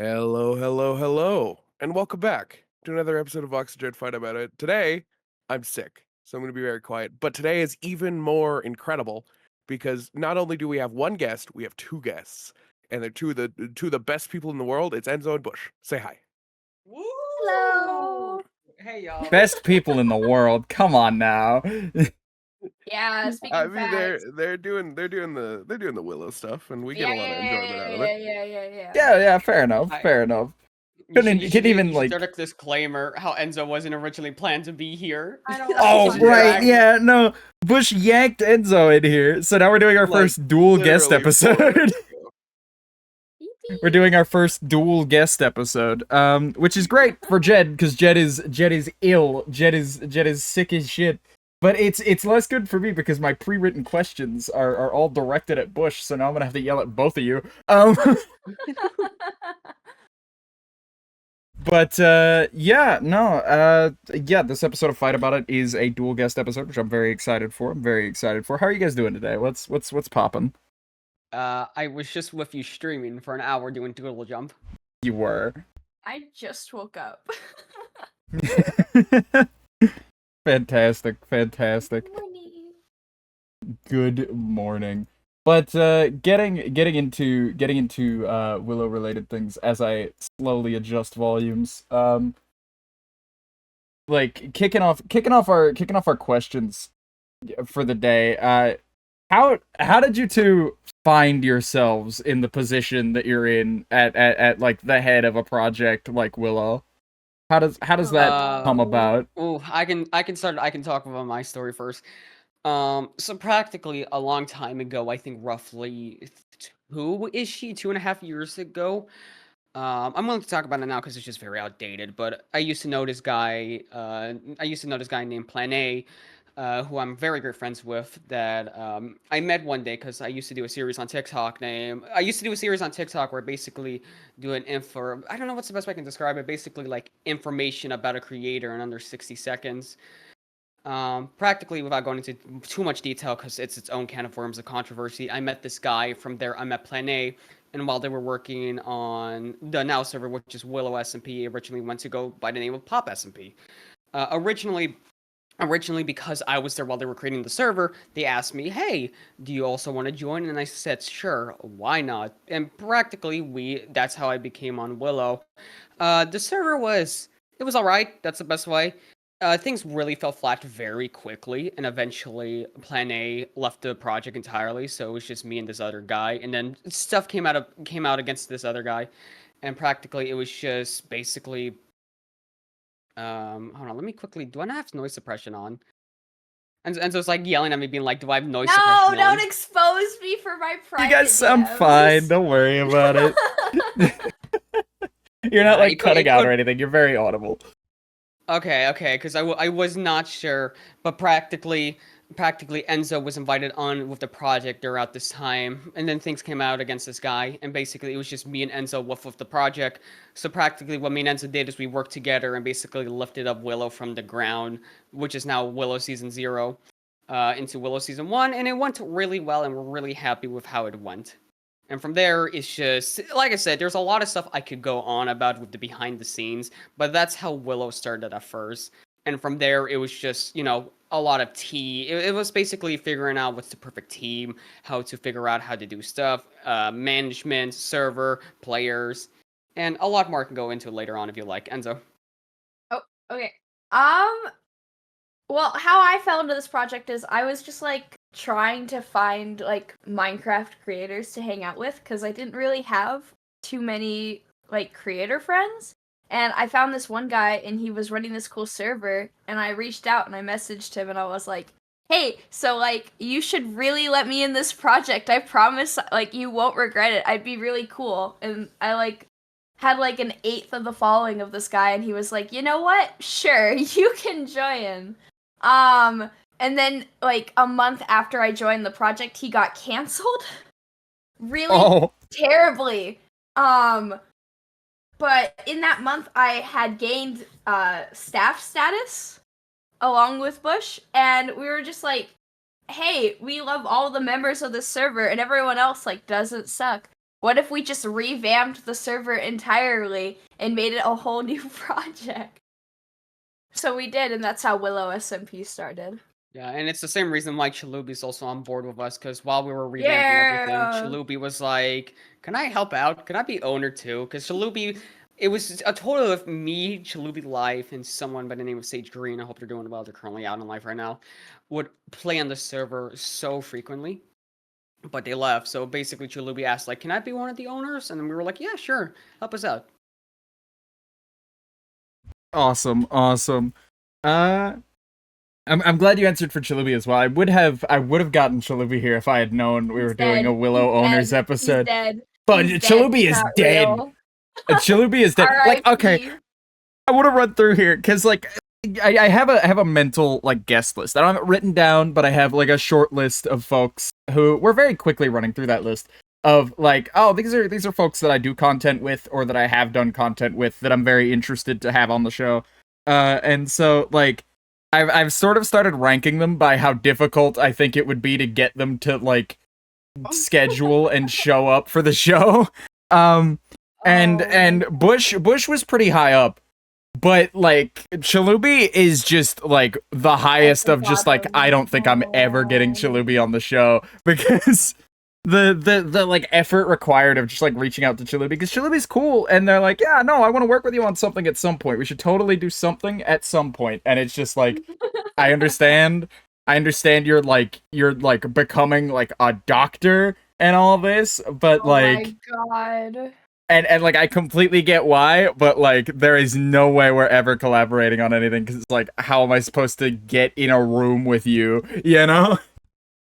Hello, hello, hello, and welcome back to another episode of Vox Jed Fight About It. Today, I'm sick, so I'm going to be very quiet. But today is even more incredible because not only do we have one guest, we have two guests, and they're two of the best people in the world. It's Enzo and Bush. Say hi. Woo! Hello. Hey y'all. Best people in the world. Come on now. Yeah, speaking I mean, facts. they're doing the Willow stuff, and we get Yeah, a lot of enjoyment out of it. yeah. Yeah, fair enough. I- Fair enough. You Couldn't even like. start a disclaimer how Enzo wasn't originally planned to be here. I don't Oh want right, to. yeah, no. Bush yanked Enzo in here, so now we're doing our Like, first dual guest Literally 4 episode. minutes ago. We're doing our first dual guest episode, which is great for Jed because Jed is ill. Jed is sick as shit. But it's less good for me because my pre-written questions are all directed at Bush, so now I'm gonna have to yell at both of you. But yeah, this episode of Fight About It is a dual guest episode, which I'm very excited for. How are you guys doing today? What's poppin'? I was just with you streaming for an hour doing Doodle Jump. You were. I just woke up. Fantastic. Morning. Good morning. But getting into Willow related things as I slowly adjust volumes. Like kicking off our questions for the day. How did you two find yourselves in the position that you're in at like the head of a project like Willow? How does that come about? Oh, I can talk about my story first. So practically a long time ago, I think roughly 2.5 years ago. I'm willing to talk about it now because it's just very outdated. But I used to know this guy. Named Plan A, who I'm very good friends with. That I met one day because I used to do a series on TikTok. I used to do a series on TikTok where I basically do an info. I don't know what's the best way I can describe it. Basically, like information about a creator in under 60 seconds. Practically, without going into too much detail, because it's its own can of worms of controversy, I met this guy. From there, I met Plan A, and while they were working on the now server, which is Willow SMP, originally went to go by the name of Pop SMP. Originally, because I was there while they were creating the server, they asked me, "Hey, do you also want to join?" And I said, "Sure, why not?" And practically, that's how I became on Willow. The server was all right. That's the best way. Things really fell flat very quickly, and eventually Plan A left the project entirely. So it was just me and this other guy, and then stuff came out against this other guy, and practically it was just basically. Hold on, let me quickly. Do I not have noise suppression on? And so it's like yelling at me, being like, "Do I have noise suppression on?" No, don't expose me for my private. You guys sound DMs. fine. Don't worry about it. You're not like cutting out or anything. You're very audible. Okay, because I was not sure, but practically Enzo was invited on with the project throughout this time, and then things came out against this guy, and basically it was just me and Enzo with the project. So practically what me and Enzo did is we worked together and basically lifted up Willow from the ground, which is now Willow Season 0, into Willow Season 1, and it went really well, and we're really happy with how it went. And from there, it's just, like I said, there's a lot of stuff I could go on about with the behind the scenes, but that's how Willow started at first. And from there, it was just, a lot of tea. It was basically figuring out what's the perfect team, how to figure out how to do stuff, management, server, players, and a lot more I can go into later on if you like. Enzo. Oh, okay. Well, how I fell into this project is I was just like trying to find like Minecraft creators to hang out with because I didn't really have too many like creator friends. And I found this one guy and he was running this cool server and I reached out and I messaged him and I was like, "Hey, so like you should really let me in this project. I promise like you won't regret it. I'd be really cool." And I like had like an eighth of the following of this guy and he was like, "You know what? Sure, you can join." And then like a month after I joined the project, he got canceled. Really terribly. But in that month I had gained staff status along with Bush, and we were just like, "Hey, we love all the members of this server and everyone else like doesn't suck. what if we just revamped the server entirely and made it a whole new project? So we did, and that's how Willow SMP started. Yeah, and it's the same reason why Chalubi's also on board with us, because while we were revamping everything, Yeah. Chalubi was like, can I help out? Can I be owner too? Because Chalubi, it was a total of me, Chalubi Life, and someone by the name of Sage Green, I hope they're doing well, they're currently out in life right now, would play on the server so frequently, but they left. So basically Chalubi asked, like, can I be one of the owners? And we were like, yeah, sure, help us out. Awesome. I'm glad you answered for Chalubi as well. I would have gotten Chalubi here if I had known we were doing a Willow Owners episode. He's dead. But He's Chalubi is not dead. real. Chalubi is dead. Like, okay, R.I.P. I want to run through here because, like, I have a mental like guest list. I don't have it written down, but I have like a short list of folks who we're very quickly running through that list of like, oh, these are folks that I do content with or that I have done content with that I'm very interested to have on the show. And so like I've sort of started ranking them by how difficult I think it would be to get them to like schedule and show up for the show. And Bush was pretty high up. But like Chalubi is just like the highest of just like I don't think I'm ever getting Chalubi on the show because the like effort required of just like reaching out to Chalubi because Chalubi's cool and they're like, yeah, no, I want to work with you on something at some point. We should totally do something at some point. And it's just like I understand you're like becoming like a doctor and all this, but like oh my god. And like I completely get why, but like there is no way we're ever collaborating on anything because it's like how am I supposed to get in a room with you, you know?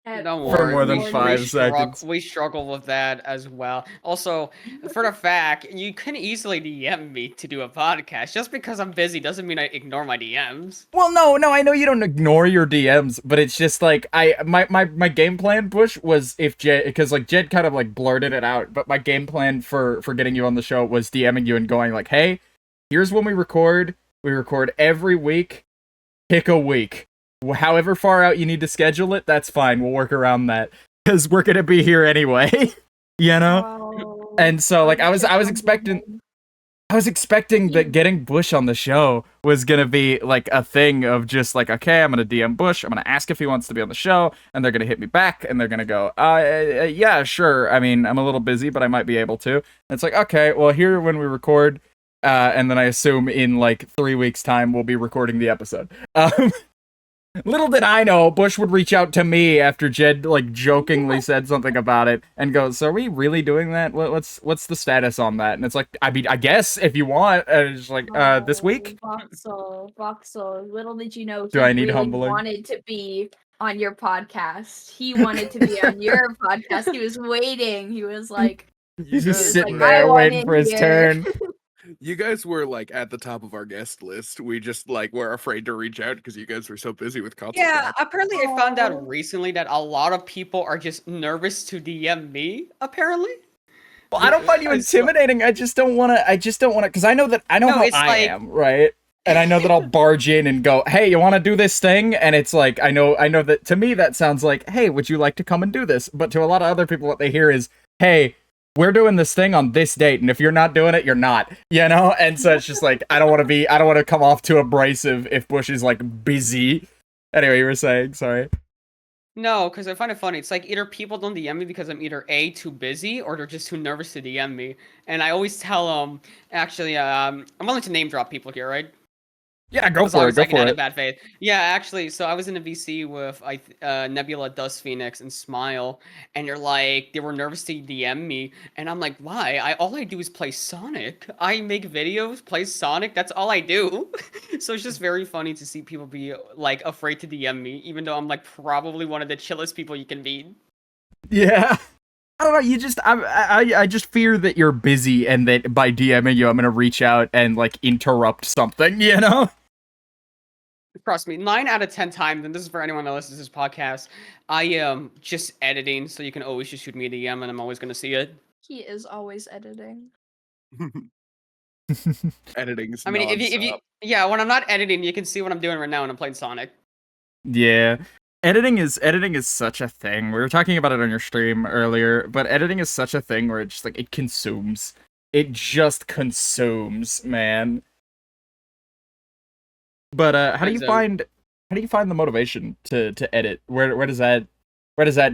Don't For worry, more than we 5 seconds. We struggle with that as well. Also, for the fact, you can easily DM me to do a podcast. Just because I'm busy doesn't mean I ignore my DMs. Well, no, I know you don't ignore your DMs, but it's just like my game plan, Bush, was if Jed, because like Jed kind of like blurted it out, but my game plan for getting you on the show was DMing you and going like, hey, here's when we record. We record every week. Pick a week. However far out you need to schedule it, that's fine. We'll work around that because we're gonna be here anyway, you know. Wow. And so, like, I was expecting that getting Bush on the show was gonna be like a thing of just like, okay, I'm gonna DM Bush, I'm gonna ask if he wants to be on the show, and they're gonna hit me back, and they're gonna go, yeah, sure. I mean, I'm a little busy, but I might be able to. And it's like, okay, well, here when we record, and then I assume in like 3 weeks' time we'll be recording the episode. Little did I know, Bush would reach out to me after Jed like jokingly said something about it and go, "So are we really doing that? What's the status on that?" And it's like, I mean, I guess if you want, and it's like, this week. Voxel. Little did you know, he Do I need really humbling? wanted to be on your podcast. He wanted to be on your podcast. He was waiting. He was like, He's sitting like, "I there want waiting in for his here." turn. You guys were like at the top of our guest list. We just like were afraid to reach out because you guys were so busy with console. Yeah, apparently I found Aw. out recently that a lot of people are just nervous to DM me, apparently. Well, I don't find you I saw- intimidating. I just don't want to. Because I know No, how it's I like- am, right? And I know that I'll barge in and go, "Hey, you want to do this thing?" And it's like, I know that to me that sounds like, "Hey, would you like to come and do this?" But to a lot of other people, what they hear is, "Hey, we're doing this thing on this date, and if you're not doing it, you're not," you know? And so it's just like, I don't want to come off too abrasive if Bush is like busy. Anyway, you were saying, sorry. No, because I find it funny. It's like either people don't DM me because I'm either A, too busy, or they're just too nervous to DM me. And I always tell them, actually, I'm willing to name drop people here, right? Yeah, go As for long it, as I go can for add a it. bad faith. Yeah, actually, so I was in a VC with Nebula, Dust Phoenix, and Smile, and they're like, they were nervous to DM me, and I'm like, why? All I do is play Sonic. I make videos, play Sonic. That's all I do. So it's just very funny to see people be like afraid to DM me, even though I'm like probably one of the chillest people you can meet. Yeah. I don't know, you just I just fear that you're busy and that by DMing you I'm gonna reach out and like interrupt something, you know? Trust me, 9 out of 10 times, and this is for anyone that listens to this podcast, I am just editing, so you can always just shoot me a DM and I'm always gonna see it. He is always editing. Editing's I mean, if you nonstop. yeah, when I'm not editing, you can see what I'm doing right now, and I'm playing Sonic. Yeah. editing is such a thing. We were talking about it on your stream earlier, but editing is such a thing where it just like it consumes. It just consumes, man. But how do you Exactly. find the motivation to edit? Where does that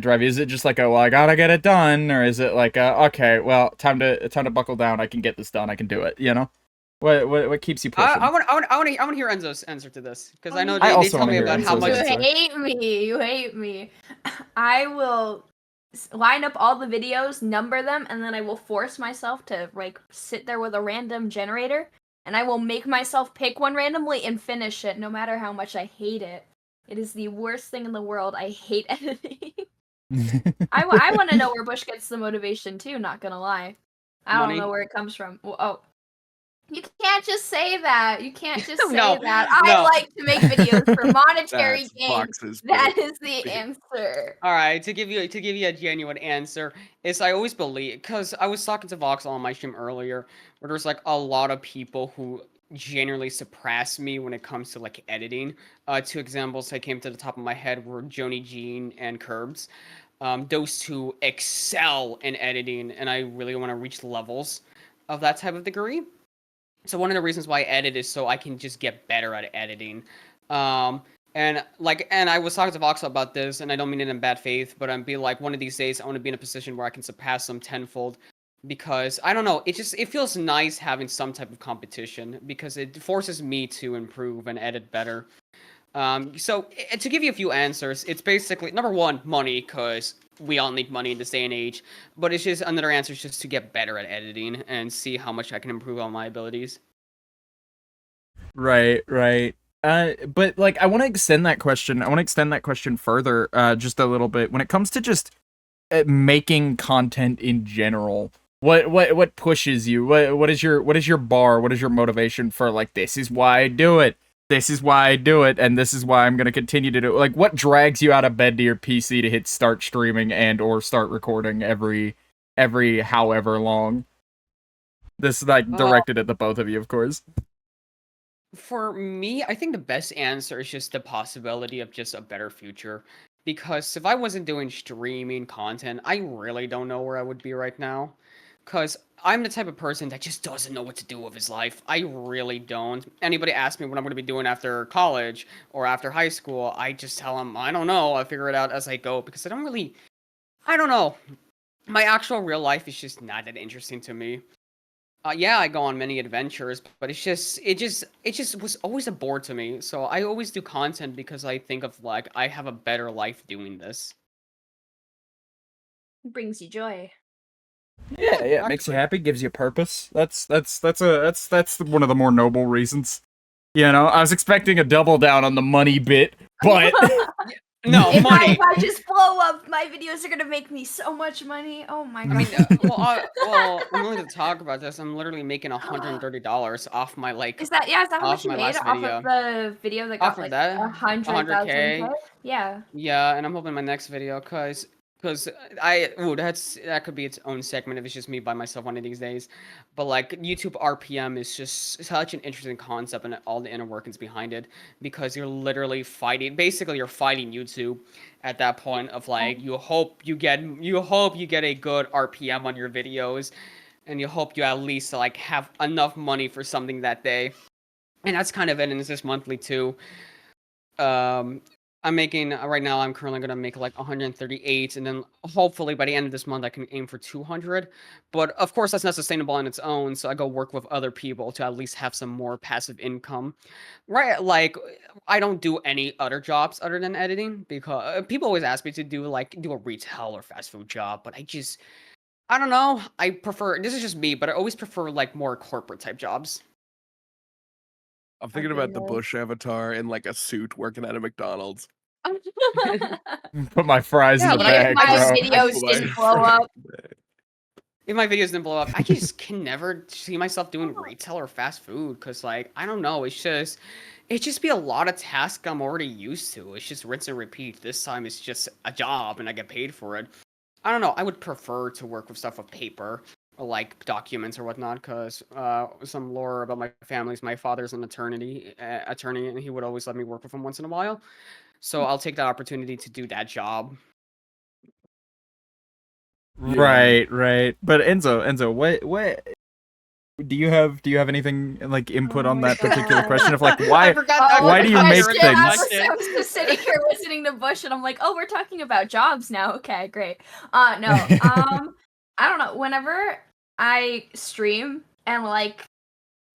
drive you? Is it just like, oh, well, I gotta get it done, or is it like, okay, well, time to buckle down. I can get this done. I can do it. You know, what keeps you pushing? I want to hear Enzo's answer to this because I know I they also tell wanna me hear about how Enzo's much. answer. You hate me. You hate me. I will line up all the videos, number them, and then I will force myself to like sit there with a random generator, and I will make myself pick one randomly and finish it, no matter how much I hate it. It is the worst thing in the world. I hate editing. I want to know where Bush gets the motivation too. Not gonna lie, I don't Money. know where it comes from. Well, oh. You can't just say that. You can't just say No, that. I no. like to make videos for monetary That's gain. Vox's That bit. is the answer. All right, to give you a genuine answer is I always believe because I was talking to Vox on my stream earlier, where there's like a lot of people who genuinely surpass me when it comes to like editing. Two examples that came to the top of my head were Joni Jean and Curbs. Those two excel in editing, and I really want to reach levels of that type of degree. So one of the reasons why I edit is so I can just get better at editing. And I was talking to Vox about this, and I don't mean it in bad faith, but I'm be like, one of these days I want to be in a position where I can surpass them tenfold, because I don't know, it feels nice having some type of competition because it forces me to improve and edit better. So to give you a few answers, it's basically number one, money, because we all need money in this day and age. But it's just another answer is just to get better at editing and see how much I can improve on my abilities. Right, right. But like, I want to extend that question. I want to extend that question further, just a little bit. When it comes to just making content in general, what pushes you? What is your bar? What is your motivation for like, this is why I do it. This is why I do it, and this is why I'm gonna continue to do it. Like, what drags you out of bed to your PC to hit start streaming and or start recording every however long? This is like Uh, directed at the both of you, of course. For me, I think the best answer is just the possibility of just a better future. Because if I wasn't doing streaming content, I really don't know where I would be right now. Because I'm the type of person that just doesn't know what to do with his life. I really don't. Anybody asks me what I'm going to be doing after college or after high school, I just tell them, I don't know. I figure it out as I go because I don't know. My actual real life is just not that interesting to me. Yeah, I go on many adventures, but it just was always a bore to me. So I always do content because I think of like I have a better life doing this. It brings you joy. Yeah, yeah, it makes you Practically. happy, gives you purpose. That's one of the more noble reasons. You know, I was expecting a double down on the money bit, but No, If money. I just blow up, my videos are gonna make me so much money. Oh my I god. mean, I'm willing to talk about this. I'm literally making $130 off my Is that how off much you my made last off of video. the video that Off got of like that, 100,000 100K. hits? Yeah. Yeah, and I'm hoping my next video, cause that could be its own segment if it's just me by myself one of these days. But like YouTube RPM is just such an interesting concept and all the inner workings behind it, because you're literally fighting. Basically, you're fighting YouTube at that point of like you hope you get a good RPM on your videos, and you hope you at least like have enough money for something that day. And that's kind of it, and it's just monthly too. um I'm making right now, I'm currently gonna make like 138, and then hopefully by the end of this month I can aim for 200. But of course that's not sustainable on its own, so I go work with other people to at least have some more passive income. Right, like I don't do any other jobs other than editing, because people always ask me to do a retail or fast food job, but I don't know. I prefer, this is just me, but I always prefer like more corporate type jobs. I'm thinking about the Bush avatar in like a suit working at a McDonald's. put my fries in Yeah, the but If bag, my bro. videos didn't blow up. if my videos didn't blow up, I just can never see myself doing retail or fast food, because like I don't know, it's just be a lot of tasks I'm already used to. It's just rinse and repeat. This time it's just a job and I get paid for it. I don't know. I would prefer to work with stuff with paper, or like documents or whatnot, because some lore about my family is my father's an attorney, and he would always let me work with him once in a while. So I'll take that opportunity to do that job. Right, right. But Enzo, what do you have anything like input Oh on my that particular God. question of like I why forgot that why was do the you make question. I things? was just sitting here listening to Bush, and I'm like, oh, we're talking about jobs now. Okay, great. No, I don't know. Whenever I stream and like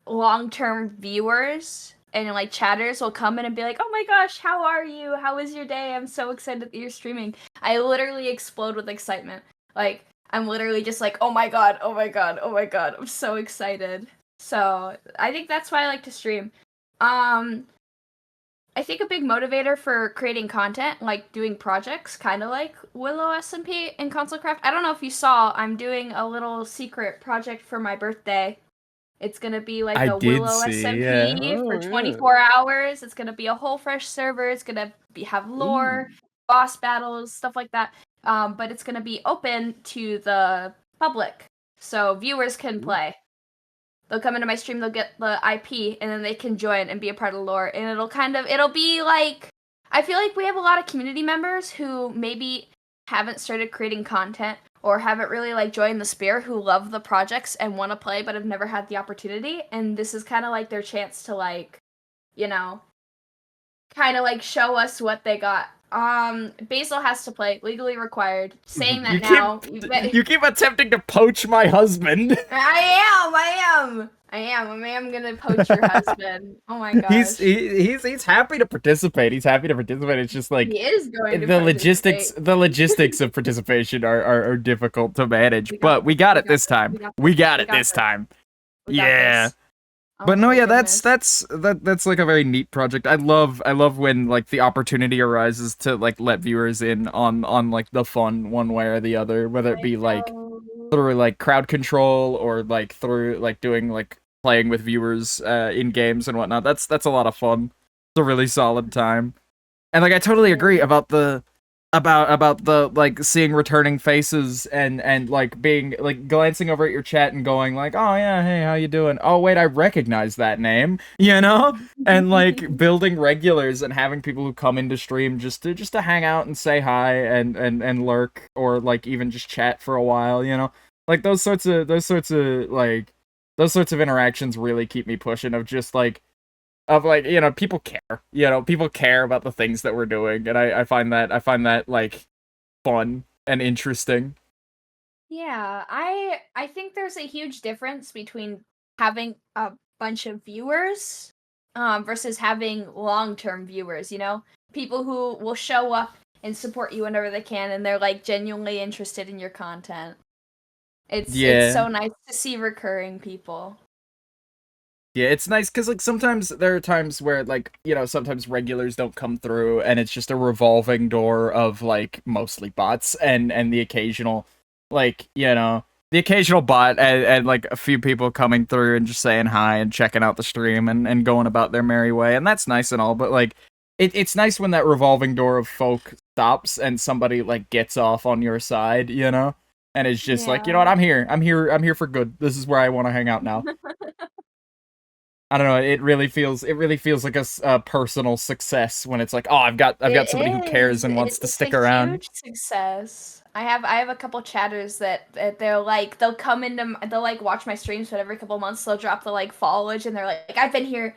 long-term viewers and like chatters will come in and be like, oh my gosh, how are you? How was your day? I'm so excited that you're streaming. I literally explode with excitement. Like, I'm literally just like, oh my god, oh my god, oh my god. I'm so excited. So I think that's why I like to stream. Um, I think a big motivator for creating content, like doing projects, kind of like Willow SMP and Console Craft. I don't know if you saw, I'm doing a little secret project for my birthday. It's gonna be like I a did Willow see, yeah. SMP Oh, for yeah. 24 hours. It's gonna be a whole fresh server. It's gonna have lore, boss battles, stuff like that. But it's gonna be open to the public, so viewers can play. They'll come into my stream, they'll get the IP, and then they can join and be a part of the lore. And it'll be like, I feel like we have a lot of community members who maybe haven't started creating content or haven't really like joined the spear, who love the projects and want to play but have never had the opportunity. And this is kind of like their chance to like, you know, kind of like show us what they got. Basil has to play, legally required. Saying that now, You keep attempting to poach my husband. I am gonna poach your husband. Oh my gosh. He's happy to participate. He's happy to participate. It's just like He is going to the participate. logistics of participation are difficult to manage. We got But we got it this this. time. We got We this. got We it got this this. time. We got Yeah. this. Oh But no, my yeah, goodness. that's like a very neat project. I love when like the opportunity arises to like let viewers in on like the fun one way or the other, whether it be like through like crowd control or like through like doing like playing with viewers in games and whatnot. That's a lot of fun. It's a really solid time. And like I totally agree about the like seeing returning faces and like being like glancing over at your chat and going like, oh yeah, hey, how you doing? Oh wait, I recognize that name, you know? And like building regulars and having people who come into stream just to hang out and say hi and lurk or like even just chat for a while, you know? Like those sorts of those sorts of interactions really keep me pushing of like, you know, people care about the things that we're doing, and I find that like fun and interesting. Yeah, I think there's a huge difference between having a bunch of viewers versus having long-term viewers, you know? People who will show up and support you whenever they can, and they're like genuinely interested in your content. It's Yeah. so nice to see recurring people. Yeah, it's nice because like sometimes there are times where like, you know, sometimes regulars don't come through and it's just a revolving door of like mostly bots and the occasional like, you know, the occasional bot and like a few people coming through and just saying hi and checking out the stream and going about their merry way, and that's nice and all, but like it's nice when that revolving door of folk stops and somebody like gets off on your side, you know? And it's just like, you know what, I'm here for good. This is where I want to hang out now. I don't know. It really feels like a personal success when it's like, oh, I've got somebody who cares and wants to It's stick a around. huge success. I have a couple chatters that they'll come into they'll like watch my streams, but every couple months they'll drop the like followage and they're like, I've been here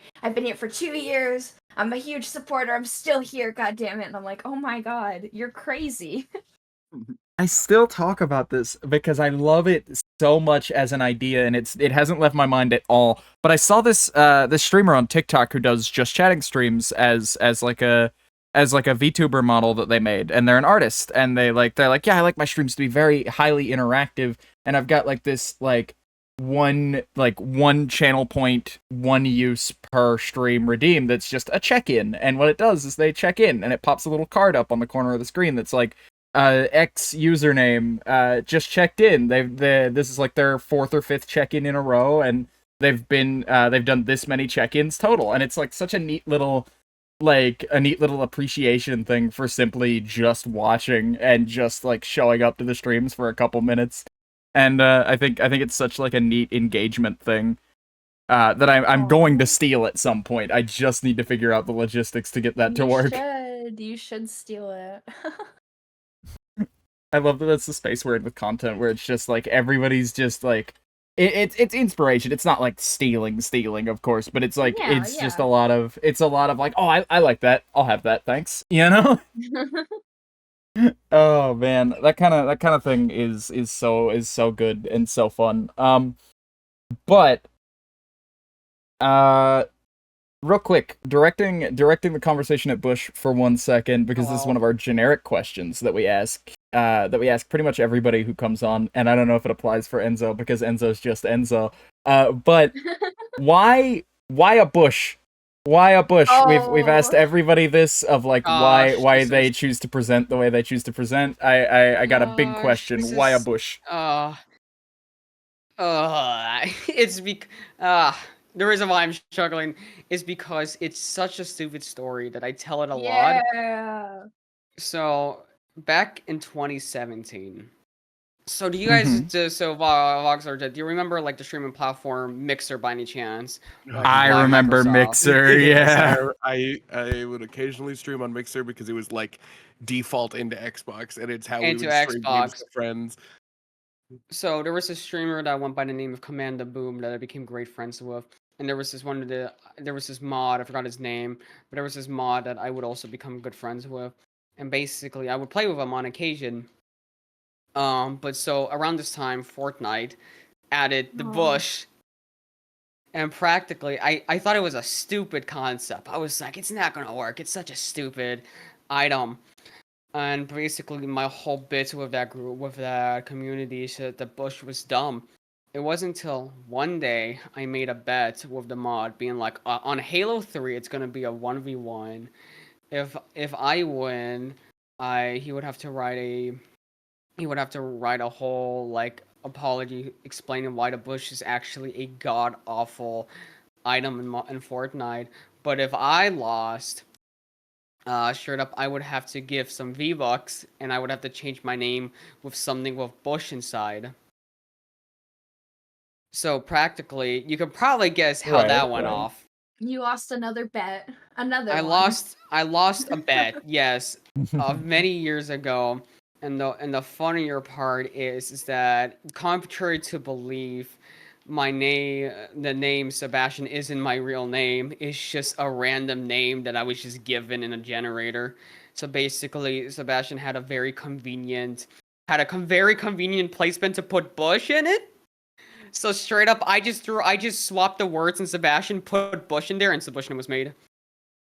for 2 years. I'm a huge supporter. I'm still here. God damn it! And I'm like, oh my god, you're crazy. I still talk about this because I love it so much as an idea, and it hasn't left my mind at all. But I saw this streamer on TikTok who does just chatting streams as like a VTuber model that they made, and they're an artist, and they're like, yeah, I like my streams to be very highly interactive, and I've got like this one channel point, one use per stream redeem that's just a check-in, and what it does is they check in and it pops a little card up on the corner of the screen that's like, X username just checked in. This is like their 4th or 5th check-in in a row, and they've done this many check-ins total, and it's like such a neat little appreciation thing for simply just watching and just like showing up to the streams for a couple minutes. And I think it's such like a neat engagement thing that I'm going to steal at some point. I just need to figure out the logistics to get that to work. good. You should steal it. I love that that's the space we're in with content where it's just like everybody's just like it's inspiration. It's not like stealing, of course, but it's like Yeah, it's just a lot of like, oh, I like that. I'll have that, thanks. Oh man, that kind of thing is so good and so fun. But real quick, directing the conversation at Bush for 1 second, because this is one of our generic questions that we ask pretty much everybody who comes on, and I don't know if it applies for Enzo because Enzo's just Enzo. But why a Bush? Why a Bush? We've asked Oh. everybody this of like Gosh, why this they is- choose to present the way they choose to present. I got a big Gosh, question. this Why a is- Bush? It's the reason why I'm struggling is because it's such a stupid story that I tell it a lot. Yeah. So back in 2017. So do you guys Vox or Jed, do you remember like the streaming platform Mixer by any chance? Like, I by remember Microsoft? Mixer, yeah. I would occasionally stream on Mixer because it was like default into Xbox, and it's how we Into would stream games Xbox. to friends. So there was a streamer that went by the name of Commanda Boom that I became great friends with. And there was this mod, I forgot his name, but there was this mod that I would also become good friends with. And basically I would play with him on occasion. But so around this time, Fortnite added the bush. And practically, I thought it was a stupid concept. I was like, it's not gonna work. It's such a stupid item. And basically, my whole bit with that group, with that community, said the bush was dumb. It wasn't until one day I made a bet with the mod, being like, on Halo 3, it's gonna be a 1v1. If I win, he would have to write a whole like apology explaining why the bush is actually a god awful item in Fortnite. But if I lost, straight up, I would have to give some V-Bucks, and I would have to change my name with something with Bush inside. So practically, you can probably guess how that went off. You lost another bet. Another I one. lost a bet, yes, many years ago. And the funnier part is that, contrary to belief, the name Sebastian isn't my real name. It's just a random name that I was just given in a generator. So basically, Sebastian had a very convenient placement to put Bush in it. So straight up, I just swapped the words and Sebastian put Bush in there, and Sebushtin was made.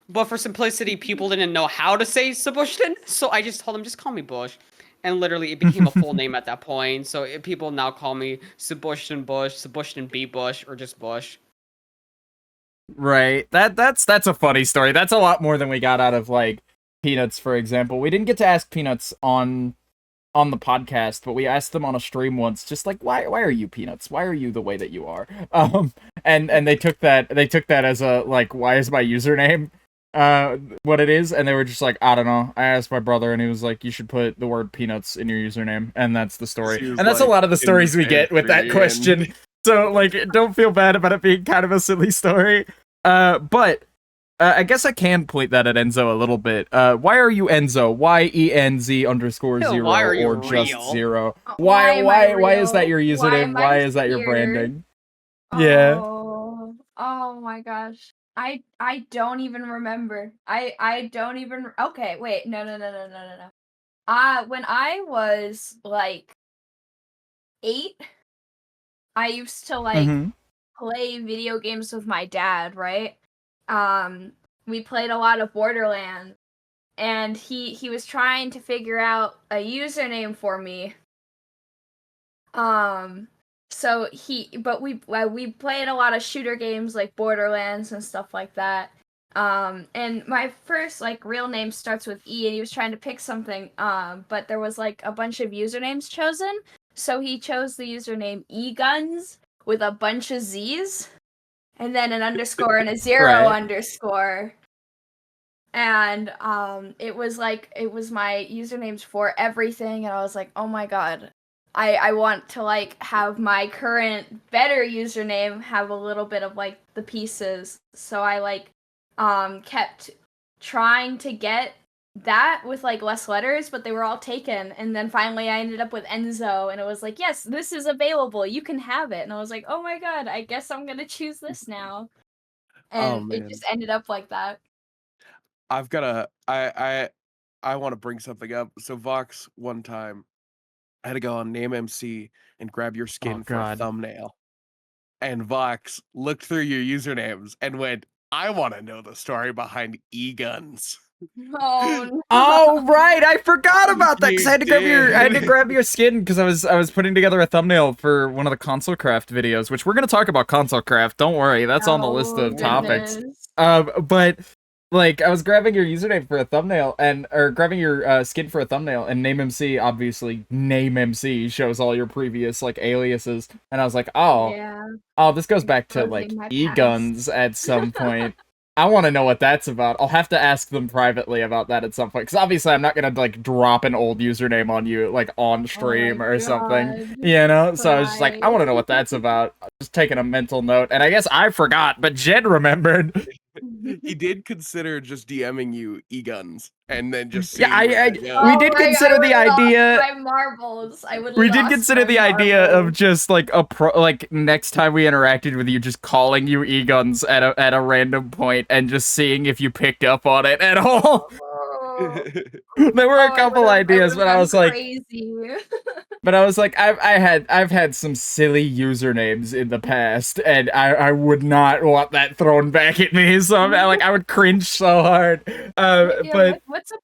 But for simplicity, people didn't know how to say Sebushtin, so I just told them, just call me Bush. And literally, it became a full name at that point. So people now call me Sebushtin Bush, Sebushtin B Bush, or just Bush. Right. That's a funny story. That's a lot more than we got out of like Peanuts, for example. We didn't get to ask Peanuts on the podcast, but we asked them on a stream once, just like, why are you Peanuts? Why are you the way that you are? And they took that as a like, why is my username what it is? And they were just like, I don't know. I asked my brother, and he was like, you should put the word Peanuts in your username, and that's the story. And that's like, a lot of the stories we get with that question. So like, don't feel bad about it being kind of a silly story. But I guess I can point that at Enzo a little bit. Why are you Enzo? Why ENZ_0 Why are you or just real? 0? Why Why is that your username? Why is that your branding? Yeah. Oh my gosh. I don't even remember. I don't even. Okay, wait. No. When I was like 8, I used to like play video games with my dad, right? We played a lot of Borderlands, and he was trying to figure out a username for me. So we played a lot of shooter games like Borderlands and stuff like that. And my first like real name starts with E, and he was trying to pick something. But there was like a bunch of usernames chosen, so he chose the username eGuns with a bunch of Z's, and then an underscore and a 0 underscore. And it was my usernames for everything, and I was like, oh my god, I want to like have my current better username have a little bit of like the pieces. So I like kept trying to get that with like less letters, but they were all taken. And then finally I ended up with Enzo, and it was like, yes, this is available. You can have it. And I was like, oh my god, I guess I'm gonna choose this now. Oh And it man, just ended up like that. I've got to. I want to bring something up. So Vox, one time, I had to go on Name MC and grab your skin for a God. thumbnail. And Vox looked through your usernames and went, I want to know the story behind e-guns. Oh no. Oh right, I forgot about that because You I had to did. grab your skin because I was putting together a thumbnail for one of the console craft videos, which we're gonna talk about console craft. Don't worry, that's on the list Oh, of topics. goodness. But like I was grabbing your username for a thumbnail or grabbing your skin for a thumbnail, and Name MC, obviously Name MC shows all your previous like aliases, and I was like, Yeah. this goes back to like Exposing my e-guns at some point. I want to know what that's about. I'll have to ask them privately about that at some point, because obviously I'm not gonna like drop an old username on you like on stream or something, God. you know. So I was just like, I Right. want to know what that's about. Just taking a mental note, and I guess I forgot, but Jed remembered. He did consider just DMing you e-guns and then just Yeah, seeing where that we goes. did I consider the would lost idea. my marbles. I would We did lost consider my the idea of marbles. just like like next time we interacted with you, just calling you e-guns at a random point and just seeing if you picked up on it at all. Oh, There were a I couple would've ideas, but I gone was like, crazy. I've had some silly usernames in the past, and I would not want that thrown back at me. So I would cringe so hard. Yeah, But what's up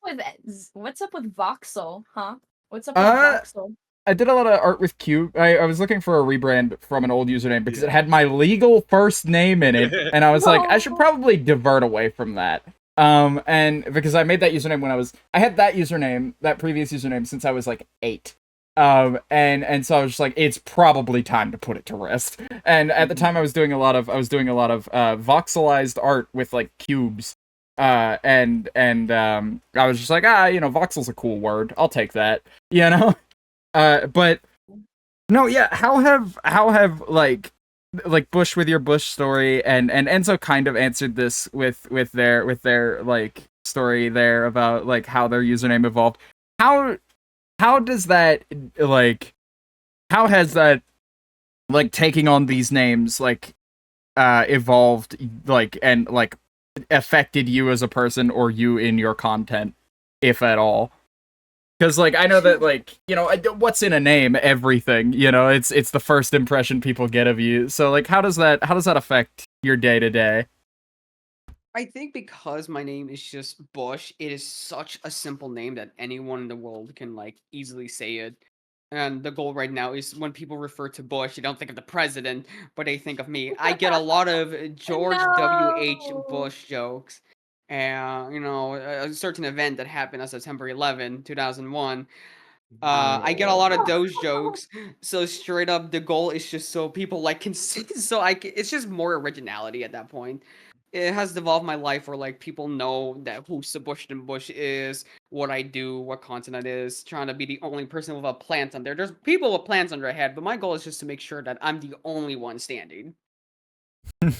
with Voxel, huh? What's up with uh, Voxel? I did a lot of art with Q. I was looking for a rebrand from an old username because it Yeah. had my legal first name in it, and I was like, I should No. probably divert away from that. And because I made that username when I had that username, that previous username, since I was like 8. And so I was just like, it's probably time to put it to rest. And at the time, I was doing a lot of voxelized art with like cubes. And I was just like, voxel's a cool word. I'll take that. You know. But no, yeah. How have like Bush with your Bush story and Enzo kind of answered this with their like story there about like how their username evolved. How does that like how has that like taking on these names like evolved like and like affected you as a person or you in your content, if at all? Because like I know that like what's in a name, everything, it's the first impression people get of you. So like how does that affect your day to day? I think because my name is just Bush, it is such a simple name that anyone in the world can like easily say it. And the goal right now is when people refer to Bush, you don't think of the president, but they think of me. I get a lot of George W.H. No. Bush jokes. And, a certain event that happened on September 11, 2001. I get a lot of those jokes. So straight up, the goal is just so people like can see. It's just more originality at that point. It has devolved my life where like people know that who Sebushtin Bush is, what I do, what content it is. Trying to be the only person with a plant on there. There's people with plants on their head, but my goal is just to make sure that I'm the only one standing. So what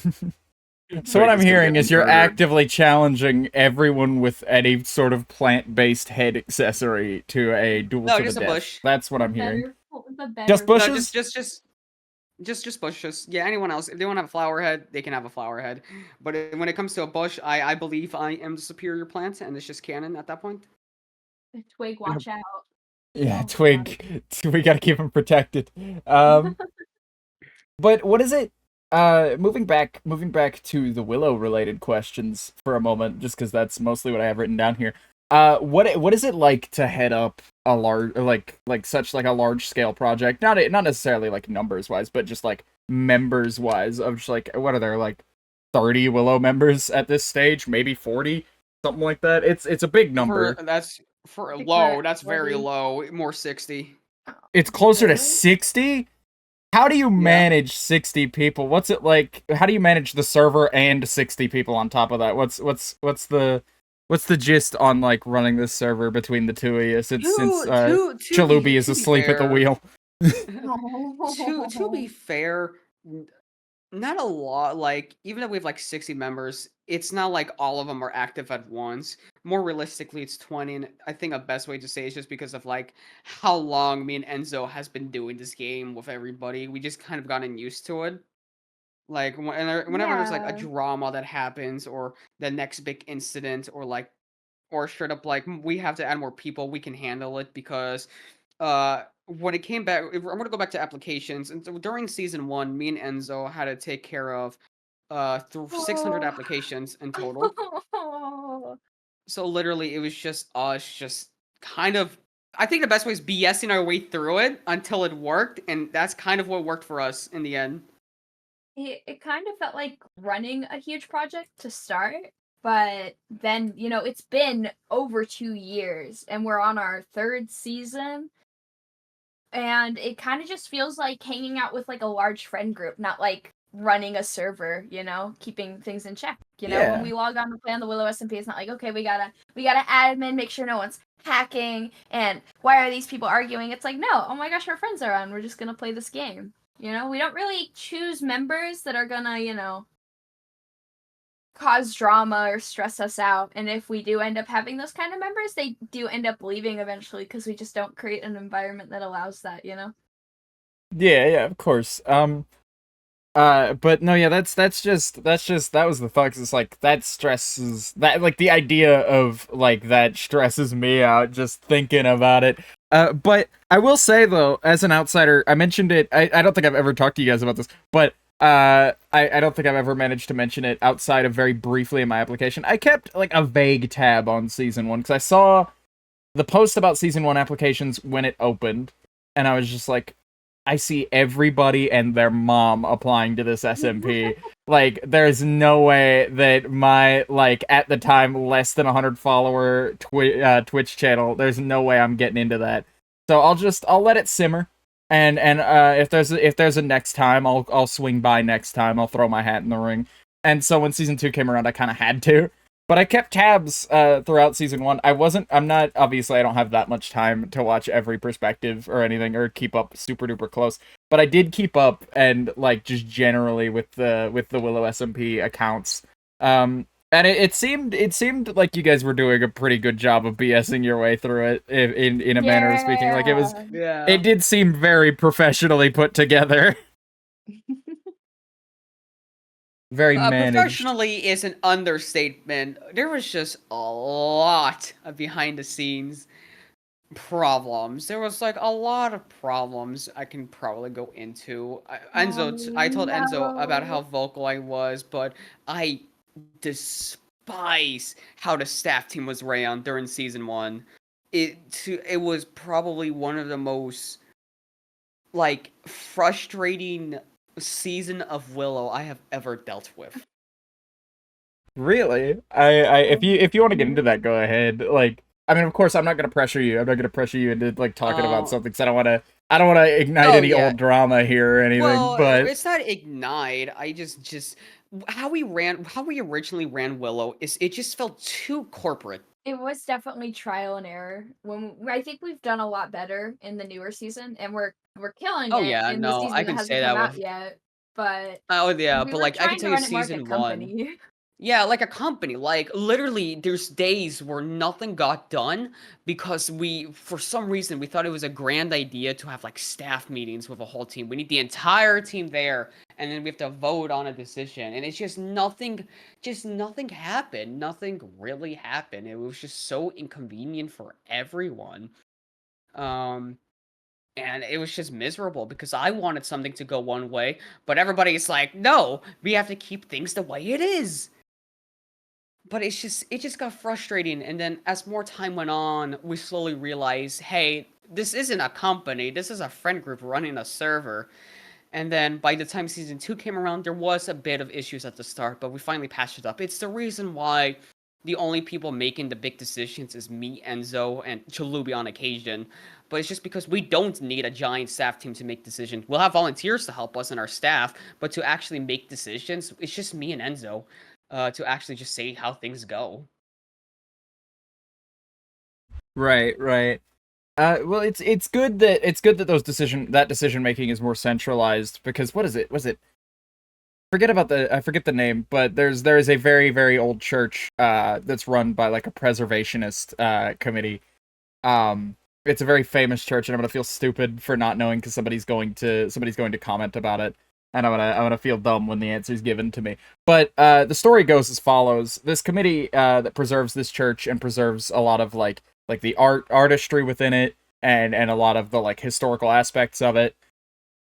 I'm Just gonna hearing get is you're murdered. actively challenging everyone with any sort of plant-based head accessory to a duel No, to the just a death. bush. That's what I'm hearing. The better Just version. No, bushes? just bushes. Yeah, anyone else, if they want to have a flower head, they can have a flower head. But when it comes to a bush, I believe I am the superior plant, and it's just canon at that point. Twig, watch out. Yeah, Oh, Twig. We gotta keep him protected. But what is it? Moving back to the Willow related questions for a moment, just because that's mostly what I have written down here. What is it like to head up a large such like a large scale project? Not necessarily like numbers wise, but just like members wise. Of just like what are there like 30 Willow members at this stage? Maybe 40, something like that. It's a big number. For I think low. we're That's very 40. low. More 60. It's closer to Really? 60. How do you manage 60 people? What's it like? How do you manage the server and 60 people on top of that? What's the gist on like running this server between the two of you since Chalubi is asleep at the wheel? To be fair, not a lot. Like even if we have like 60 members, it's not like all of them are active at once. More realistically, it's 20, and I think a best way to say it's just because of like how long me and Enzo has been doing this game with everybody. We just kind of gotten used to it. Like whenever there's like a Yeah. drama that happens, or the next big incident, or like, or straight up like we have to add more people, we can handle it because when it came back, I'm gonna go back to applications, and so during season 1, me and Enzo had to take care of through 600 Oh. applications in total. So literally, it was just us, just kind of. I think the best way is BSing our way through it until it worked, and that's kind of what worked for us in the end. It kind of felt like running a huge project to start, but then, it's been over 2 years and we're on our third season. And it kind of just feels like hanging out with like a large friend group, not like running a server, keeping things in check. When Yeah. we log on to play on the Willow SMP, it's not like, okay, we gotta admin, make sure no one's hacking, and why are these people arguing? It's like, no, oh my gosh, our friends are on, we're just gonna play this game. We don't really choose members that are gonna, cause drama or stress us out. And if we do end up having those kind of members, they do end up leaving eventually because we just don't create an environment that allows that, Yeah, of course. But no, yeah, that's just that was the fuck. It's like that stresses that like the idea of like that stresses me out just thinking about it. But I will say though, as an outsider, I mentioned it. I don't think I've ever talked to you guys about this, but I don't think I've ever managed to mention it outside of very briefly in my application. I kept like a vague tab on season 1 because I saw the post about season 1 applications when it opened, and I was just like, I see everybody and their mom applying to this SMP. Like, there's no way that my, like, at the time, less than 100 follower Twitch channel, there's no way I'm getting into that. So I'll let it simmer. And if there's a next time, I'll swing by next time. I'll throw my hat in the ring. And so when season 2 came around, I kind of had to. But I kept tabs throughout season 1. Obviously I don't have that much time to watch every perspective or anything or keep up super duper close. But I did keep up and like just generally with the Willow SMP accounts. And it seemed like you guys were doing a pretty good job of BSing your way through it in a manner of speaking. Like Yeah. it did seem very professionally put together. Very managed. Professionally is an understatement. There was just a lot of behind the scenes problems. There was like a lot of problems I can probably go into. I told Enzo about how vocal I was, but I despise how the staff team was ran during season 1. It was probably one of the most like frustrating season of Willow I have ever dealt with. Really? If you want to get into that, go ahead. Like, I mean, of course, I'm not gonna pressure you. I'm not gonna pressure you into like talking about something. Cause I don't want to ignite any old drama here or anything. Well, but it's not ignite. I just how we originally ran Willow is it just felt too corporate. It was definitely trial and error. I think we've done a lot better in the newer season, and we're killing Oh it yeah, in the no, season I that can hasn't say come that out with. yet. But Oh yeah, we but were like I can trying to tell you run it more like a season 1. company. Yeah, like a company. Like literally there's days where nothing got done because for some reason we thought it was a grand idea to have like staff meetings with a whole team. We need the entire team there and then we have to vote on a decision. And it's just nothing happened. Nothing really happened. It was just so inconvenient for everyone. And it was just miserable because I wanted something to go one way, but everybody's like, "No, we have to keep things the way it is." But it just got frustrating, and then as more time went on, we slowly realized, hey, this isn't a company, this is a friend group running a server. And then by the time season 2 came around, there was a bit of issues at the start, but we finally patched it up. It's the reason why the only people making the big decisions is me, Enzo, and Chalubi on occasion. But it's just because we don't need a giant staff team to make decisions. We'll have volunteers to help us and our staff, but to actually make decisions, it's just me and Enzo. To actually just say how things go. right. Well, it's good that decision making is more centralized because what is it? Was it I forget the name, but there is a very, very old church that's run by like a preservationist committee. It's a very famous church, and I'm gonna feel stupid for not knowing because somebody's going to comment about it, and I'm gonna feel dumb when the answer is given to me. But the story goes as follows: this committee that preserves this church and preserves a lot of like the artistry within it, and a lot of the like historical aspects of it.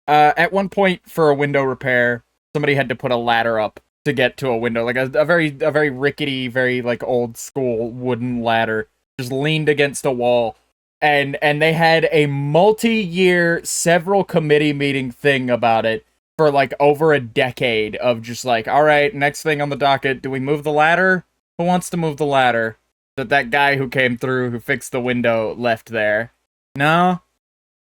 At one point, for a window repair, somebody had to put a ladder up to get to a window, like a very rickety, very like old school wooden ladder, just leaned against a wall, and they had a multi-year, several committee meeting thing about it for like over a decade of just like, all right, next thing on the docket, do we move the ladder? Who wants to move the ladder? That guy who came through, who fixed the window, left there. No?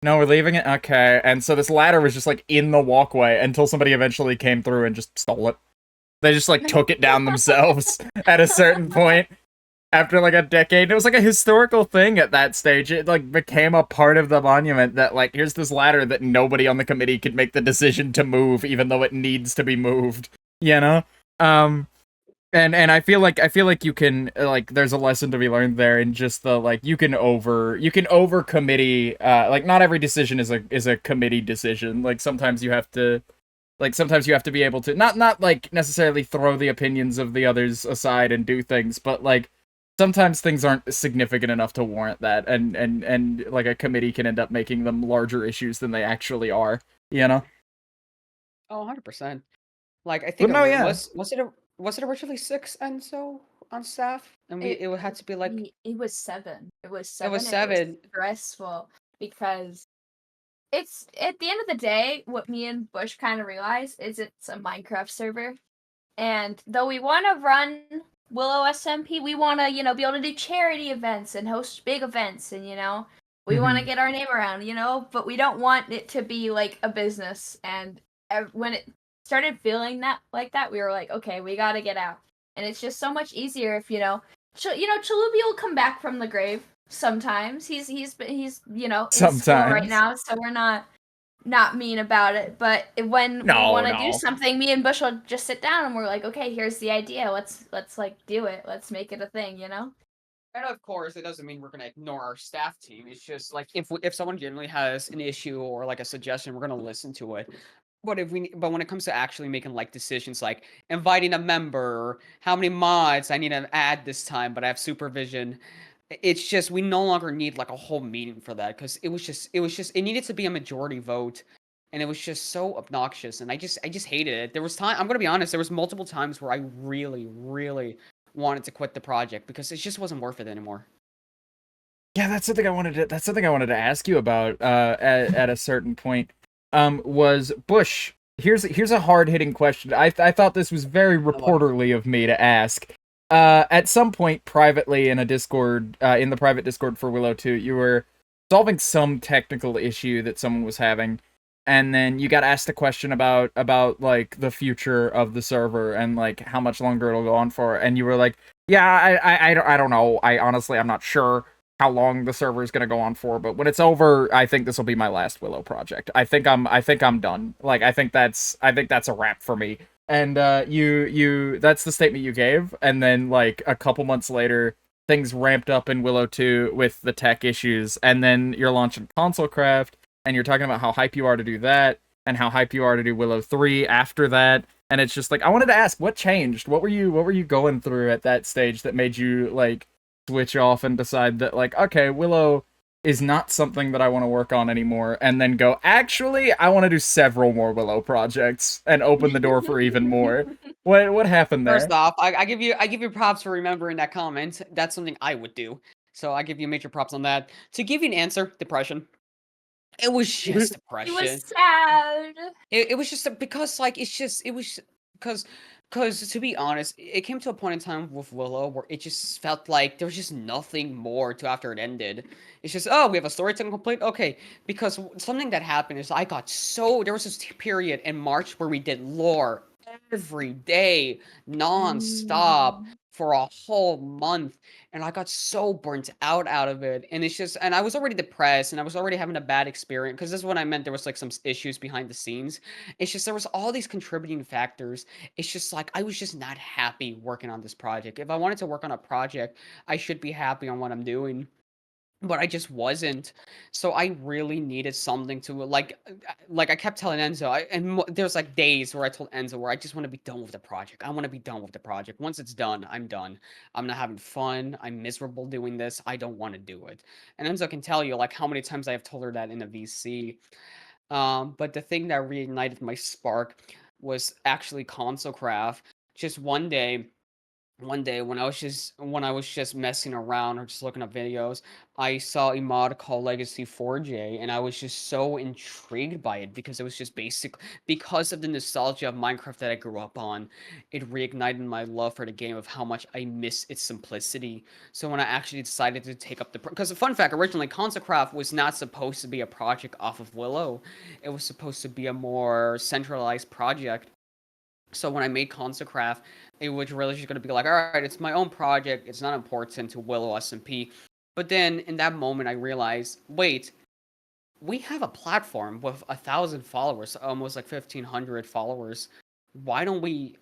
No, we're leaving it? Okay. And so this ladder was just like in the walkway until somebody eventually came through and just stole it. They just like took it down themselves at a certain point after like a decade. It was like a historical thing at that stage. It like became a part of the monument that like, here's this ladder that nobody on the committee could make the decision to move, even though it needs to be moved, you know? And I feel like you can like there's a lesson to be learned there in just the like you can over committee like not every decision is a committee decision. Like sometimes you have to be able to not like necessarily throw the opinions of the others aside and do things, but like sometimes things aren't significant enough to warrant that, and like a committee can end up making them larger issues than they actually are, you know? Oh, 100%. Like I But think no, it yeah. was it originally 6 and so on staff, and it had to be like It was 7. It was it 7. was It was 7. stressful because it's at the end of the day, what me and Bush kind of realized is it's a Minecraft server, and though we want to run Willow SMP, we want to be able to do charity events and host big events, and we want to get our name around, but we don't want it to be like a business. And when it started feeling like that, we were like, okay, we got to get out. And it's just so much easier if Chalubi will come back from the grave sometimes. He's in school right now, so we're not mean about it. But when we want to do something, me and Bush will just sit down and we're like, okay, here's the idea. Let's like do it. Let's make it a thing, And of course, it doesn't mean we're gonna ignore our staff team. It's just like if someone genuinely has an issue or like a suggestion, we're gonna listen to it. But when it comes to actually making like decisions, like inviting a member, how many mods I need to add this time, but I have supervision. It's just we no longer need like a whole meeting for that because it needed to be a majority vote, and it was just so obnoxious, and I just hated it. There was time. I'm gonna be honest. There was multiple times where I really wanted to quit the project because it just wasn't worth it anymore. Yeah, that's something I wanted to ask you about at a certain point. Was Bush, here's a hard-hitting question. I thought this was very reporterly of me to ask. At some point privately in a Discord, in the private Discord for Willow 2, you were solving some technical issue that someone was having, and then you got asked a question about like the future of the server and like how much longer it'll go on for, and you were like, yeah, I don't know. I'm not sure how long the server is going to go on for, but when it's over, I think this will be my last Willow project. I think I'm done. Like I think that's a wrap for me. And you that's the statement you gave, and then like a couple months later things ramped up in Willow 2 with the tech issues, and then you're launching Console Craft, and you're talking about how hype you are to do that and how hype you are to do Willow 3 after that. And it's just like I wanted to ask, what changed? What were you going through at that stage that made you like switch off and decide that like, okay, Willow is not something that I want to work on anymore, and then go, actually, I want to do several more Willow projects and open the door for even more. What happened there? First off, I give you props for remembering that comment. That's something I would do. So I give you major props on that. To give you an answer, depression. It was just depression. It was sad. It was just because like it was because to be honest, it came to a point in time with Willow where it just felt like there was just nothing more to after it ended. It's just, oh, we have a story to complete. Okay, because something that happened is there was this period in March where we did lore every day, nonstop for a whole month, and I got so burnt out of it. And it's just, and I was already depressed, and I was already having a bad experience because this is what I meant. There was like some issues behind the scenes. It's just there was all these contributing factors. It's just like I was just not happy working on this project. If I wanted to work on a project, I should be happy on what I'm doing, but I just wasn't. So I really needed something to like I kept telling Enzo, there's like days where I told Enzo where I just want to be done with the project. I want to be done with the project. Once it's done, I'm done. I'm not having fun. I'm miserable doing this. I don't want to do it. And Enzo can tell you like how many times I have told her that in a VC. But the thing that reignited my spark was actually console craft. Just one day when I was just messing around or just looking up videos, I saw a mod called Legacy 4J, and I was just so intrigued by it because it was just basic because of the nostalgia of Minecraft that I grew up on. It reignited my love for the game of how much I miss its simplicity. So when I actually decided to take up because the fun fact, originally Consecraft was not supposed to be a project off of Willow. It was supposed to be a more centralized project. So when I made Consecraft, it was really just going to be like, all right, it's my own project. It's not important to Willow SMP. But then in that moment, I realized, wait, we have a platform with 1,000 followers, almost like 1,500 followers. Why don't we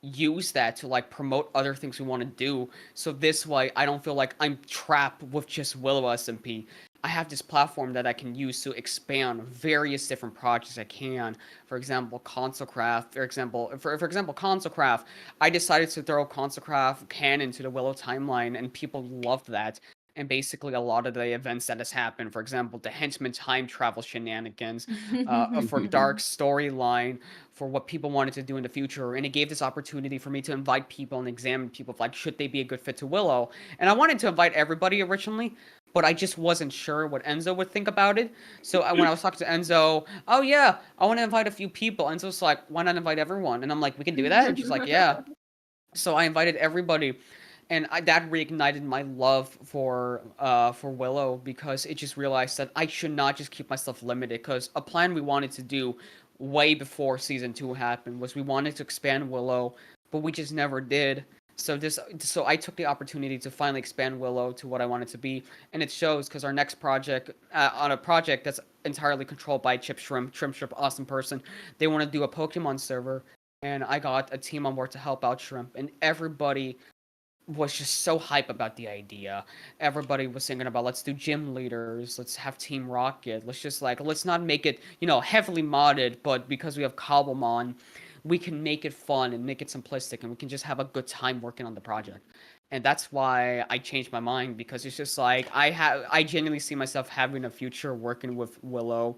use that to like promote other things we want to do? So this way, I don't feel like I'm trapped with just Willow SMP. I have this platform that I can use to expand various different projects I can. For example, Consolecraft. For example, Consolecraft. I decided to throw Consolecraft canon to the Willow timeline, and people loved that. And basically, a lot of the events that has happened, for example, the henchman time travel shenanigans, for dark storyline, for what people wanted to do in the future, and it gave this opportunity for me to invite people and examine people like should they be a good fit to Willow. And I wanted to invite everybody originally, but I just wasn't sure what Enzo would think about it. So when I was talking to Enzo, oh yeah, I want to invite a few people. Enzo's like, why not invite everyone? And I'm like, we can do that. And she's like, yeah. So I invited everybody, and that reignited my love for Willow because it just realized that I should not just keep myself limited. Because a plan we wanted to do way before season 2 happened was we wanted to expand Willow, but we just never did. So I took the opportunity to finally expand Willow to what I wanted to be, and it shows because our next project, on a project that's entirely controlled by Chip Shrimp, awesome person, they want to do a Pokemon server, and I got a team on board to help out Shrimp, and everybody was just so hype about the idea. Everybody was thinking about let's do gym leaders, let's have Team Rocket, let's not make it, heavily modded, but because we have Cobblemon, we can make it fun and make it simplistic and we can just have a good time working on the project. And that's why I changed my mind because it's just like I genuinely see myself having a future working with Willow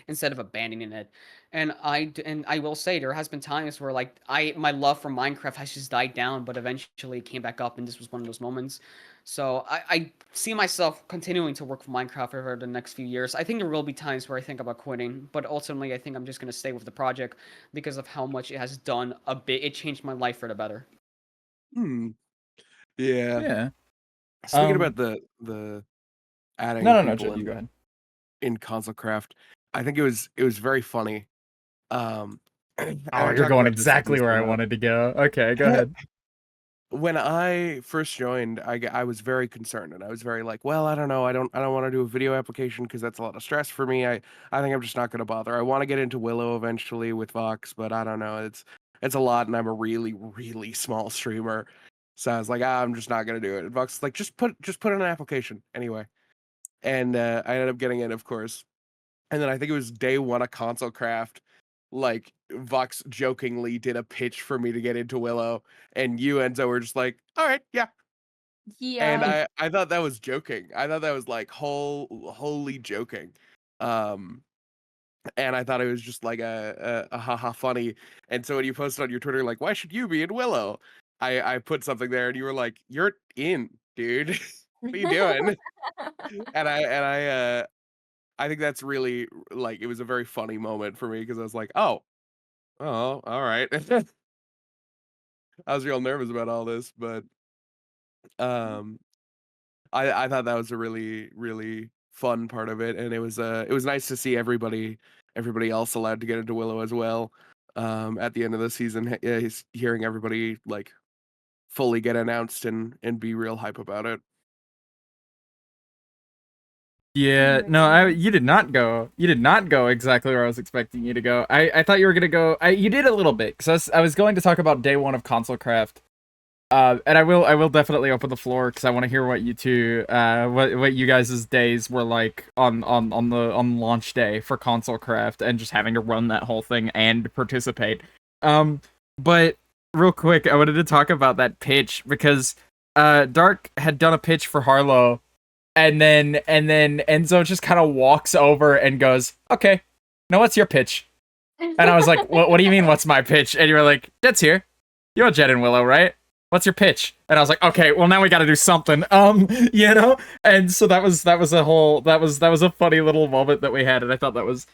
instead of abandoning it. And I will say there has been times where like my love for Minecraft has just died down, but eventually it came back up, and this was one of those moments. So I see myself continuing to work for Minecraft over the next few years. I think there will be times where I think about quitting, but ultimately I think I'm just gonna stay with the project because of how much it has done a bit. It changed my life for the better. Hmm. Yeah. Yeah. Speaking Um. about the adding No, people Jed, you go ahead. in console craft, I think it was very funny. And Oh, I you're talked going about this exactly where I wanted to go. Okay, go ahead. when I first joined, I was very concerned, and I was very like, well, I don't know, I don't want to do a video application because that's a lot of stress for me. I think I'm just not going to bother. I want to get into Willow eventually with Vox, but I don't know. It's a lot, and I'm a really really small streamer, so I was like, I'm just not going to do it. And Vox is like, just put in an application anyway, and I ended up getting in, of course. And then I think it was day one of console craft. Like Vox jokingly did a pitch for me to get into Willow, and you Enzo were just like, "All right, yeah." And Yeah. I thought that was joking. I thought that was like wholly joking. Um, and I thought it was just like a haha funny. And so when you posted on your Twitter like, "Why should you be in Willow?" I put something there, and you were like, "You're in, dude. What are you doing?" And I think that's really like it was a very funny moment for me because I was like, oh, all right. I was real nervous about all this, but um, I thought that was a really really fun part of it, and it was nice to see everybody else allowed to get into Willow as well. at the end of the season, he's hearing everybody like fully get announced and be real hype about it. Yeah, my no, goodness. you did not go. You did not go exactly where I was expecting you to go. I thought you were gonna go. You did a little bit because I was going to talk about day one of console craft. And I will definitely open the floor because I want to hear what you two, what you guys' days were like on launch day for console craft and just having to run that whole thing and participate. But real quick, I wanted to talk about that pitch because Dark had done a pitch for Harlow, and then Enzo just kind of walks over and goes, "Okay, now what's your pitch?" And I was like, "What do you mean? What's my pitch?" And you were like, "Jed's here. You know Jed and Willow, right? What's your pitch?" And I was like, "Okay, well now we got to do something." You know. And so that was a funny little moment that we had, and I thought that was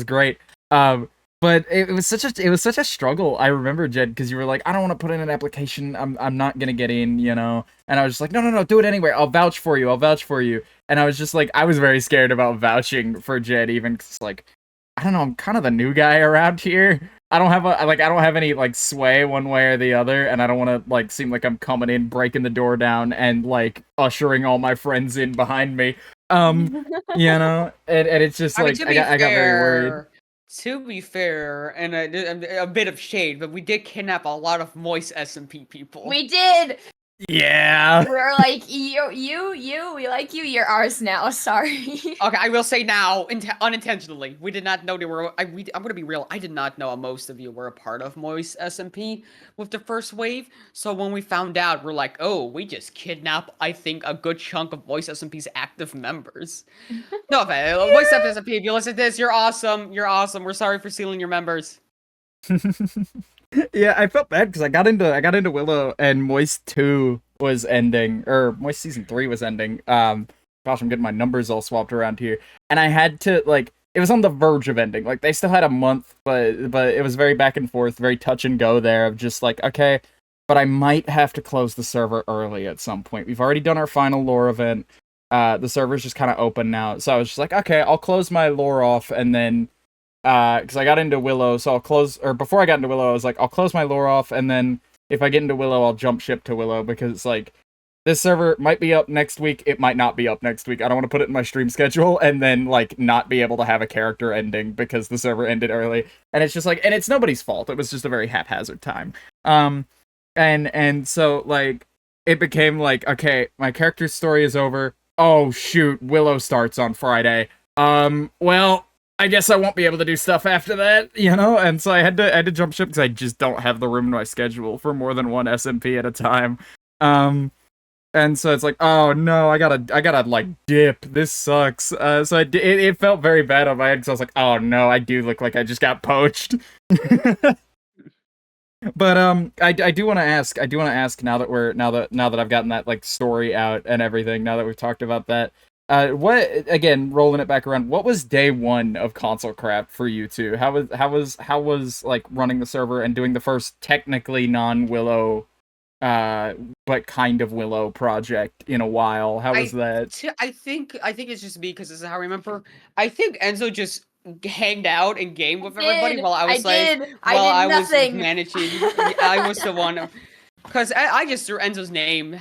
great. But it was such a struggle. I remember, Jed, because you were like, "I don't want to put in an application. I'm not gonna get in," you know. And I was just like, "No, do it anyway. I'll vouch for you. I'll vouch for you." And I was just like, I was very scared about vouching for Jed, even because like, I don't know, I'm kind of the new guy around here. I don't have any like sway one way or the other, and I don't want to like seem like I'm coming in, breaking the door down, and like ushering all my friends in behind me. You know, and it's just I mean, like to I be got very worried. To be fair, and a bit of shade, but we did kidnap a lot of moist SMP people. We did. Yeah. We're like, you, we like you. You're ours now. Sorry. Okay, I will say now, unintentionally, we did not know they were. I'm gonna be real. I did not know most of you were a part of Moist SMP with the first wave. So when we found out, we're like, oh, we just kidnapped, I think, a good chunk of Moist SMP's active members. No, Moist SMP, if you listen to this, you're awesome. You're awesome. We're sorry for stealing your members. Yeah, I felt bad because I got into Willow and Moist 2 was ending, or Moist Season 3 was ending. Gosh, I'm getting my numbers all swapped around here. And I had to like it was on the verge of ending. Like they still had a month, but it was very back and forth, very touch and go there of just like, okay, but I might have to close the server early at some point. We've already done our final lore event. The server's just kind of open now. So I was just like, okay, I'll close my lore off and then because I got into Willow, so I'll close, or before I got into Willow, I was like, I'll close my lore off, and then if I get into Willow, I'll jump ship to Willow, because, like, this server might be up next week, it might not be up next week. I don't want to put it in my stream schedule, and then, like, not be able to have a character ending, because the server ended early, and it's just, like, and it's nobody's fault, it was just a very haphazard time. And so, like, it became, like, okay, my character's story is over, oh, shoot, Willow starts on Friday. Well, I guess I won't be able to do stuff after that, you know? And so I had to jump ship because I just don't have the room in my schedule for more than one SMP at a time. And so it's like, oh no, I gotta like dip. This sucks. So it felt very bad on my end because I was like, oh no, I do look like I just got poached. But I do want to ask. Now that I've gotten that like story out and everything. Now that we've talked about that. What again? Rolling it back around. What was day one of console craft for you two? How was like running the server and doing the first technically non-Willow, but kind of Willow project in a while? How was that? I think it's just me because this is how I remember. I think Enzo just hanged out and gamed with everybody while I was I was nothing. managing. I was the one. Because I just threw Enzo's name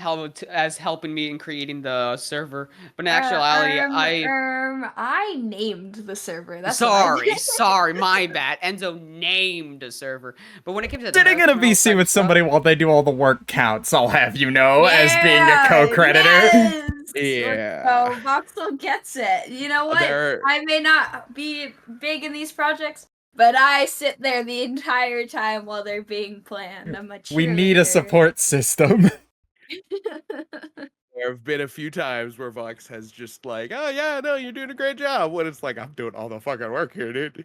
as helping me in creating the server, but in actuality, I named the server. That's what I did. sorry, my bad. Enzo named the server, but when it came to Sitting in a VC with somebody while they do all the work counts, I'll have you know, as being a co-creditor. Yes! Yeah. So Voxel gets it. You know what? I may not be big in these projects, but I sit there the entire time while they're being planned. I'm a cheerleader. We need a support system. There have been a few times where Vox has just like, oh yeah, no, you're doing a great job. When it's like, I'm doing all the fucking work here, dude.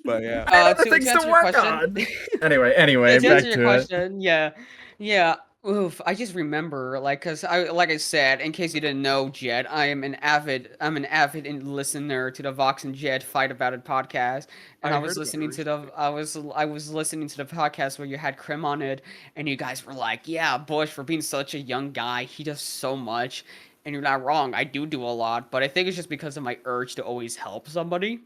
But yeah. I have things to work on. Anyway, to back answer your to question, yeah. Oof, I just remember, like I said, in case you didn't know, Jed, I'm an avid listener to the Vox and Jed Fight About It podcast, and I was listening to the podcast where you had Krim on it, and you guys were like, yeah, Bush, for being such a young guy, he does so much, and you're not wrong, I do a lot, but I think it's just because of my urge to always help somebody.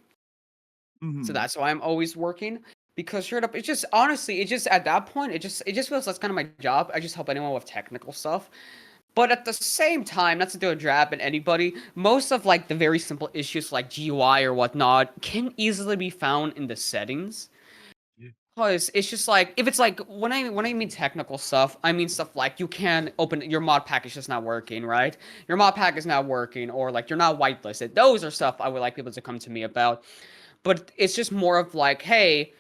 So that's why I'm always working. Because straight up, it's just honestly, it just at that point, it just feels that's kind of my job. I just help anyone with technical stuff. But at the same time, not to do a jab at anybody, most of like the very simple issues like GUI or whatnot can easily be found in the settings. Yeah. Because it's just like if it's like when I mean technical stuff, I mean stuff like you can open your mod pack is just not working, right? Your mod pack is not working, or like you're not whitelisted. Those are stuff I would like people to come to me about. But it's just more of like, hey,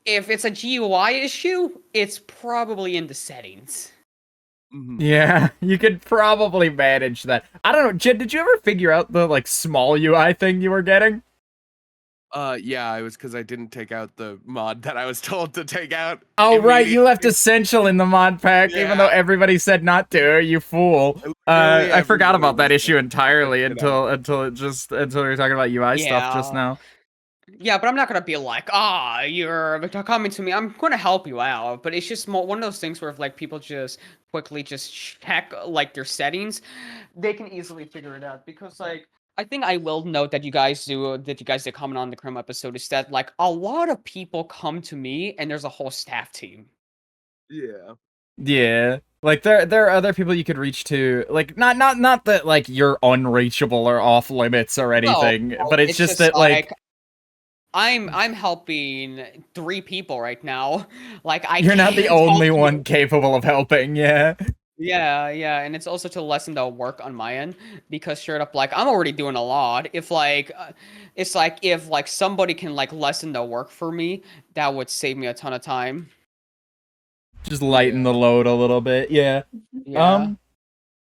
if it's a GUI issue, it's probably in the settings. Mhm. Yeah, you could probably manage that. I don't know, Jed, did you ever figure out the like small UI thing you were getting? Yeah, it was because I didn't take out the mod that I was told to take out. Oh right, you left immediately. Essential in the mod pack, even though Yeah. everybody said not to. You fool. Literally I forgot everybody about that was issue like, entirely "Take it out." until we were talking about UI stuff just Yeah. now. Yeah, but I'm not gonna be like, you're coming to me. I'm gonna help you out, but it's just more one of those things where if like people just quickly just check like their settings, they can easily figure it out. Because like I think I will note that you guys did comment on the Chrome episode is that like a lot of people come to me and there's a whole staff team. Yeah. Yeah. Like there are other people you could reach to, like not that like you're unreachable or off limits or anything, but it's just that like I'm helping 3 people right now. Like I you're not the can't help only you. one capable of helping, yeah. Yeah, and it's also to lessen the work on my end because straight up, like I'm already doing a lot. If like, it's like if like somebody can like lessen the work for me, that would save me a ton of time. Just lighten the Yeah. load a little bit, yeah. Yeah.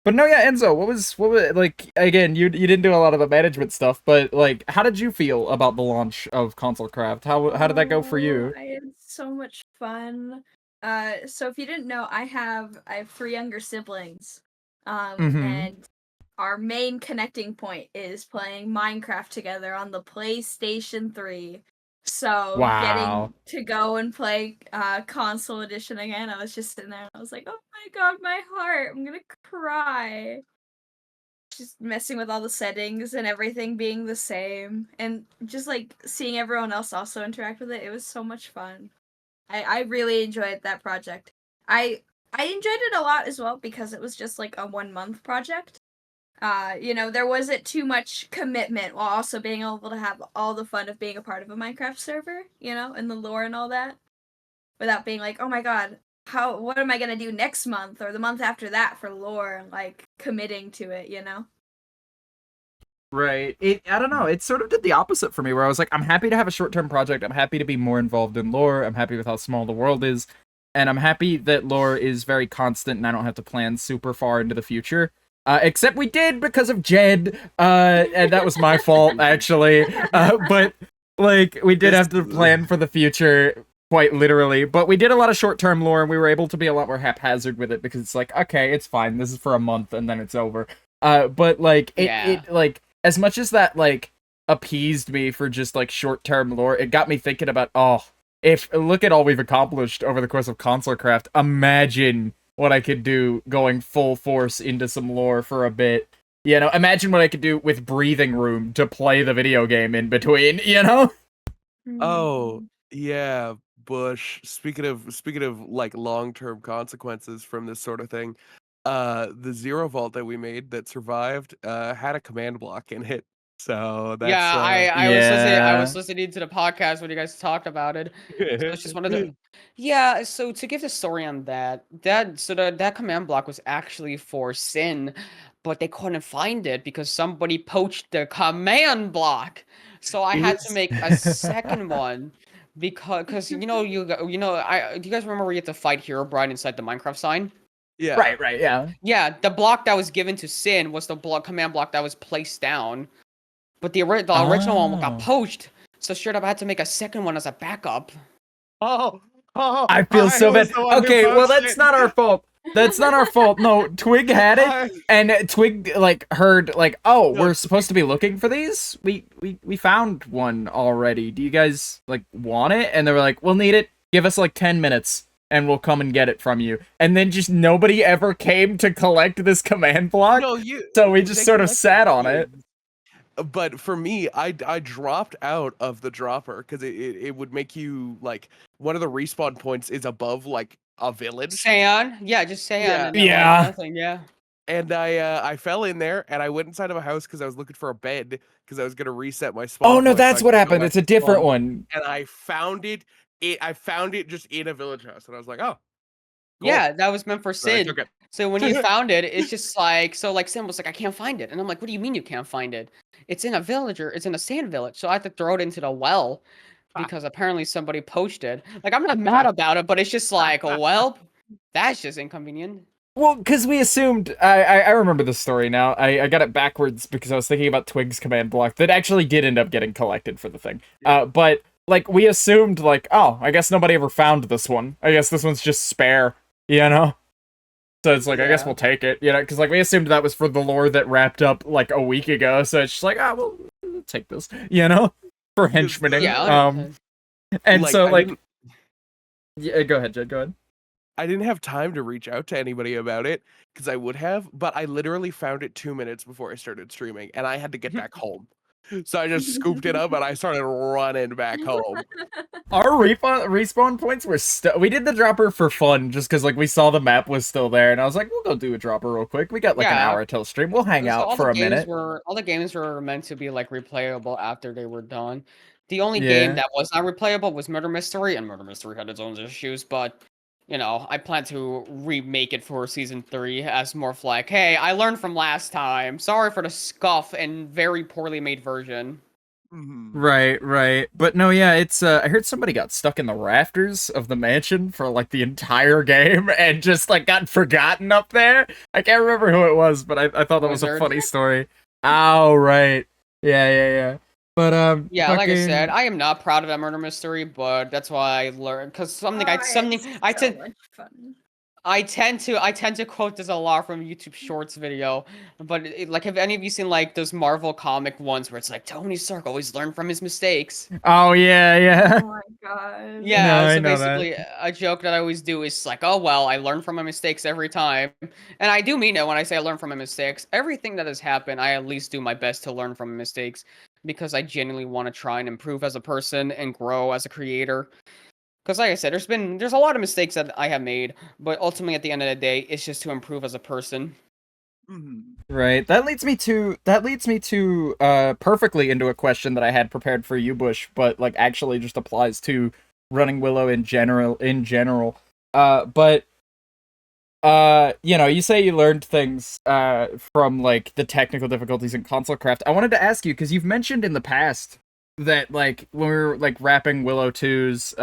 But no, yeah, Enzo, what was like again, you didn't do a lot of the management stuff, but like how did you feel about the launch of Console Craft? How did that go for you? I had so much fun. So if you didn't know, I have 3 younger siblings. Mhm. And our main connecting point is playing Minecraft together on the PlayStation 3. So Wow. getting to go and play console edition again, I was just sitting there and I was like, oh my god, my heart, I'm gonna cry. Just messing with all the settings and everything being the same, and just like seeing everyone else also interact with it. It was so much fun. I really enjoyed that project. I enjoyed it a lot as well because it was just like a 1 month project. There wasn't too much commitment while also being able to have all the fun of being a part of a Minecraft server, and the lore and all that, without being like, oh my god, what am I gonna do next month or the month after that for lore, and like committing to it. Right. I don't know. It sort of did the opposite for me, where I was like, I'm happy to have a short-term project. I'm happy to be more involved in lore. I'm happy with how small the world is, and I'm happy that lore is very constant, and I don't have to plan super far into the future. Except we did because of Jed, and that was my fault actually. But like we did have to plan for the future, quite literally. But we did a lot of short-term lore, and we were able to be a lot more haphazard with it because it's like, okay, it's fine. This is for a month, and then it's over. But like it like as much as that like appeased me for just like short-term lore, it got me thinking about, if look at all we've accomplished over the course of Console Craft. Imagine what I could do going full force into some lore for a bit. Imagine what I could do with Breathing Room to play the video game in between. Oh, yeah, Bush. Speaking of like long-term consequences from this sort of thing, the Zero Vault that we made that survived had a command block in it. So that's Yeah, I was listening. I Yeah. was listening to the podcast when you guys talked about it. So it's just one of the. Yeah. So to give the story on that command block was actually for Sin, but they couldn't find it because somebody poached the command block. So I It had to was make a second one because do you guys remember where you had to fight Herobrine inside the Minecraft sign? yeah. Right, yeah. Yeah, the block that was given to Sin was the command block that was placed down. But the original one got Oh. poached, so straight up I had to make a second one as a backup. Oh, I feel so was bad. the one who Okay, well, poached that's it. not our fault. That's not our fault. No, Twig had it, I- and Twig like heard like, oh, No, we're supposed to be looking for these. We found one already. Do you guys like want it? And they were like, we'll need it. Give us like 10 minutes, and we'll come and get it from you. And then just nobody ever came to collect this command block. No, So we just they sort of collected sat on it. coins. But for me, I dropped out of the dropper because it would make you like one of the respawn points is above like a village. Sand, yeah, just sand, Yeah. and then Yeah. like nothing, yeah. And I fell in there and I went inside of a house because I was looking for a bed because I was gonna reset my spawn. Oh no, point so I that's what could go happened. back It's a to different spawn. one. And I found it. I found it just in a village house, and I was like, oh, cool. Yeah, that was meant for So I Sid. took it. So when you found it, it's just like Sid was like, I can't find it, and I'm like, what do you mean you can't find it? It's in a village, or it's in a sand village, so I have to throw it into the well because apparently somebody poached it. Like I'm not mad about it, but it's just like, well, that's just inconvenient. Well, because we assumed I remember the story now. I got it backwards because I was thinking about Twig's command block that actually did end up getting collected for the thing. But like we assumed like, oh, I guess nobody ever found this one. I guess this one's just spare, you know? So it's like, I guess Yeah. we'll take it, you know, because like we assumed that was for the lore that wrapped up like a week ago. So it's just like, ah, we'll take this, you know, for henchmaning. Yeah, And Like, so I like, didn't- yeah, go ahead, Jed. Go ahead. I didn't have time to reach out to anybody about it because I would have, but I literally found it 2 minutes before I started streaming, and I had to get back home. So I just scooped it up and I started running back home. Our respawn points were we did the dropper for fun, just because like we saw the map was still there, and I was like, we'll go do a dropper real quick. We got like an Yeah. hour till stream. We'll hang So out all for the a minute. all the games were meant to be like replayable after they were done. The only Yeah. game that was not replayable was Murder Mystery, and Murder Mystery had its own issues, but you know, I plan to remake it for season 3 as more of like, hey, I learned from last time. Sorry for the scuff and very poorly made version. Right. But no, yeah, it's I heard somebody got stuck in the rafters of the mansion for like the entire game and just like got forgotten up there. I can't remember who it was, but I thought that was a Wizard. funny story. Oh, right. Yeah. But Yeah, like I said, fucking- I am not proud of that Murder Mystery, but that's why I learned because I tend to quote this a lot from YouTube Shorts video, but like, have any of you seen like those Marvel comic ones where it's like Tony Stark always learned from his mistakes? Oh yeah. Oh my god. Yeah, No, I so know that. basically a joke that I always do is like, oh well, I learn from my mistakes every time. And I do mean it when I say I learn from my mistakes. Everything that has happened, I at least do my best to learn from my mistakes because I genuinely want to try and improve as a person and grow as a creator. Because like I said, there's a lot of mistakes that I have made, but ultimately at the end of the day, it's just to improve as a person. Right. That leads me to perfectly into a question that I had prepared for you, Bush, but like actually just applies to running Willow in general. But you know, you say you learned things from like the technical difficulties in console craft. I wanted to ask you because you've mentioned in the past that like when we were like wrapping Willow 2's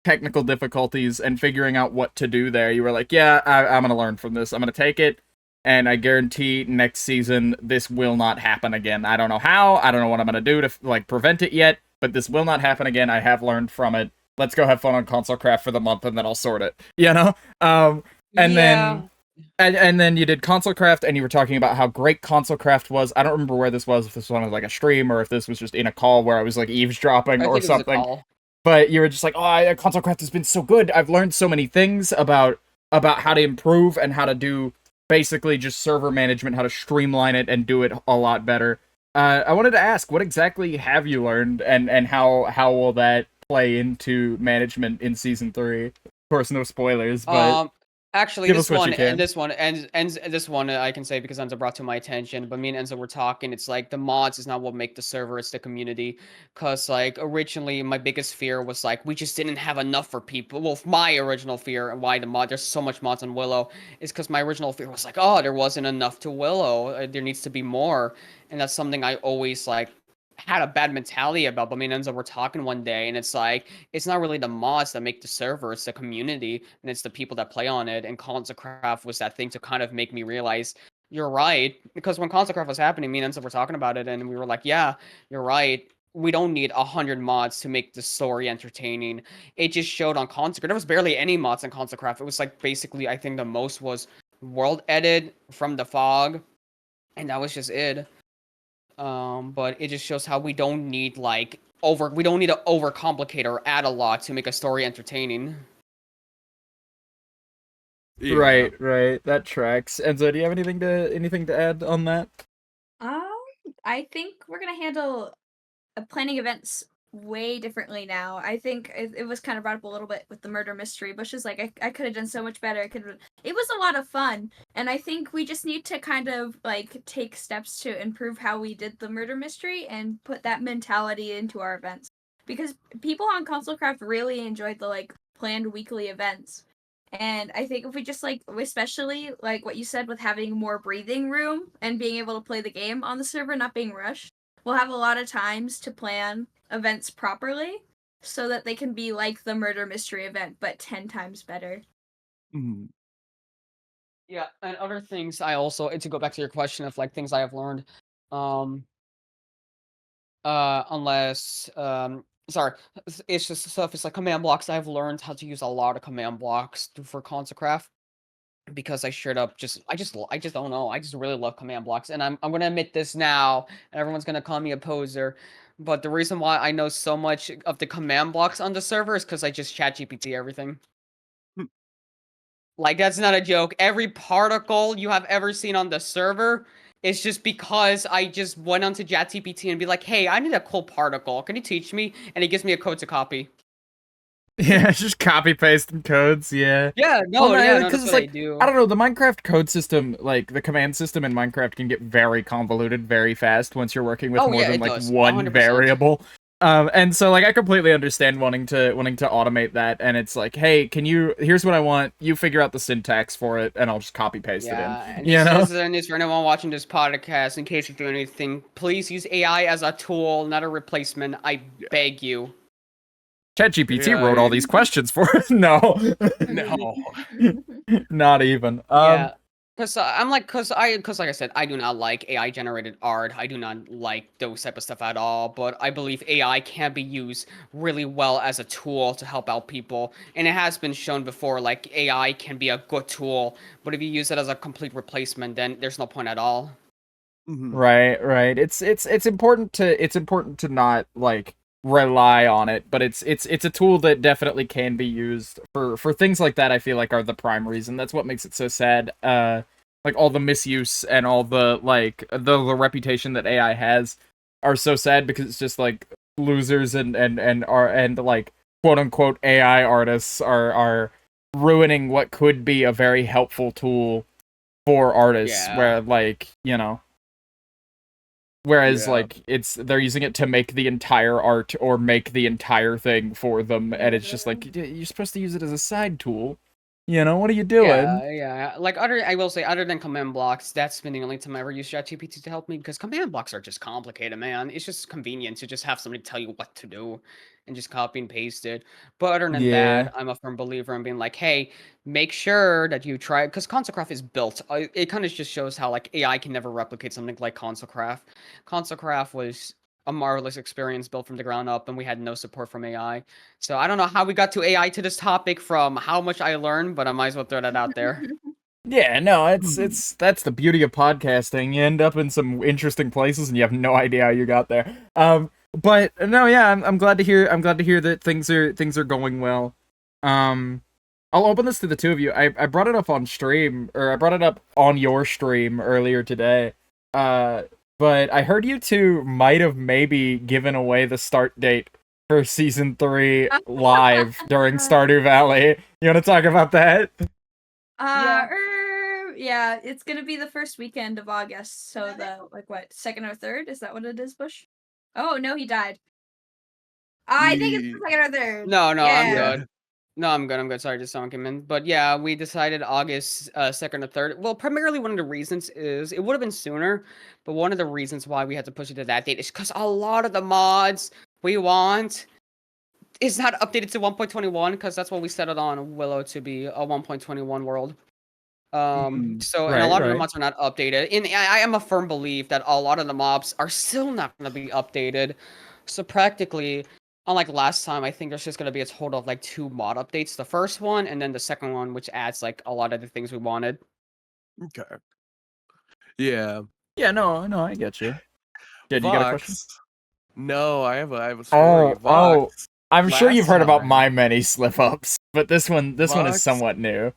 technical difficulties and figuring out what to do there, you were like, yeah, I'm gonna learn from this. I'm gonna take it, and I guarantee next season this will not happen again. I don't know how. I don't know what I'm gonna do to like prevent it yet, but this will not happen again. I have learned from it. Let's go have fun on console craft for the month, and then I'll sort it. You know. And then you did console craft, and you were talking about how great console craft was. I don't remember where this was, if this was on like a stream or if this was just in a call where I was like eavesdropping I or think it was a something. call. But you were just like, oh, console craft has been so good. I've learned so many things about how to improve and how to do basically just server management, how to streamline it and do it a lot better. I wanted to ask, what exactly have you learned, and how will that play into management in season 3? Of course, no spoilers, but Actually, give this us what one you can. and this one and this one I can say because Enzo brought to my attention. But me and Enzo were talking. It's like the mods is not what make the server; it's the community. Cause like originally, my biggest fear was like we just didn't have enough for people. Well, my original fear and why there's so much mods on Willow is because my original fear was like, oh, there wasn't enough to Willow. There needs to be more, and that's something I always like had a bad mentality about. But me and Enzo were talking one day, and it's like it's not really the mods that make the server; it's the community, and it's the people that play on it. And Console Craft was that thing to kind of make me realize you're right. Because when Console Craft was happening, me and Enzo were talking about it, and we were like, yeah, you're right. We don't need 100 mods to make the story entertaining. It just showed on Console Craft. There was barely any mods on Console Craft. It was like basically, I think the most was World Edit from the Fog, and that was just it. But it just shows how we don't need to overcomplicate or add a lot to make a story entertaining. Right. That tracks. Enzo, do you have anything to add on that? I think we're gonna handle planning events way differently now. I think it was kind of brought up a little bit with the murder mystery. Bush is like, I could have done so much better. It was a lot of fun, and I think we just need to kind of like take steps to improve how we did the murder mystery and put that mentality into our events. Because people on ConsoleCraft really enjoyed the like planned weekly events. And I think if we just like, especially like what you said with having more breathing room and being able to play the game on the server, not being rushed, we'll have a lot of times to plan events properly so that they can be like the murder mystery event, but 10 times better. Mhm. Yeah, and other things I also to go back to your question of like things I have learned. Um unless sorry, it's just stuff, it's like command blocks. I've learned how to use a lot of command blocks for ConsoCraft because I straight up I just don't know. I just really love command blocks, and I'm gonna admit this now, and everyone's gonna call me a poser. But the reason why I know so much of the command blocks on the server is because I just chat GPT everything. Hmm. Like, that's not a joke. Every particle you have ever seen on the server is just because I just went onto ChatGPT and be like, hey, I need a cool particle. Can you teach me? And it gives me a code to copy. Yeah, just copy pasting codes. Yeah. Yeah, Well, no, no, yeah, no, because that's it's what I like I do. don't know. The Minecraft code system, like the command system in Minecraft, can get very convoluted very fast once you're working with Oh, more yeah, than it like does. one 100%. variable. And so like I completely understand wanting to automate that, and it's like, hey, can you? Here's what I want. You figure out the syntax for it, and I'll just copy paste it in. Yeah, and You just know? as an is for anyone watching this podcast, in case you do anything, please use AI as a tool, not a replacement. I Yeah. beg you. ChatGPT Yeah, wrote all these questions for us. No, no. not even. Yeah, cause like I said, I do not like AI generated art. I do not like those type of stuff at all. But I believe AI can be used really well as a tool to help out people, and it has been shown before. Like AI can be a good tool, but if you use it as a complete replacement, then there's no point at all. Mhm. Right. It's important to not like rely on it, but it's a tool that definitely can be used for things like that. I feel like are the prime reason. That's what makes it so sad. Like all the misuse and all the like the reputation that AI has are so sad because it's just like losers and like quote unquote AI artists are ruining what could be a very helpful tool for artists Yeah, where like, you know, whereas Yeah. like they're using it to make the entire art or make the entire thing for them, and it's just like you're supposed to use it as a side tool. You know, what are you doing? yeah. Like I will say, other than command blocks, that's been the only time I ever used ChatGPT to help me because command blocks are just complicated, man. It's just convenient to just have somebody tell you what to do and just copy and paste it. But other than Yeah. that, I'm a firm believer in being like, hey, make sure that you try because ConsoleCraft is built. It kind of just shows how like AI can never replicate something like ConsoleCraft. ConsoleCraft was a marvelous experience built from the ground up, and we had no support from AI. So I don't know how we got to AI to this topic from how much I learned, but I might as well throw that out there. Yeah, no, Mhm. it's that's the beauty of podcasting. You end up in some interesting places and you have no idea how you got there. But no, yeah, I'm glad to hear that things are going well. Um I'll open this to the two of you. I brought it up on stream, or I brought it up on your stream earlier today. Uh but I heard you two might have maybe given away the start date for season 3 live during Stardew Valley. You want to talk about that? Yeah. Yeah, it's gonna be the first weekend of August, so the like what, second or third? Is that what it is, Bush? Oh no, he died. I think it's the Ye- second or third. No, I'm Yeah. Yeah. good. No, I'm good. I'm good. Sorry, just someone came in. But yeah, we decided August 2nd or 3rd. Well, primarily one of the reasons is it would have been sooner, but one of the reasons why we had to push it to that date is because a lot of the mods we want is not updated to 1.21 because that's what we settled on Willow to be a 1.21 world. Mhm. So and a Right, lot of the right. mods are not updated. And I am a firm belief that a lot of the mobs are still not going to be updated. So practically, unlike last time, I think there's just going to be a total of like 2 mod updates. The first one and then the second one, which adds like a lot of the things we wanted. Okay. Yeah. Yeah, no, I get you. Jed, you got a question? Vox. No, I have a story. Oh, Vox. I'm sure you've Last heard about time. my many slip ups, but this one is Vox. somewhat new.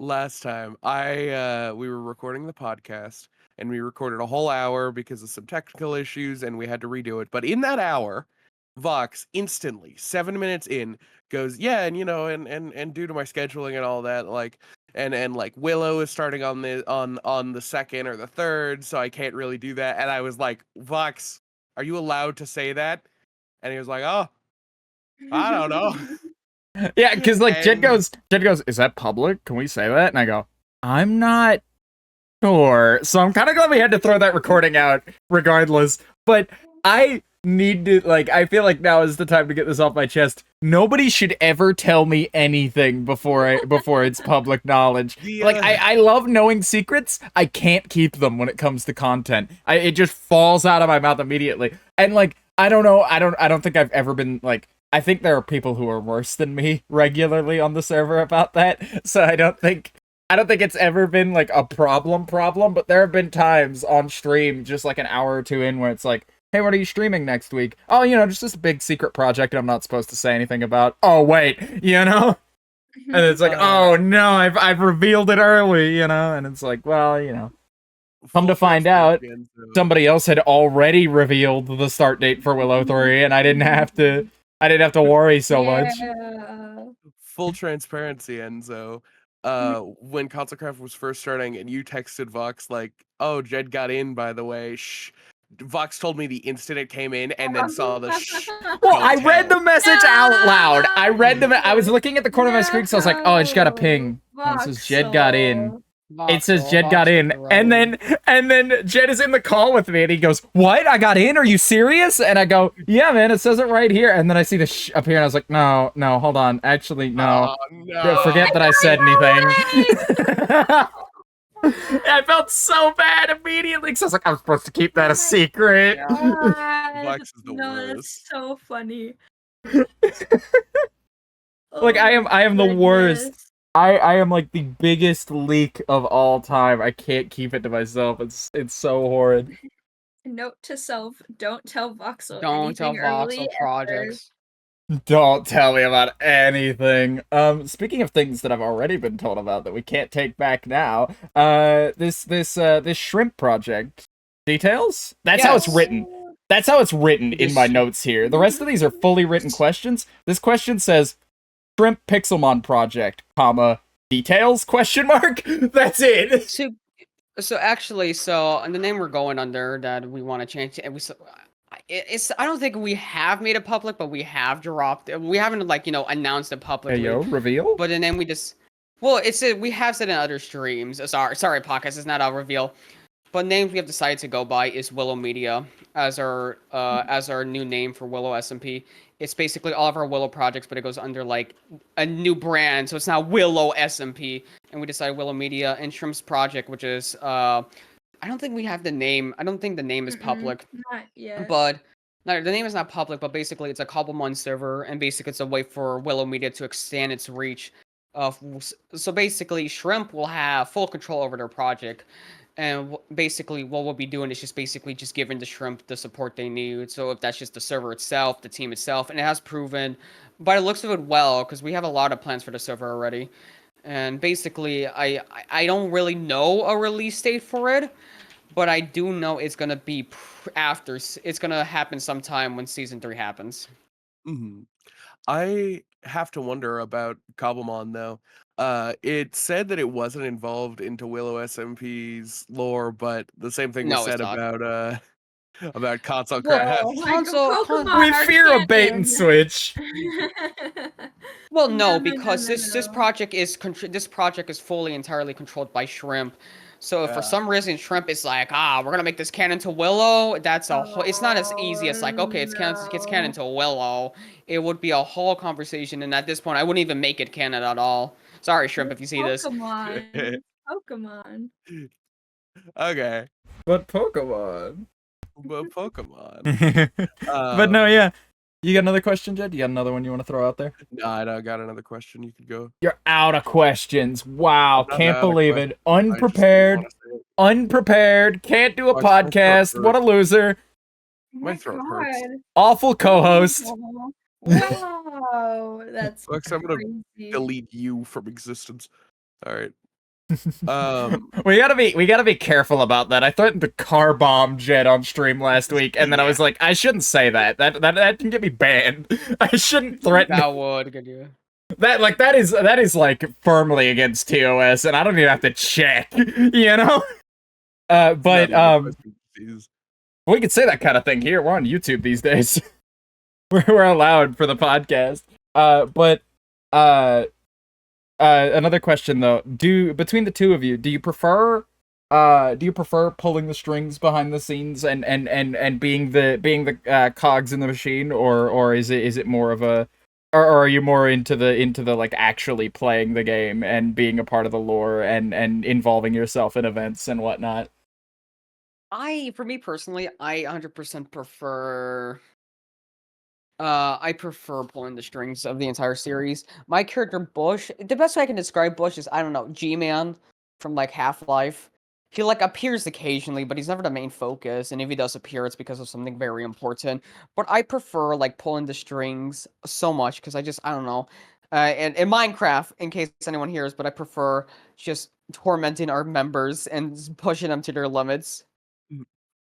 Last time I we were recording the podcast and we recorded a whole hour because of some technical issues, and we had to redo it. But in that hour, Vox instantly, 7 minutes in, goes, yeah, and and due to my scheduling and all that, like, and like Willow is starting on the second or the third, so I can't really do that. And I was like, Vox, are you allowed to say that? And he was like, oh, I don't know. Yeah, because like Jed And goes, is that public? Can we say that? And I go, I'm not sure. So I'm kind of glad we had to throw that recording out regardless. But I need to, like, I feel like now is the time to get this off my chest. Nobody should ever tell me anything before it's public knowledge. Like, I love knowing secrets. I can't keep them when it comes to content. It just falls out of my mouth immediately. And like, I don't know. I don't think I've ever been like. I think there are people who are worse than me regularly on the server about that. So I don't think it's ever been like a problem, but there have been times on stream, just like an hour or two in, where it's like, hey, what are you streaming next week? Oh, just this big secret project I'm not supposed to say anything about. Oh, wait, And it's like, oh no, I've revealed it early, And it's like, well, come to find out, somebody else had already revealed the start date for Willow 3, and I didn't have to worry so much. Full transparency, Enzo. When ConsoleCraft was first starting, and you texted Vox like, "Oh, Jed got in, by the way." Shh. Vox told me the instant it came in, and then saw the shh. Well, I read the message out loud. I was looking at the corner of my screen, so I was like, "Oh, I just got a ping. And it says Jed got in." It says Jed got in, and then Jed is in the call with me, and he goes, "What? I got in? Are you serious?" And I go, "Yeah, man, it says it right here." And then I see the shh up here, and I was like, "No, hold on. Actually, no. Forget that I said anything." I felt so bad immediately because I was like, I'm supposed to keep that a secret. Vox is the worst. That's so funny. Like, I am the worst. I am like the biggest leak of all time. I can't keep it to myself. It's so horrid. Note to self: don't tell Voxel. Don't tell Voxel projects. Don't tell me about anything. Speaking of things that I've already been told about that we can't take back now, this shrimp project details. That's how it's written. That's how it's written in my notes here. The rest of these are fully written questions. This question says Shrimp Pixelmon project, comma, details, question mark? That's it. So actually, and the name we're going under that we want to change, and I don't think we have made it public, but we have dropped it. We haven't announced it publicly. Hey, yo, reveal? But then we just, we have said in other streams. Sorry, podcast. It's not a reveal. But names we have decided to go by is Willow Media as our new name for Willow SMP. It's basically all of our Willow projects, but it goes under like a new brand, so it's now Willow SMP. And we decided Willow Media and Shrimp's project, which is I don't think we have the name. I don't think the name is public. Not yet. But no, the name is not public. But basically, it's a Cobblemon server, and basically, it's a way for Willow Media to extend its reach. So basically, Shrimp will have full control over their project. And basically, what we'll be doing is just giving the Shrimp the support they need. So if that's just the server itself, the team itself, and it has proven, by the looks of it, well, because we have a lot of plans for the server already. And basically, I don't really know a release date for it, but I do know it's gonna be after. It's gonna happen sometime when Season 3 happens. Mm-hmm. I have to wonder about Cobblemon though. It said that it wasn't involved into Willow SMP's lore, but the same thing was said about ConsoleCraft. We fear a bait and switch. Well, no, because this project is fully entirely controlled by Shrimp. So if for some reason Shrimp is like, we're gonna make this canon to Willow, that's a whole. It's not as easy as like, okay, it's canon to Willow. It would be a whole conversation, and at this point, I wouldn't even make it canon at all. Sorry, Shrimp, if you see this. Pokemon. Okay. But Pokemon. But no, yeah. You got another question, Jed? You got another one you want to throw out there? No, I got another question. You could go. You're out of questions. Wow, can't believe it. Unprepared. Can't do a podcast. What a loser. My throat hurts. Awful co-host. Wow, that's I'm gonna crazy. delete you from existence. All right. We gotta be careful about that. I threatened to car bomb Jed on stream last week, and then I was like, I shouldn't say that. That can get me banned. I shouldn't threaten. That would get you. That is like firmly against TOS, and I don't even have to check. You know. But we could say that kind of thing here. We're on YouTube these days. We're allowed for the podcast. But another question though: between the two of you, do you prefer pulling the strings behind the scenes and being the cogs in the machine, or is it more of a, or are you more into the like actually playing the game and being a part of the lore and involving yourself in events and whatnot? For me personally, I 100% prefer. I prefer pulling the strings of the entire series. My character Bush, the best way I can describe Bush is, I don't know, G-Man from like Half-Life. He like appears occasionally, but he's never the main focus. And if he does appear, it's because of something very important. But I prefer like pulling the strings so much because I don't know. And in Minecraft, in case anyone hears, but I prefer just tormenting our members and pushing them to their limits.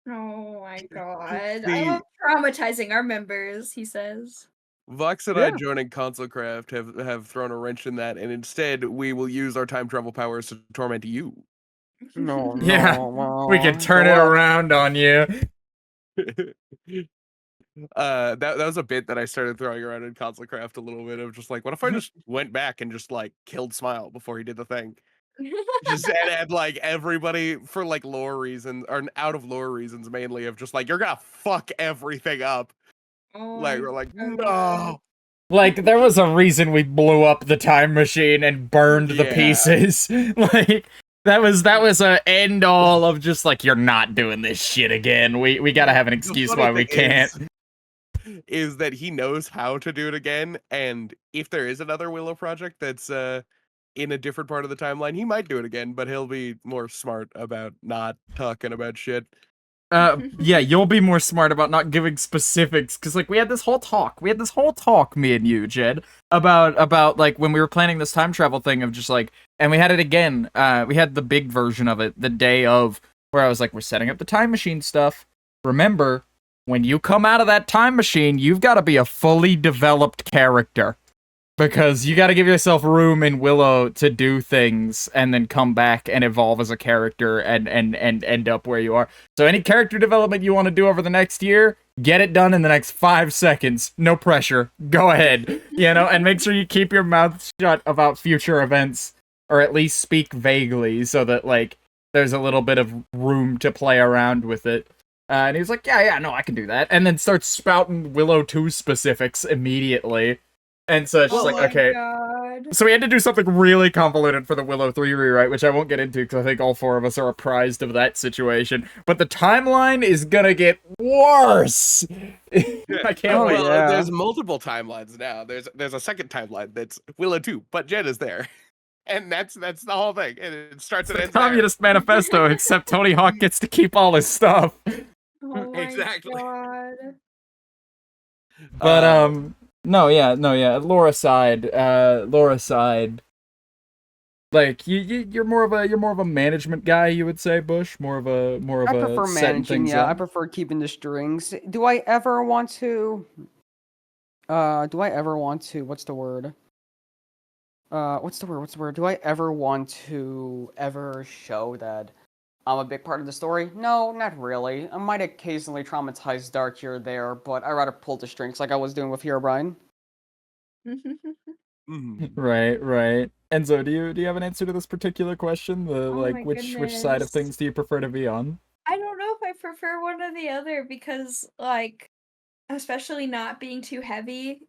Oh my god. I See, love traumatizing our members, he says. Vox and Yeah. I joining ConsoleCraft have thrown a wrench in that, and instead we will use our time travel powers to torment you. No, Yeah, no, we can turn it go on. around on you. That was a bit that I started throwing around in ConsoleCraft a little bit of just like, what if I just went back and just like killed Smile before he did the thing? Just and like everybody for like lore reasons or out of lore reasons mainly of just like you're gonna fuck everything up. Oh Like my we're like God. no. Like, there was a reason we blew up the time machine and burned the Yeah. pieces. Like, that was a end all of just like, you're not doing this shit again. We gotta have an The excuse funny why we thing can't. is that he knows how to do it again, and if there is another Willow project that's in a different part of the timeline, he might do it again, but he'll be more smart about not talking about shit. Yeah, you'll be more smart about not giving specifics, because like we had this whole talk, me and you, Jed, about like when we were planning this time travel thing of just like, and we had it again. We had the big version of it the day of, where I was like, we're setting up the time machine stuff. Remember, when you come out of that time machine, you've got to be a fully developed character. Because you got to give yourself room in Willow to do things and then come back and evolve as a character and end up where you are. So any character development you want to do over the next year, get it done in the next 5 seconds. No pressure. Go ahead. And make sure you keep your mouth shut about future events, or at least speak vaguely so that like there's a little bit of room to play around with it. And he was like, yeah, no, I can do that. And then starts spouting Willow 2 specifics immediately. And so it's just like, okay. God. So we had to do something really convoluted for the Willow 3 rewrite, which I won't get into because I think all 4 of us are apprised of that situation. But the timeline is gonna get worse. I can't Oh, wait. yeah. There's multiple timelines now. There's a second timeline that's Willow 2, but Jed is there. And that's the whole thing. And it starts and The ends there. Communist Manifesto, except Tony Hawk gets to keep all his stuff. Oh my Exactly. God. But no, yeah. Lore aside, like you're more of a management guy, you would say, Bush. More of a I prefer setting managing, things yeah. up. I prefer keeping the strings. Do I ever want to? What's the word? What's the word? Do I ever want to ever show that I'm a big part of the story? No, not really. I might occasionally traumatize Dark here or there, but I'd rather pull the strings like I was doing with Herobrine. Mhm. Right. Enzo, do you have an answer to this particular question? The Oh like my which side of goodness. things do you prefer to be on? I don't know if I prefer one or the other because, like, especially not being too heavy,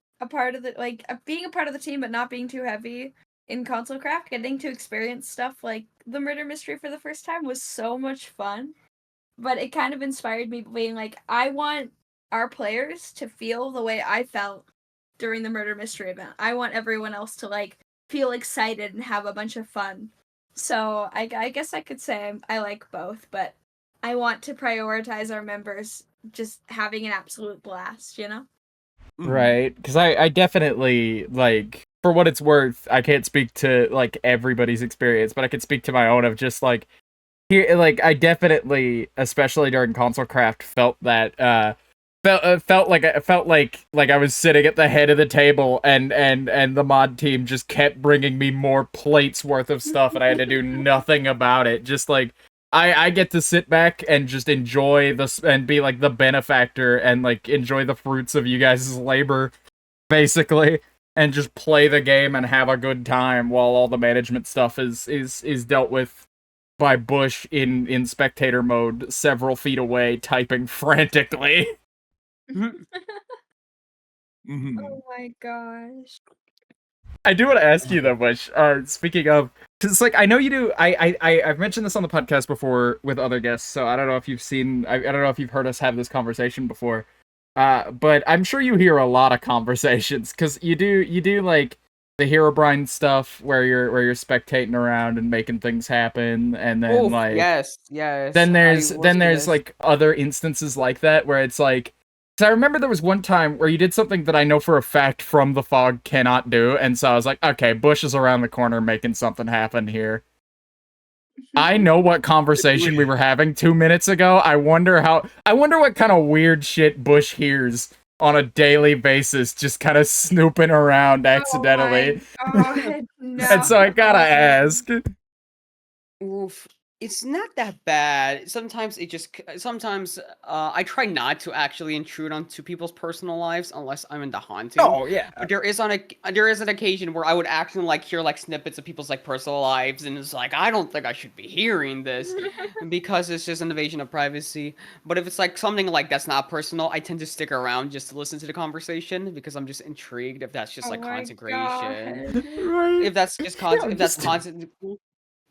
being a part of the team but not being too heavy in console craft, getting to experience stuff like the murder mystery for the first time was so much fun. But it kind of inspired me being like, I want our players to feel the way I felt during the murder mystery event. I want everyone else to like feel excited and have a bunch of fun. So I guess I could say I like both, but I want to prioritize our members just having an absolute blast, you know? Mhm. Right, because I definitely like for what it's worth, I can't speak to like everybody's experience, but I can speak to my own of just like here, like I definitely, especially during console craft, felt that felt like I was sitting at the head of the table, and the mod team just kept bringing me more plates worth of stuff, and I had to do nothing about it. Just like I get to sit back and just enjoy this and be like the benefactor and like enjoy the fruits of you guys' labor, basically, and just play the game and have a good time while all the management stuff is dealt with by Bush in spectator mode several feet away, typing frantically. Mhm. Oh my gosh. I do want to ask you though, Bush. Speaking of, because it's like I know you do. I've mentioned this on the podcast before with other guests, so I don't know if you've seen. I don't know if you've heard us have this conversation before. But I'm sure you hear a lot of conversations because you do like the Herobrine stuff where you're spectating around and making things happen, and then Oof, like yes. then I there's will then say there's this. like other instances like that where it's like. So I remember there was one time where you did something that I know for a fact From the Fog cannot do, and so I was like, okay, Bush is around the corner making something happen here. I know what conversation we were having 2 minutes ago. I wonder what kind of weird shit Bush hears on a daily basis, just kind of snooping around accidentally. Oh my God, no. And so I gotta ask. Oof. It's not that bad. Sometimes I try not to actually intrude onto people's personal lives unless I'm into haunting. Oh yeah. But there is an occasion where I would actually like hear like snippets of people's like personal lives, and it's like I don't think I should be hearing this because it's just an invasion of privacy. But if it's like something like that's not personal, I tend to stick around just to listen to the conversation because I'm just intrigued if that's just Oh like my content creation. God. Right. If that's just content, if that's just- content.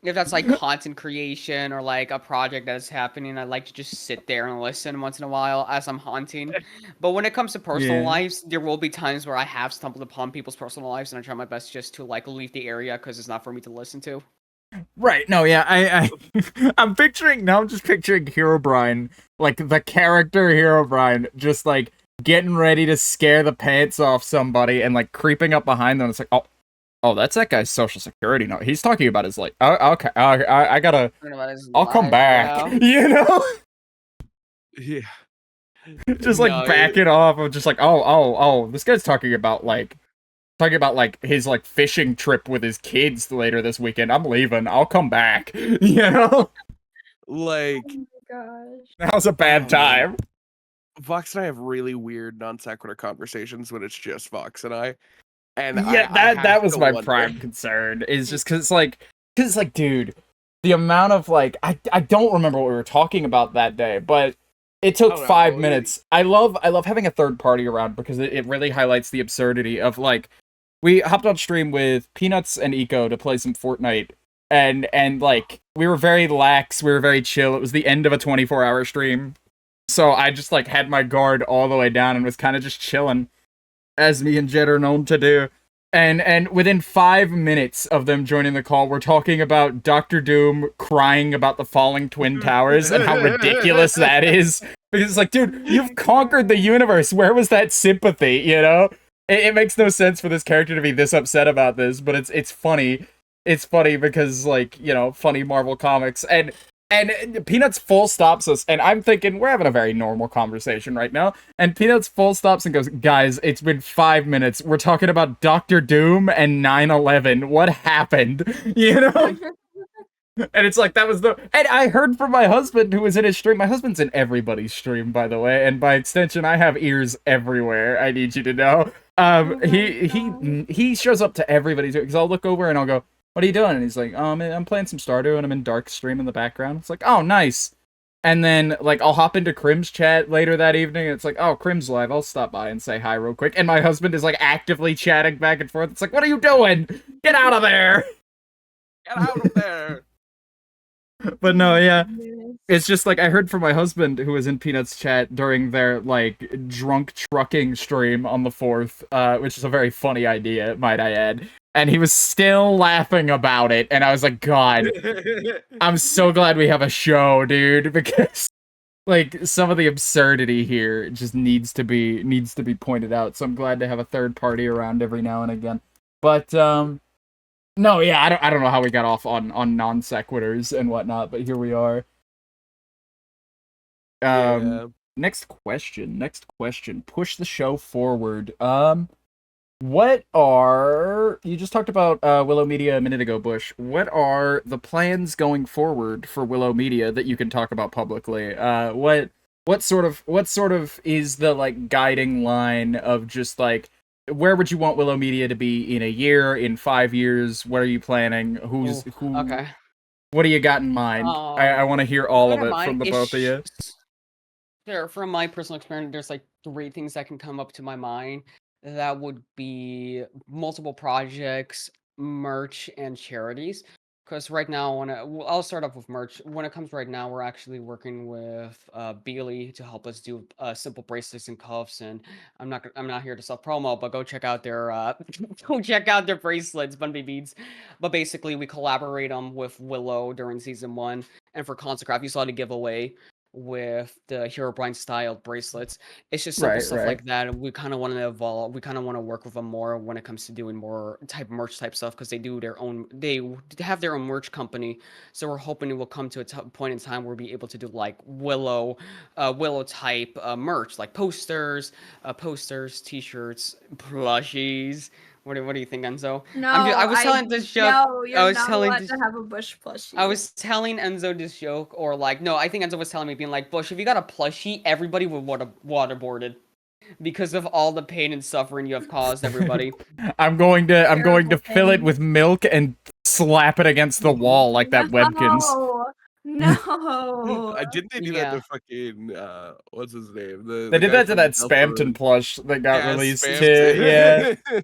If that's like content creation or like a project that is happening, I like to just sit there and listen once in a while as I'm haunting. But when it comes to personal Yeah. lives, there will be times where I have stumbled upon people's personal lives, and I try my best just to like leave the area because it's not for me to listen to. Right, no, yeah, I'm just picturing Herobrine, like the character Herobrine, just like getting ready to scare the pants off somebody and like creeping up behind them. It's like, oh, that's that guy's social security note. He's talking about his like, oh, okay, I gotta, I'll come back, you know, Yeah. just like No, back it off. I'm just like, oh, this guy's talking about like his like fishing trip with his kids later this weekend. I'm leaving. I'll come back, you know. Like, Oh my gosh. That was a bad Oh, man. time. Vox and I have really weird non sequitur conversations when it's just Vox and I. And Yeah, I that have was to my wonder. prime concern. Is just because it's like, dude, the amount of like, I don't remember what we were talking about that day, but it took Oh, no, 5 it- minutes. I love having a third party around because it really highlights the absurdity of like, we hopped on stream with Peanuts and Eco to play some Fortnite, and like we were very lax, we were very chill. It was the end of a 24-hour stream, so I just like had my guard all the way down and was kind of just chilling, as me and Jed are known to do. And within 5 minutes of them joining the call, we're talking about Doctor Doom crying about the falling Twin Towers and how ridiculous that is. Because it's like, dude, you've conquered the universe. Where was that sympathy, you know? It makes no sense for this character to be this upset about this, but it's funny. It's funny because, like, you know, funny Marvel comics. And Peanuts full stops us, and I'm thinking we're having a very normal conversation right now. And Peanuts full stops and goes, guys, it's been 5 minutes. We're talking about Doctor Doom and 9/11. What happened? You know? And it's like, that was the... And I heard from my husband who was in his stream. My husband's in everybody's stream, by the way. And by extension, I have ears everywhere. I need you to know. He shows up to everybody's... Because I'll look over and I'll go, what are you doing? And he's like, I'm playing some Stardew and I'm in dark stream in the background. It's like, oh, nice. And then, like, I'll hop into Crim's chat later that evening, and it's like, oh, Crim's live. I'll stop by and say hi real quick. And my husband is, like, actively chatting back and forth. It's like, what are you doing? Get out of there! Get out of there. But no, yeah. Goodness. It's just, like, I heard from my husband, who was in Peanuts chat during their, like, drunk trucking stream on the 4th, which is a very funny idea, might I add. And he was still laughing about it, and I was like, God, I'm so glad we have a show, dude, because like some of the absurdity here just needs to be pointed out. So I'm glad to have a third party around every now and again. But no, yeah, I don't know how we got off on non sequiturs and whatnot, but here we are. Yeah. Next question. Push the show forward. What are you just talked about Willow Media a minute ago, Bush? What are the plans going forward for Willow Media that you can talk about publicly? What sort of is the like guiding line of just like where would you want Willow Media to be in a year, in 5 years? What are you planning? Who? Okay. What do you got in mind? I want to hear all of it from the both of you. Sure, from my personal experience, there's like 3 things that can come up to my mind. That would be multiple projects, merch, and charities. Because right now, I'll start off with merch. When it comes right now, we're actually working with Beely to help us do simple bracelets and cuffs. And I'm not here to self promo, but go check out their go check out their bracelets, Bun Beads. But basically, we collaborate with Willow during season 1, and for Consecraft, you saw the giveaway with the Herobrine styled bracelets. It's just simple stuff like that. And we kind of want to evolve. We kind of want to work with them more when it comes to doing more merch type stuff because they do their own. They have their own merch company. So we're hoping it will come to a point in time where we'll be able to do like Willow type merch, like posters, T-shirts, plushies. What do you think, Enzo? No, I was telling this joke. No, you're not allowed to have a Bush plushie. I was telling Enzo this joke, or like, no, I think Enzo was telling me, being like, Bush, if you got a plushie, everybody would waterboarded because of all the pain and suffering you have caused everybody. I'm going to fill it with milk and slap it against the wall like that Webkins. No. Didn't they do that to fucking what's his name? They did that to that Spamton plush that got released Spamton. too. Yeah.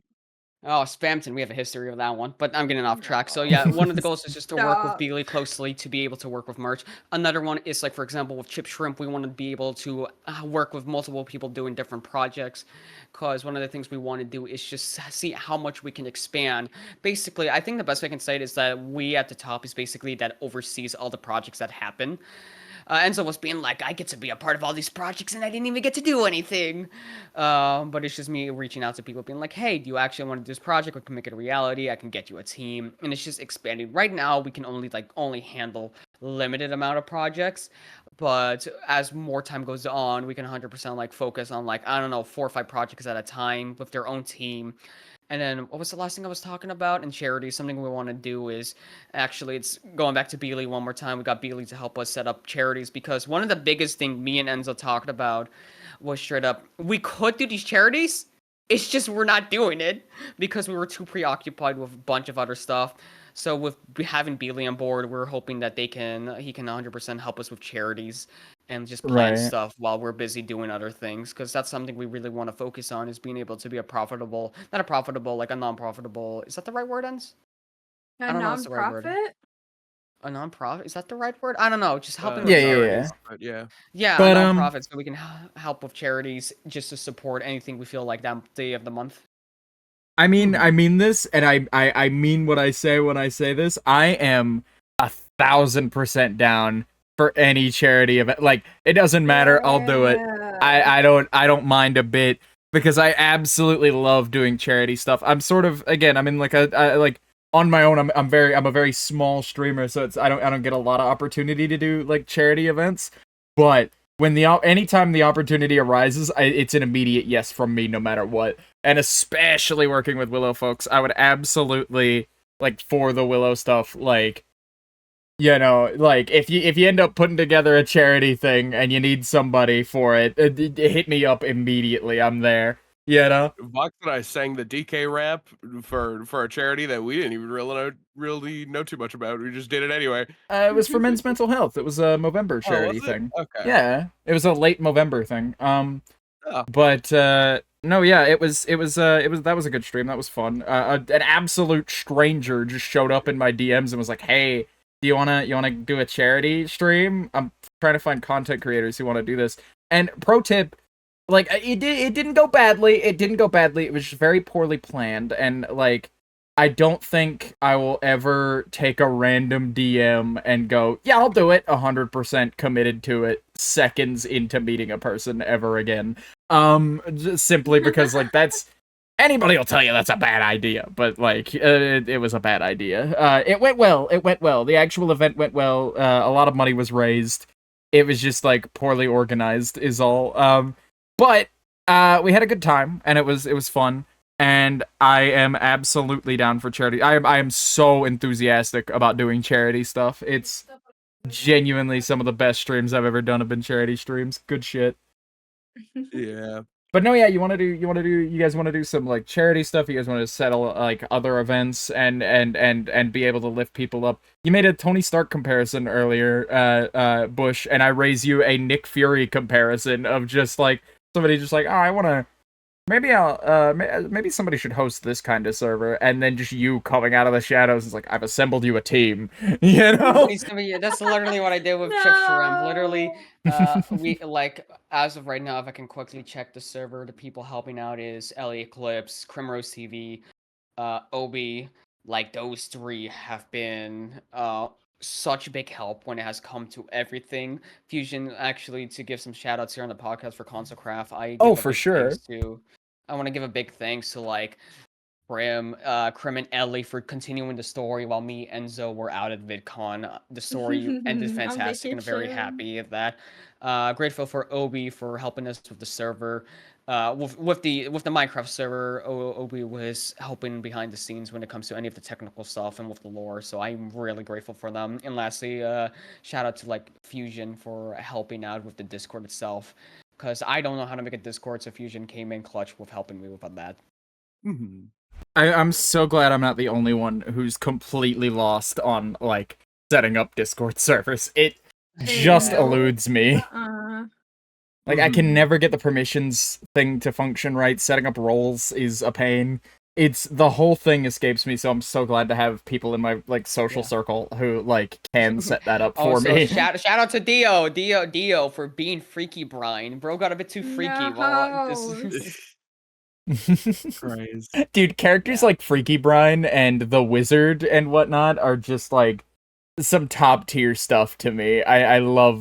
Oh, Spamton, we have a history of that one, but I'm getting off track. So yeah, one of the goals is just to work with Beely closely to be able to work with merch. Another one is like, for example, with Chip Shrimp, we want to be able to work with multiple people doing different projects. Because one of the things we want to do is just see how much we can expand. Basically, I think the best way I can say it is that we at the top is basically that oversees all the projects that happen. Enzo was being like, I get to be a part of all these projects and I didn't even get to do anything. But it's just me reaching out to people being like, hey, do you actually want to do this project? We can make it a reality. I can get you a team. And it's just expanding. Right now, we can only handle limited amount of projects. But as more time goes on, we can 100% focus on 4 or 5 projects at a time with their own team. And then what was the last thing I was talking about? In charity, something we want to do is actually, it's going back to Beely one more time. We got Beely to help us set up charities because one of the biggest things me and Enzo talked about was straight up, we could do these charities. It's just we're not doing it because we were too preoccupied with a bunch of other stuff. So with having Beely on board, we're hoping that he can 100% help us with charities and just plan stuff while we're busy doing other things, because that's something we really want to focus on, is being able to be a non-profitable, is that the right word, Ens? A non-profit? A non-profit? Is that the right word? I don't know. Just helping yeah. Yeah, but, a non-profit, so we can help with charities just to support anything we feel like that day of the month. I mean this, and I mean what I say when I say this. I am 1,000% down for any charity event. Like, it doesn't matter. I'll do it. I don't mind a bit because I absolutely love doing charity stuff. I'm sort of, again, I'm in on my own. I'm a very small streamer, so I don't get a lot of opportunity to do charity events. But when anytime the opportunity arises, it's an immediate yes from me, no matter what. And especially working with Willow folks, I would absolutely for the Willow stuff, if you end up putting together a charity thing and you need somebody for it, hit me up immediately. I'm there. Vox and I sang the DK rap for a charity that we didn't even really know too much about. We just did it anyway. It was for men's mental health. It was a Movember charity thing. Okay. Yeah, it was a late Movember thing. But no, yeah, it was that was a good stream. That was fun. An absolute stranger just showed up in my DMs and was like, "Hey, do you wanna do a charity stream? I'm trying to find content creators who want to do this." And pro tip, it didn't go badly. It didn't go badly. It was just very poorly planned, and I don't think I will ever take a random DM and go, "Yeah, I'll do it." 100% committed to it seconds into meeting a person ever again. Just simply because that's Anybody will tell you that's a bad idea, but like it was a bad idea. It went well. It went well. The actual event went well. A lot of money was raised. It was just like poorly organized, is all. But we had a good time, and it was fun. And I am absolutely down for charity. I am so enthusiastic about doing charity stuff. It's genuinely some of the best streams I've ever done have been charity streams. Good shit. Yeah. But no, yeah, you guys want to do some like charity stuff. You guys want to settle like other events and be able to lift people up. You made a Tony Stark comparison earlier, Bush, and I raise you a Nick Fury comparison of just like somebody just like, oh, I want to. Maybe somebody should host this kind of server, and then just you coming out of the shadows is like, I've assembled you a team, you know? That's literally what I did with Chip Shrimp. Literally, we like as of right now, if I can quickly check the server, the people helping out is Ellie Eclipse, Crimrose TV, Obi. Like those three have been such big help when it has come to everything. Fusion, actually, to give some shout outs here on the podcast for Console Craft, For sure. I want to give a big thanks to like Krim and Ellie for continuing the story while me and Enzo were out at VidCon. The story ended fantastic, and I'm very happy at that. Grateful for Obi for helping us with the server. With the Minecraft server, Obi was helping behind the scenes when it comes to any of the technical stuff and with the lore. So I'm really grateful for them. And lastly, shout out to like Fusion for helping out with the Discord itself, because I don't know how to make a Discord, so Fusion came in clutch with helping me with that. Mm-hmm. I'm so glad I'm not the only one who's completely lost on like setting up Discord servers. It just eludes me. Like I can never get the permissions thing to function right. Setting up roles is a pain. It's the whole thing escapes me, so I'm so glad to have people in my like social circle who like can set that up for me. Shout out to Dio for being freaky, Brian. Bro got a bit too freaky. Dude, characters like Freaky Brian and the Wizard and whatnot are just like some top tier stuff to me. I love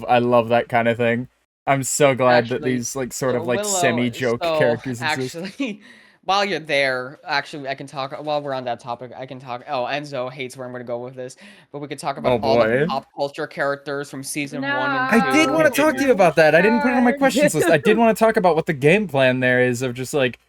that kind of thing. I'm so glad that these like sort of like semi-joke characters exist. Actually, while you're there, actually I can talk while we're on that topic, I can talk Enzo hates where I'm gonna go with this, but we could talk about all the pop culture characters from season 1 and 2. I did want to talk to you about that. I didn't put it on my questions list. I did want to talk about what the game plan there is of just like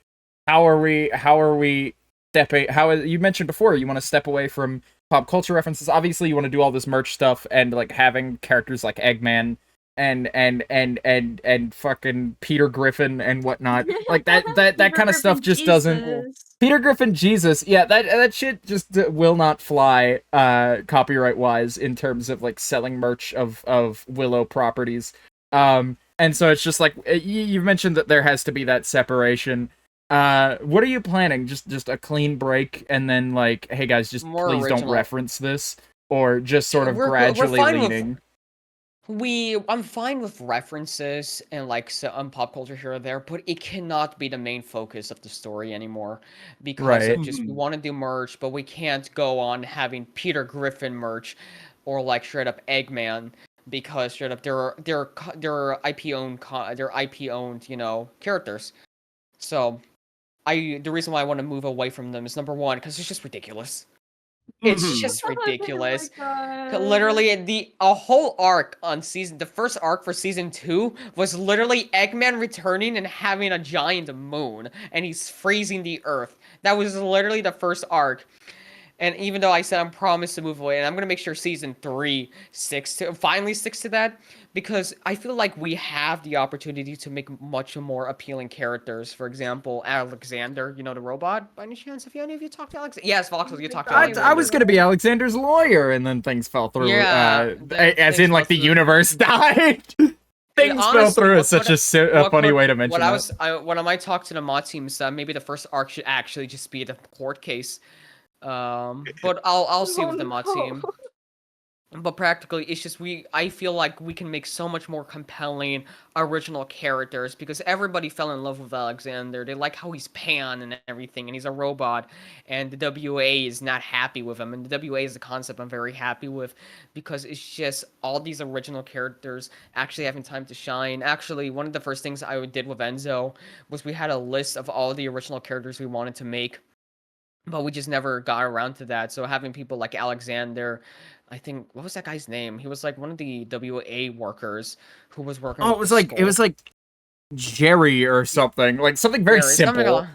how are we stepping you mentioned before you want to step away from pop culture references. Obviously you want to do all this merch stuff and like having characters like Eggman and fucking Peter Griffin and whatnot. Like that kind of stuff just doesn't. Peter Griffin Jesus, yeah, that shit just will not fly copyright wise in terms of like selling merch of Willow properties. And so it's just like you mentioned that there has to be that separation. What are you planning? Just a clean break and then like, hey guys, just more please original. Don't reference this, or just sort of gradually leaning. I'm fine with references and like pop culture here or there, but it cannot be the main focus of the story anymore, because of just we want to do merch, but we can't go on having Peter Griffin merch or like straight up Eggman, because straight up they're IP owned, you know, characters. So the reason why I want to move away from them is number one, because it's just ridiculous. It's just ridiculous. Literally, the whole arc on the first arc for season 2 was literally Eggman returning and having a giant moon, and he's freezing the earth. That was literally the first arc. And even though I said I'm promised to move away, and I'm gonna make sure season 3 finally sticks to that, because I feel like we have the opportunity to make much more appealing characters. For example, Alexander, you know, the robot. By any chance, have any of you talked to Alexander? Yes, Voxel, you talked to Alexander. I was gonna be Alexander's lawyer, and then things fell through. Yeah, as in like the universe died. Things fell through. It's such a funny way to mention that. When I talked to the mod team, maybe the first arc should actually just be the court case. But I'll see with the mod team. But practically, it's just I feel like we can make so much more compelling original characters because everybody fell in love with Alexander. They like how he's pan and everything, and he's a robot, and the WA is not happy with him. And the WA is the concept I'm very happy with because it's just all these original characters actually having time to shine. Actually, one of the first things I did with Enzo was we had a list of all the original characters we wanted to make, but we just never got around to that. So having people like Alexander, I think, what was that guy's name? He was like one of the WA workers who was working Oh, with the it was like Jerry or something, like something very simple.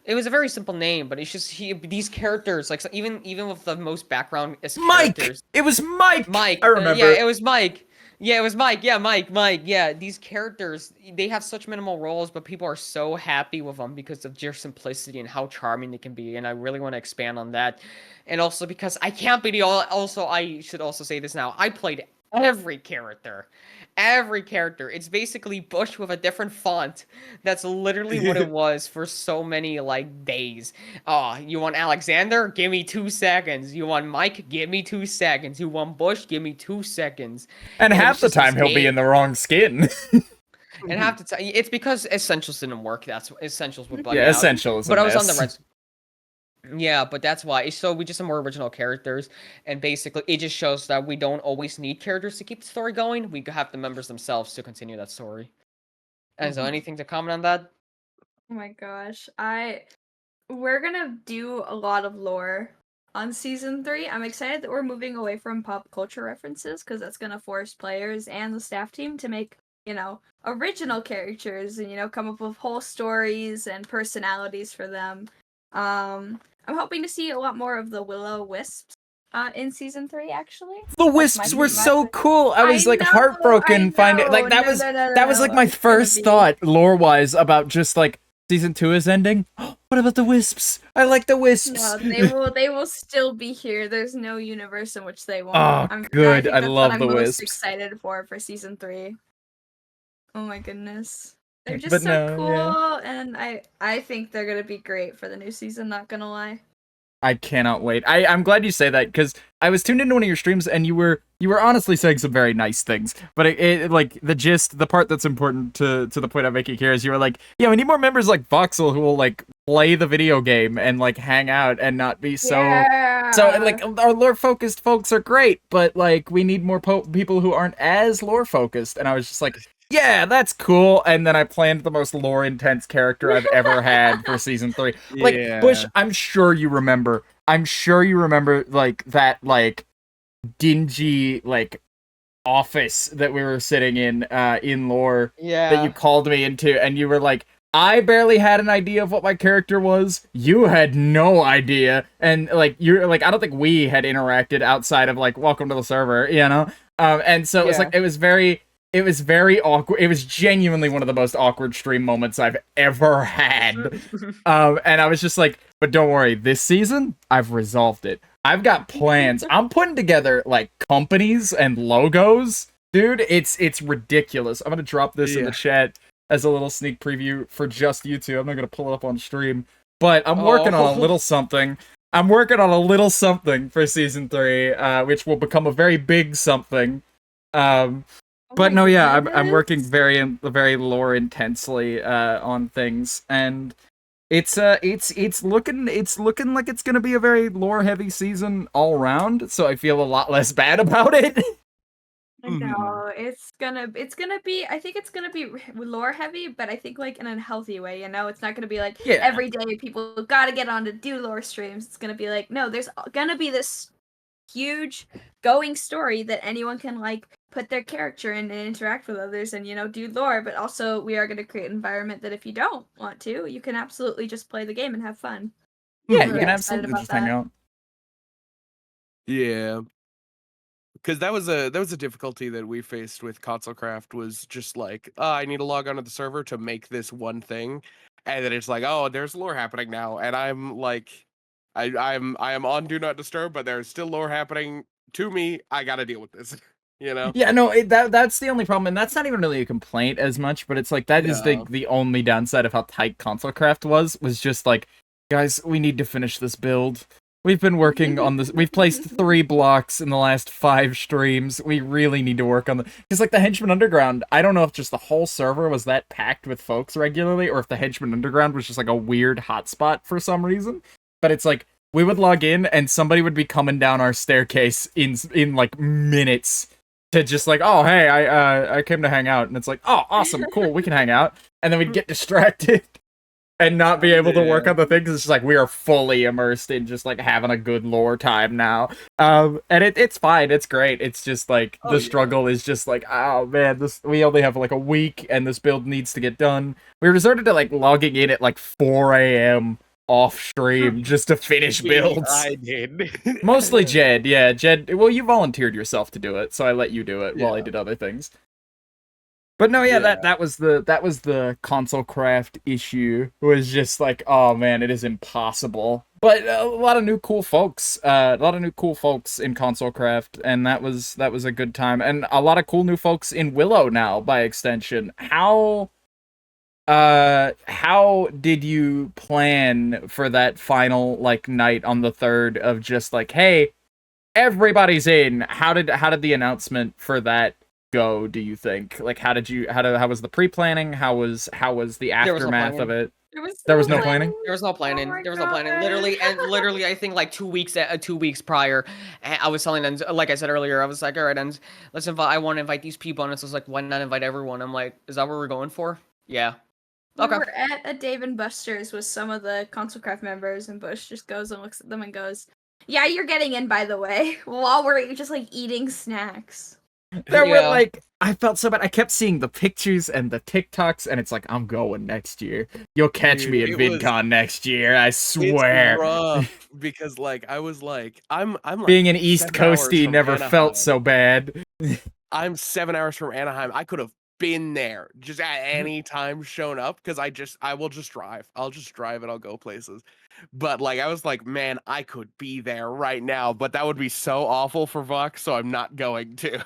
It was a very simple name, but it's just these characters, like, so even with the most background as Mike. characters. It was Mike. Mike. I remember. Yeah, it was Mike. Yeah, it was Mike. Yeah, Mike. Yeah, these characters, they have such minimal roles, but people are so happy with them because of their simplicity and how charming they can be. And I really want to expand on that. And also because I can't be also, I should also say this now. I played every character. Every character. It's basically Bush with a different font. That's literally what it was for so many, like, days. Oh, you want Alexander? Give me 2 seconds. You want Mike? Give me 2 seconds. You want Bush? Give me 2 seconds. And half the time he'll be in the wrong skin. And half the time, it's because Essentials didn't work. That's Essentials would bug me yeah, out. Essentials. But I was on the red. Yeah, but that's why. So we just have more original characters, and basically it just shows that we don't always need characters to keep the story going. We have the members themselves to continue that story. And so, anything to comment on that? Oh my gosh, we're gonna do a lot of lore on season 3. I'm excited that we're moving away from pop culture references because that's gonna force players and the staff team to make, original characters and come up with whole stories and personalities for them. I'm hoping to see a lot more of the Will-O-Wisps in season 3. Actually, the Wisps were so cool. I was heartbroken finding that was like my first thought lore wise about just like season 2 is ending. What about the Wisps? I like the Wisps. No, they will still be here. There's no universe in which they won't. Oh, good. I love the Wisps. I'm most excited for season 3. Oh my goodness. They're just cool, and I think they're gonna be great for the new season, not gonna lie. I cannot wait. I'm glad you say that, because I was tuned into one of your streams, and you were honestly saying some very nice things. But it like, the gist, the part that's important to the point I'm making here is you were like, yeah, we need more members like Voxel who will, like, play the video game and, like, hang out and not be so... Yeah. So, like, our lore-focused folks are great, but, like, we need more people who aren't as lore-focused. And I was just like... yeah, that's cool. And then I planned the most lore-intense character I've ever had for season 3. Like, yeah. Bush, I'm sure you remember, like, that, like, dingy, like, office that we were sitting in lore that you called me into, and you were like, I barely had an idea of what my character was. You had no idea. And, like, you're like, I don't think we had interacted outside of, like, welcome to the server, And so it was like, it was very awkward. It was genuinely one of the most awkward stream moments I've ever had. And I was just like, but don't worry, this season, I've resolved it. I've got plans. I'm putting together, like, companies and logos. Dude, it's ridiculous. I'm gonna drop this in the chat as a little sneak preview for just YouTube. I'm not gonna pull it up on stream. But I'm working on a little something. I'm working on a little something for season 3, which will become a very big something. But no, yeah, I'm working very lore intensely on things, and it's looking like it's gonna be a very lore heavy season all around. So I feel a lot less bad about it. No, it's gonna be. I think it's gonna be lore heavy, but I think, like, in a healthy way. It's not gonna be like every day people gotta get on to do lore streams. It's gonna be like, no, there's gonna be this huge going story that anyone can, like, put their character in and interact with others and do lore, but also we are going to create an environment that if you don't want to, you can absolutely just play the game and have fun. Yeah, you can absolutely just hang out. Yeah, because that was a difficulty that we faced with Console Craft, was just like, I need to log onto the server to make this one thing, and then it's like, oh, there's lore happening now, and I'm like, I am on Do Not Disturb, but there's still lore happening to me. I gotta deal with this. Yeah, no, that's the only problem, and that's not even really a complaint as much, but it's like, that is the only downside of how tight Console Craft was just like, guys, we need to finish this build. We've been working on this. We've placed 3 blocks in the last 5 streams. We really need to work on the... Because, like, the Henchman Underground, I don't know if just the whole server was that packed with folks regularly, or if the Henchman Underground was just, like, a weird hotspot for some reason. But it's like, we would log in, and somebody would be coming down our staircase in like, minutes to just, like, oh, hey, I came to hang out. And it's like, oh, awesome, cool, we can hang out. And then we'd get distracted. And not be able to work on the things. It's just like we are fully immersed in just like having a good lore time now. And it's fine. It's great. It's just like the struggle is just like, oh man, we only have like a week and this build needs to get done. We resorted to like logging in at like 4 a.m. off stream just to finish builds. I did. Mostly Jed. Yeah, Jed. Well, you volunteered yourself to do it, so I let you do it while I did other things. But no, that was the console craft issue. Was just like, oh man, it is impossible. But a lot of new cool folks, in console craft, and that was a good time, and a lot of cool new folks in Willow now by extension. How did you plan for that final like night on the 3rd of just like, hey, everybody's in? How did the announcement for that go, do you think? Like, how was the pre-planning? How was the aftermath of it? There was no planning. There was no planning. Oh There was no planning. Literally, I think like 2 weeks prior, I was telling them, like I said earlier, I was like, all right, and I want to invite these people, and it's just like, why not invite everyone? I'm like, is that what we're going for? Yeah. We were at a Dave and Buster's with some of the Console Craft members, and Bush just goes and looks at them and goes, "Yeah, you're getting in, by the way," while we're just like eating snacks. There were like, I felt so bad. I kept seeing the pictures and the TikToks, and it's like, I'm going next year. You'll catch me at VidCon next year, I swear. It's rough because like I was like, I'm like being an East Coastie never felt so bad. I'm 7 hours from Anaheim. I could have been there just at any time, shown up, because I will just drive. I'll just drive and I'll go places. But like I was like, man, I could be there right now, but that would be so awful for Vox, so I'm not going to.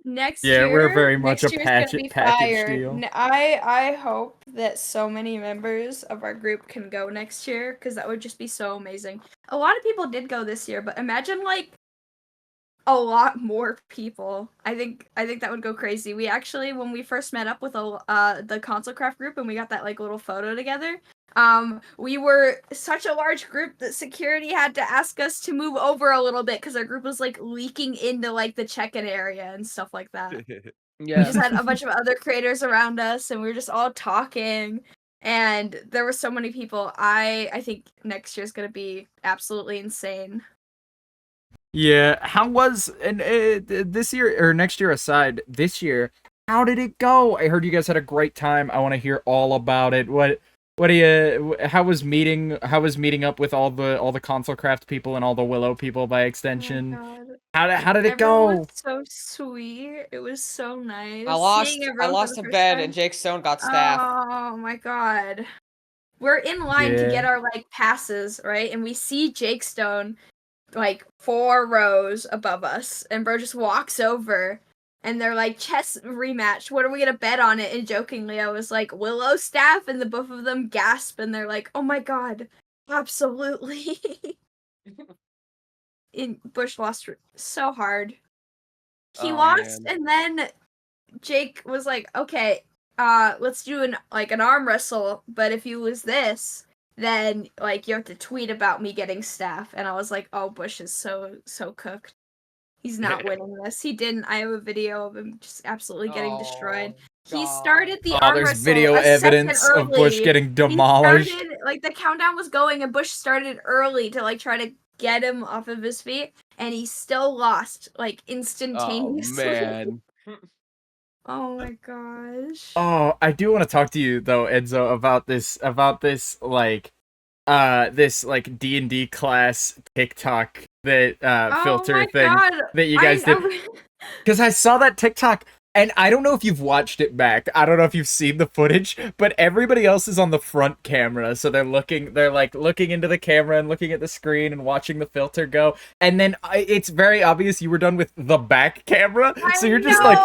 Next year, we're very much a package deal. I hope that so many members of our group can go next year, because that would just be so amazing. A lot of people did go this year, but imagine like a lot more people. I think that would go crazy. We actually, when we first met up with the Console Craft group and we got that like little photo together, we were such a large group that security had to ask us to move over a little bit because our group was like leaking into like the check-in area and stuff like that. Yeah. We just had a bunch of other creators around us and we were just all talking, and there were so many people. I think next year's gonna be absolutely insane. Yeah, how was this year or next year aside, this year, how did it go? I heard you guys had a great time. I want to hear all about it. How was meeting up with all the Console Craft people and all the Willow people by extension? Oh How did it Everyone go? was so sweet. It was so nice. I lost Seeing everyone for a the first bed, time. and Jake Stone got staff. Oh my god. We're in line to get our like passes, right? And we see Jake Stone like 4 rows above us, and bro just walks over and they're like, chess rematch, what are we gonna bet on it? And jokingly I was like, Willow staff, and the both of them gasp and they're like, oh my god, absolutely. Bush lost so hard. He lost, man. And then Jake was like, okay, let's do an arm wrestle, but if you lose this, then like you have to tweet about me getting staff. And I was like, oh, Bush is so cooked. He's not winning this. He didn't. I have a video of him just absolutely getting destroyed. He started the arm there's wrestle video evidence of Bush getting demolished. Like the countdown was going and Bush started early to like try to get him off of his feet, and he still lost like instantaneously. Oh man. Oh my gosh. Oh, I do want to talk to you though, Enzo, about this like D&D class TikTok that filter thing that you guys did. Because I saw that TikTok, and I don't know if you've watched it back. I don't know if you've seen the footage, but everybody else is on the front camera, so they're looking into the camera and looking at the screen and watching the filter go. And then it's very obvious you were done with the back camera, so you're just like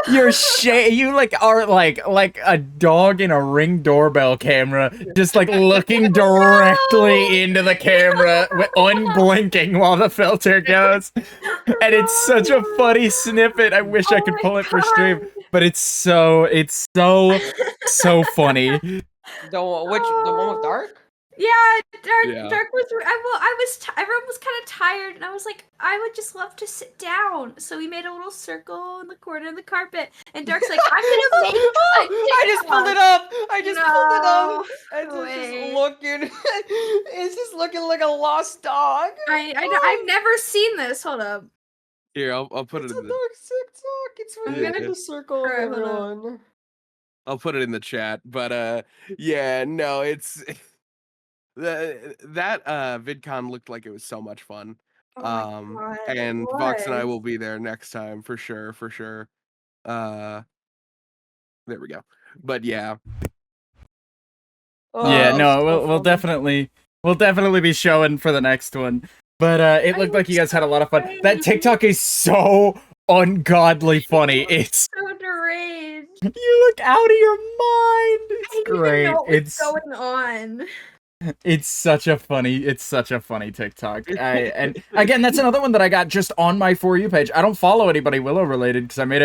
you like are like a dog in a Ring doorbell camera, just like looking directly into the camera, unblinking while the filter goes. And it's such a funny snippet. I wish I could pull it for stream, but it's so funny. The one with Dark? Yeah, Yeah. Dark was. Everyone was kind of tired, and I was like, I would just love to sit down. So we made a little circle in the corner of the carpet, and Dark's like, I'm gonna make. I just pulled it up. I just pulled it up. And No it's way. just looking. It's just looking like a lost dog. I've never seen this. Hold up. Here, I'll put It's it a in dog the TikTok. It's I'm really gonna- the circle of Alright, hold on. everyone. I'll put it in the chat. But yeah, no, it's that VidCon looked like it was so much fun. Oh my God, it And Vox and I was. will be there next time for sure. There we go. But yeah. Yeah, Oh, no, so we'll funny. definitely be showing for the next one. But it looked like you guys had a lot of fun. That TikTok is so ungodly funny. It's So deranged. you look out of your mind. I It's didn't great. even know what was It's going on. it's such a funny TikTok. And again, that's another one that I got just on my For You page. I don't follow anybody Willow related because I made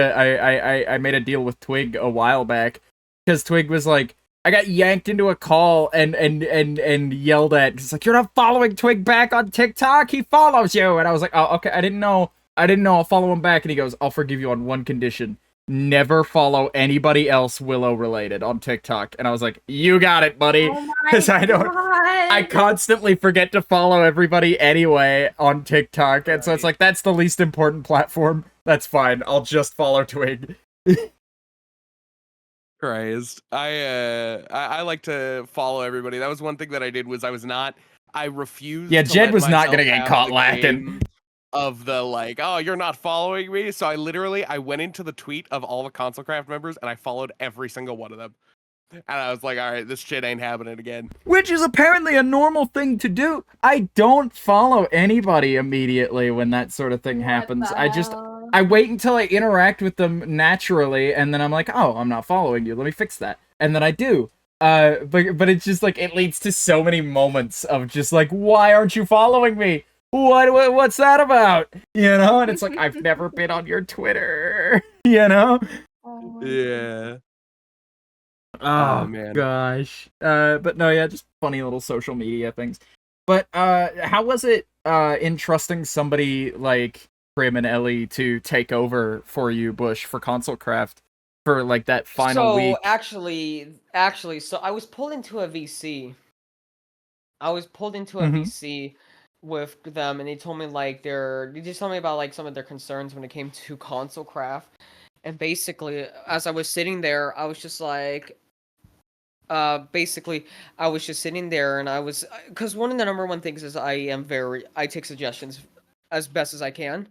a deal with Twig a while back because Twig was like, I got yanked into a call and yelled at. It's like, you're not following Twig back on TikTok. He follows you, and I was like, oh, okay, I didn't know. I'll follow him back. And he goes, I'll forgive you on one condition. Never follow anybody else Willow related on TikTok. And I was like, you got it, buddy. Oh my 'Cause I don't- God. I constantly forget to follow everybody anyway on TikTok, and so it's like, that's the least important platform. That's fine. I'll just follow Twig. Christ. I like to follow everybody. That was one thing that I did was I refused. Yeah, to Jed let was not myself gonna get have caught the lacking. game Of the like, oh, you're not following me. So I went into the tweet of all the ConsoleCraft members and I followed every single one of them. And I was like, all right, this shit ain't happening again. Which is apparently a normal thing to do. I don't follow anybody immediately when that sort of thing happens. I wait until I interact with them naturally, and then I'm like, oh, I'm not following you. Let me fix that. And then I do. But it's just like, it leads to so many moments of just like, why aren't you following me? What's that about? You know? And it's like, I've never been on your Twitter. You know? Oh my Yeah. Oh, man. gosh. But no, yeah, just funny little social media things. But how was it entrusting somebody like Prim and Ellie to take over for you, Bush, for ConsoleCraft for like that final week? Actually, so I was pulled into a VC. VC with them, and they told me like they just told me about like some of their concerns when it came to ConsoleCraft. And basically, as I was sitting there, I was just like, I was just sitting there, and because one of the number one things is I take suggestions as best as I can.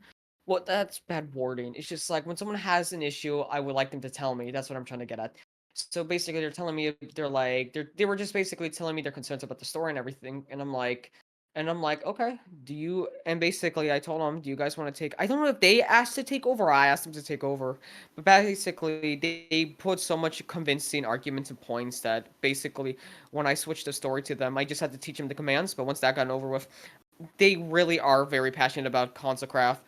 Well, that's bad wording. It's just like when someone has an issue, I would like them to tell me. That's what I'm trying to get at. So basically, they're telling me they were just basically telling me their concerns about the story and everything, and I'm like, okay, and basically I told them, do you guys want to take, I don't know if they asked to take over or I asked them to take over, but basically they put so much convincing arguments and points that basically when I switched the story to them, I just had to teach them the commands, but once that got over with, they really are very passionate about ConsoleCraft.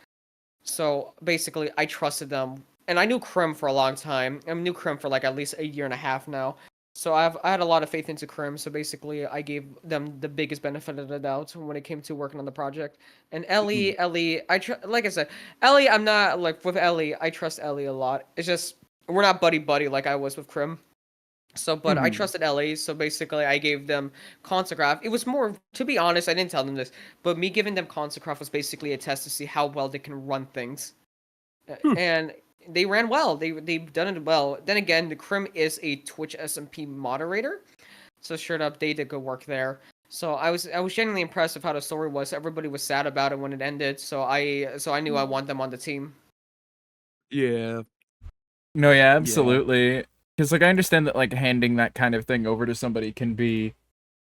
So basically I trusted them, and I knew Krim for a long time. I knew Krim for like at least a year and a half now. So I had a lot of faith into Krim, so basically I gave them the biggest benefit of the doubt when it came to working on the project. And Ellie, like I said, Ellie, I'm not, like, with Ellie, I trust Ellie a lot. It's just, we're not buddy-buddy like I was with Krim. So, but I trusted Ellie, so basically I gave them ConsoleCraft. It was more, to be honest, I didn't tell them this, but me giving them ConsoleCraft was basically a test to see how well they can run things. And they ran well. They've done it well. Then again, the Krim is a Twitch SMP moderator, so straight up they did good work there. So I was genuinely impressed with how the story was. Everybody was sad about it when it ended, so I knew I want them on the team. Yeah. No, yeah, absolutely. Because like I understand that like handing that kind of thing over to somebody can be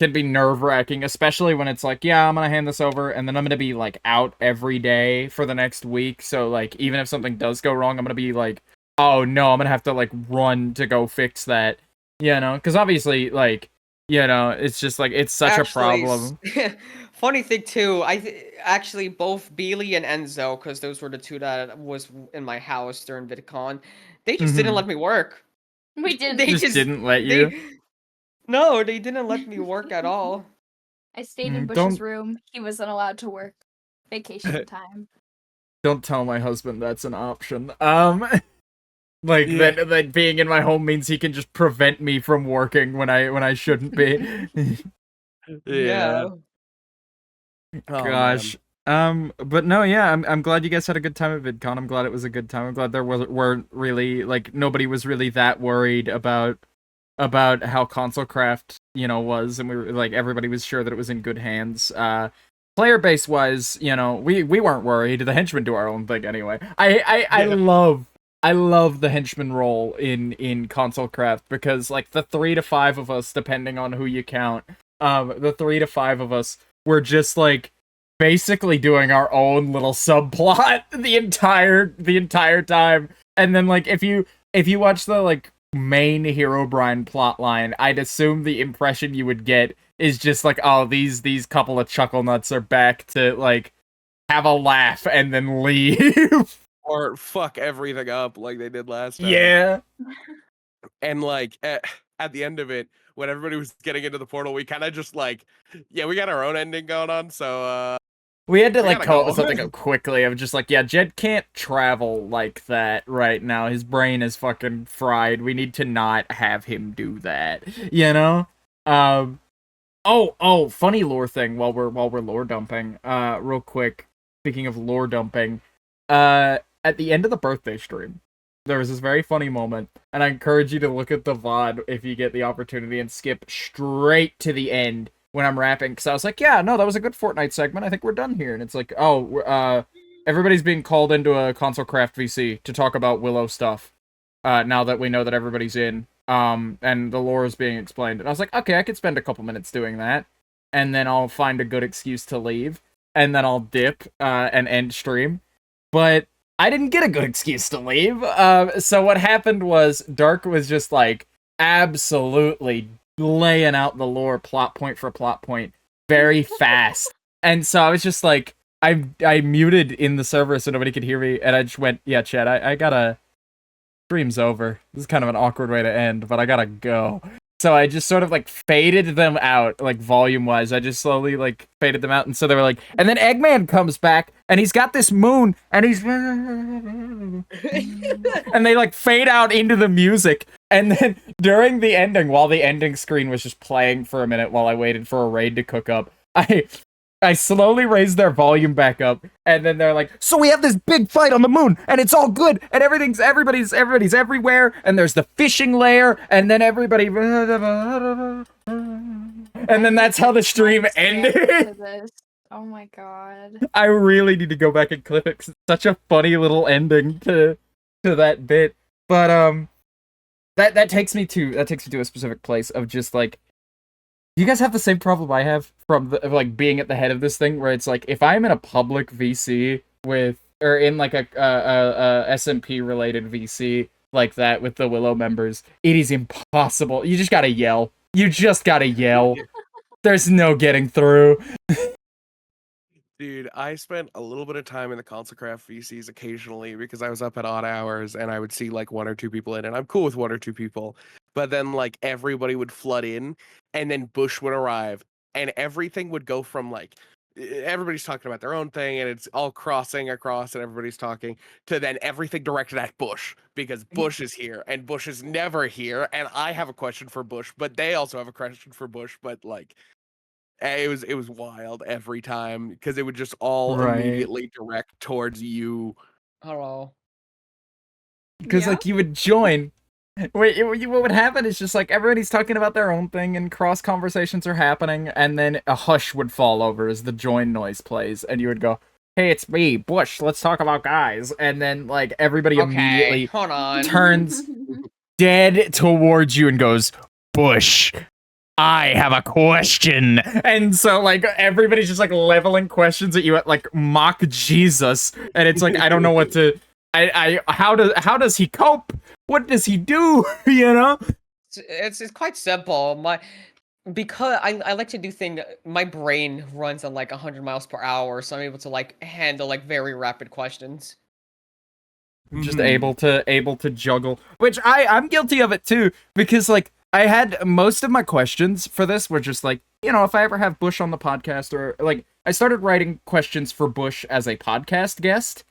nerve-wracking, especially when it's like, yeah, I'm gonna hand this over, and then I'm gonna be like out every day for the next week. So like, even if something does go wrong, I'm gonna be like oh no, I'm gonna have to like run to go fix that, you know, because obviously like, you know, it's just like it's such a problem. Funny thing too, actually both Beely and Enzo, because those were the two that was in my house during VidCon, they just didn't let me work. We didn't. They Just didn't let you? No, they didn't let me work at all. I stayed in Bush's Don't room. He wasn't allowed to work. Vacation time. don't tell my husband that's an option. Like Yeah. that being in my home means he can just prevent me from working when I shouldn't be. Yeah. Oh, Gosh. But no, yeah, I'm glad you guys had a good time at VidCon. I'm glad it was a good time. I'm glad there weren't really like nobody was really that worried about how console craft, you know, was, and we were like everybody was sure that it was in good hands. Player base wise, you know, we weren't worried. The henchmen do our own thing anyway. I love the henchman role in console craft because like the 3 to 5 of us, depending on who you count, the 3 to 5 of us were just like basically doing our own little subplot the entire time. And then like if you watch the like main Herobrine plotline, I'd assume the impression you would get is just like, oh, these couple of chuckle nuts are back to like have a laugh and then leave. Or fuck everything up like they did last time. Yeah. And like at the end of it, when everybody was getting into the portal, we kind of just like, yeah, we got our own ending going on, so We had to We like gotta come up go. with something up quickly. I'm just like, yeah, Jed can't travel like that right now. His brain is fucking fried. We need to not have him do that. You know? Oh, funny lore thing while we're lore dumping. Real quick. Speaking of lore dumping, at the end of the birthday stream, there was this very funny moment, and I encourage you to look at the VOD if you get the opportunity and skip straight to the end when I'm rapping, because I was like, yeah, no, that was a good Fortnite segment. I think we're done here. And it's like, oh, everybody's being called into a console craft VC to talk about Willow stuff. Now that we know that everybody's in, and the lore is being explained. And I was like, okay, I could spend a couple minutes doing that, and then I'll find a good excuse to leave, and then I'll dip, and end stream. But I didn't get a good excuse to leave. So what happened was Dark was just like absolutely laying out the lore plot point for plot point very fast. And so I was just like, I muted in the server so nobody could hear me, and I just went, yeah, Chad, I gotta, stream's over. This is kind of an awkward way to end, but I gotta go. So I just sort of like faded them out, like volume wise. I just slowly like faded them out, and so they were like, and then Eggman comes back, and he's got this moon, and he's, and they like fade out into the music, and then during the ending, while the ending screen was just playing for a minute while I waited for a raid to cook up, I slowly raised their volume back up, and then they're like, so we have this big fight on the moon, and it's all good, and everybody's everywhere, and there's the fishing layer, and then everybody, and then that's how the stream ended. Oh my god. I really need to go back and clip it, 'cause it's such a funny little ending to that bit. But that takes me to a specific place of just like, you guys have the same problem I have from like being at the head of this thing, where it's like, if I'm in a public VC or in like a SMP related VC like that with the Willow members, it is impossible. You just gotta yell. There's no getting through. Dude, I spent a little bit of time in the console craft VCs occasionally because I was up at odd hours and I would see like 1 or 2 people in, and I'm cool with 1 or 2 people. But then like everybody would flood in, and then Bush would arrive, and everything would go from like everybody's talking about their own thing and it's all crossing across and everybody's talking, to then everything directed at Bush because Bush is here and Bush is never here, and I have a question for Bush, but they also have a question for Bush, but like it was wild every time because it would just all Right. immediately direct towards you. Hello. Because Yeah. like you would join. What would happen is just like everybody's talking about their own thing and cross conversations are happening, and then a hush would fall over as the join noise plays, and you would go, "Hey, it's me, Bush. Let's talk about guys." And then like everybody immediately hold on. turns dead towards you and goes, "Bush, I have a question." And so like everybody's just like leveling questions at you at like mock Jesus, and it's like I don't know what to how does he cope? What does he do? You know? It's quite simple. Because I like to do things. My brain runs on like 100 miles per hour, so I'm able to like handle like very rapid questions. Just Mhm. able to juggle, which I'm guilty of it too, because like I had most of my questions for this were just like, you know, if I ever have Bush on the podcast, or like I started writing questions for Bush as a podcast guest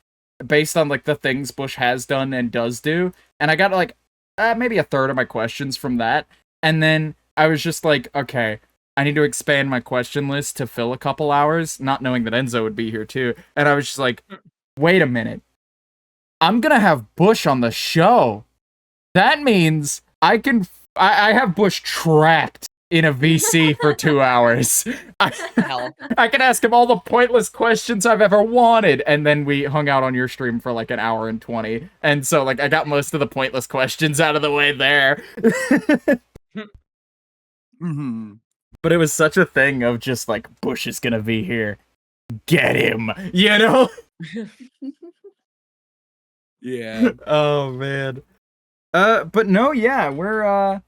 based on like the things Bush has done and does do, and I got like maybe a third of my questions from that, and then I was just like, okay, I need to expand my question list to fill a couple hours, not knowing that Enzo would be here too, and I was just like, wait a minute, I'm gonna have Bush on the show. That means I have Bush trapped in a VC for 2 hours. Hell. I can ask him all the pointless questions I've ever wanted, and then we hung out on your stream for like an hour and 20. And so like I got most of the pointless questions out of the way there. Mm-hmm. But it was such a thing of just like, Bush is gonna be here. Get him, you know? Yeah. Oh man. But no, yeah, we're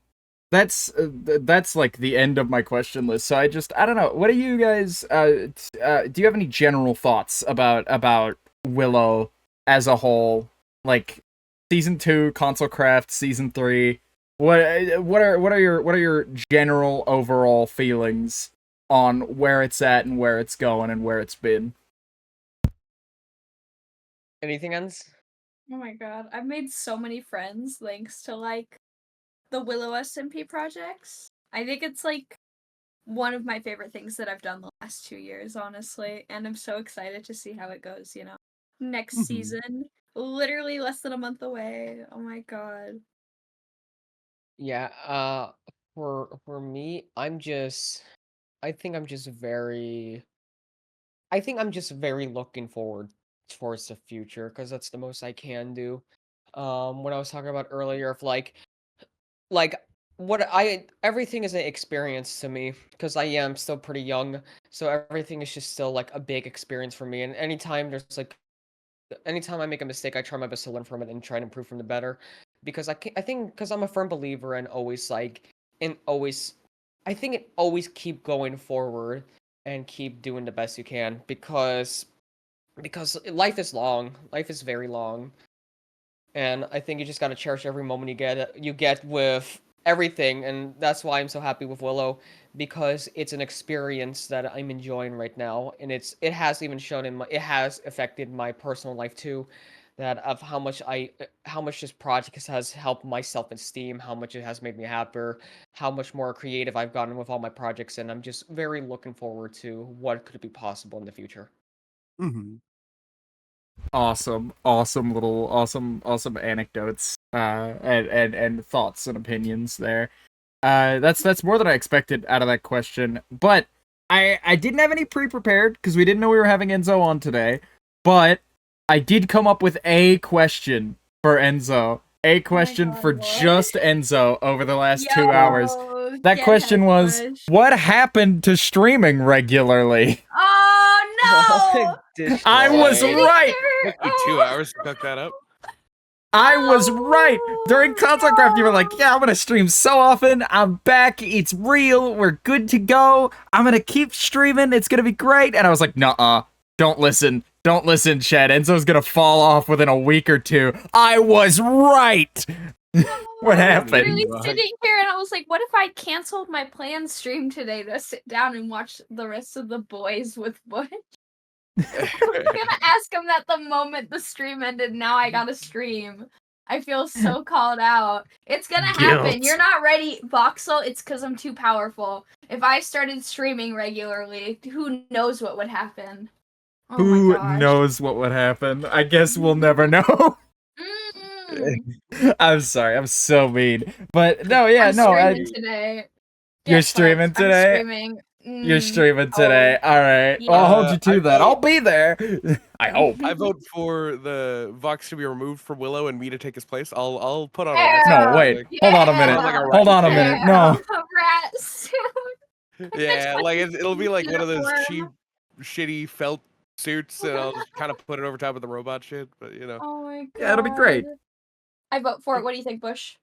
that's like the end of my question list. So I don't know. What do you guys do you have any general thoughts about Willow as a whole? Like season 2, Console Craft, season 3. What are your general overall feelings on where it's at and where it's going and where it's been? Anything else? Oh my god, I've made so many friends thanks to like the Willow SMP projects. I think it's like one of my favorite things that I've done the last 2 years, honestly, and I'm so excited to see how it goes, you know. Next Mhm. season, literally less than a month away. Oh my god. Yeah, for me, I think I'm just very I think I'm just very looking forward towards the future because that's the most I can do. What I was talking about earlier of like what I everything is an experience to me because I am still pretty young, so everything is just still like a big experience for me. And anytime I make a mistake, I try my best to learn from it and try and improve from the better. Because I think because I'm a firm believer in always I think it always keep going forward and keep doing the best you can because life is long, life is very long, and I think you just gotta cherish every moment you get with everything, and that's why I'm so happy with Willow because it's an experience that I'm enjoying right now, and it has even shown it has affected my personal life too, that of how much this project has helped my self-esteem, how much it has made me happier, how much more creative I've gotten with all my projects, and I'm just very looking forward to what could be possible in the future. Mm-hmm. Awesome anecdotes and thoughts and opinions there. That's more than I expected out of that question, but I didn't have any pre-prepared because we didn't know we were having Enzo on today, but I did come up with a question for Enzo, a question God, for what? just Enzo over the last 2 hours. Yo, That get question head was, Bush. what happened to streaming regularly? Oh no! I was Sitting right. here. Took you 2 hours to cook that up. I was right. During Console Craft, you were like, no. yeah, I'm gonna stream so often. I'm back. It's real. We're good to go. I'm gonna keep streaming. It's gonna be great. And I was like, nuh-uh. Don't listen. Don't listen, Chad. Enzo's gonna fall off within a week or two. I was right. What I was happened? literally Fuck. sitting here and I was like, what if I canceled my planned stream today to sit down and watch the rest of the boys with Bush? I was gonna ask him that the moment the stream ended. Now I gotta stream. I feel so called out. It's gonna happen. Guilt. You're not ready, Voxel. It's because I'm too powerful. If I started streaming regularly, who knows what would happen? Oh my Who gosh. knows what would happen? I guess we'll never know. Mm. I'm sorry. I'm so mean. But no, yeah, I'm no. streaming today. You're Get streaming fucked. I'm today? streaming. You're streaming today. Oh, All right. Well, I'll hold yeah. you to that. I'll be there. I hope. I vote for the Vox to be removed from Willow and me to take his place. I'll put on a Yeah. rat. No, wait. Like, Hold on a minute. Sounds like a Hold on a rat minute. suit. No. Rat suit. Yeah, like it'll be like one of those cheap, Uniform. shitty felt suits, and I'll just kind of put it over top of the robot shit. But Oh my god. Yeah, it'll be great. I vote for it. What do you think, Bush?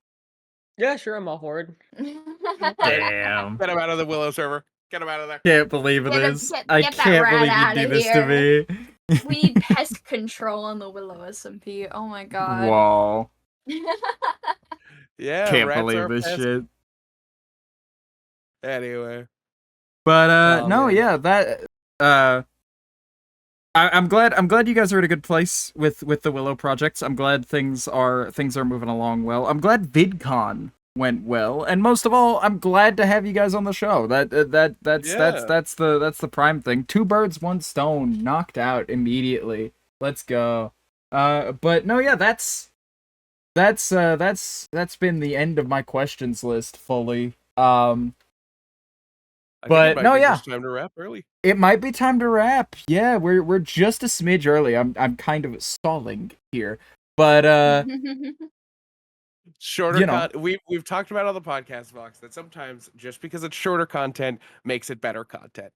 Yeah, sure, I'm all for it. Damn. get him out of the Willow server. Get him out of there. Can't believe Get him- this. get- I get that can't rat believe you outta do this to me. We need pest control on the Willow SMP. Oh my god. Whoa. Yeah, Can't rats believe are this pests. shit. Anyway, But Oh, no, man. yeah, that I'm glad you guys are at a good place with the Willow projects. I'm glad things are moving along well. I'm glad VidCon went well, and most of all, I'm glad to have you guys on the show. That's the prime thing. Two birds, one stone, knocked out immediately. Let's go. But no, yeah, that's been the end of my questions list fully. I But, think it might no, be yeah. just time to wrap early. It might be time to wrap. Yeah, we're just a smidge early. I'm kind of stalling here. But Shorter you know. we've talked about on the podcast, Vox, that sometimes just because it's shorter content makes it better content.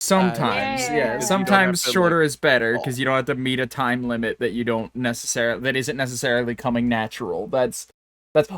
Sometimes, Yeah. yeah. Because you Sometimes don't have to, shorter like, is better evolve. because you don't have to meet a time limit that isn't necessarily coming natural. That's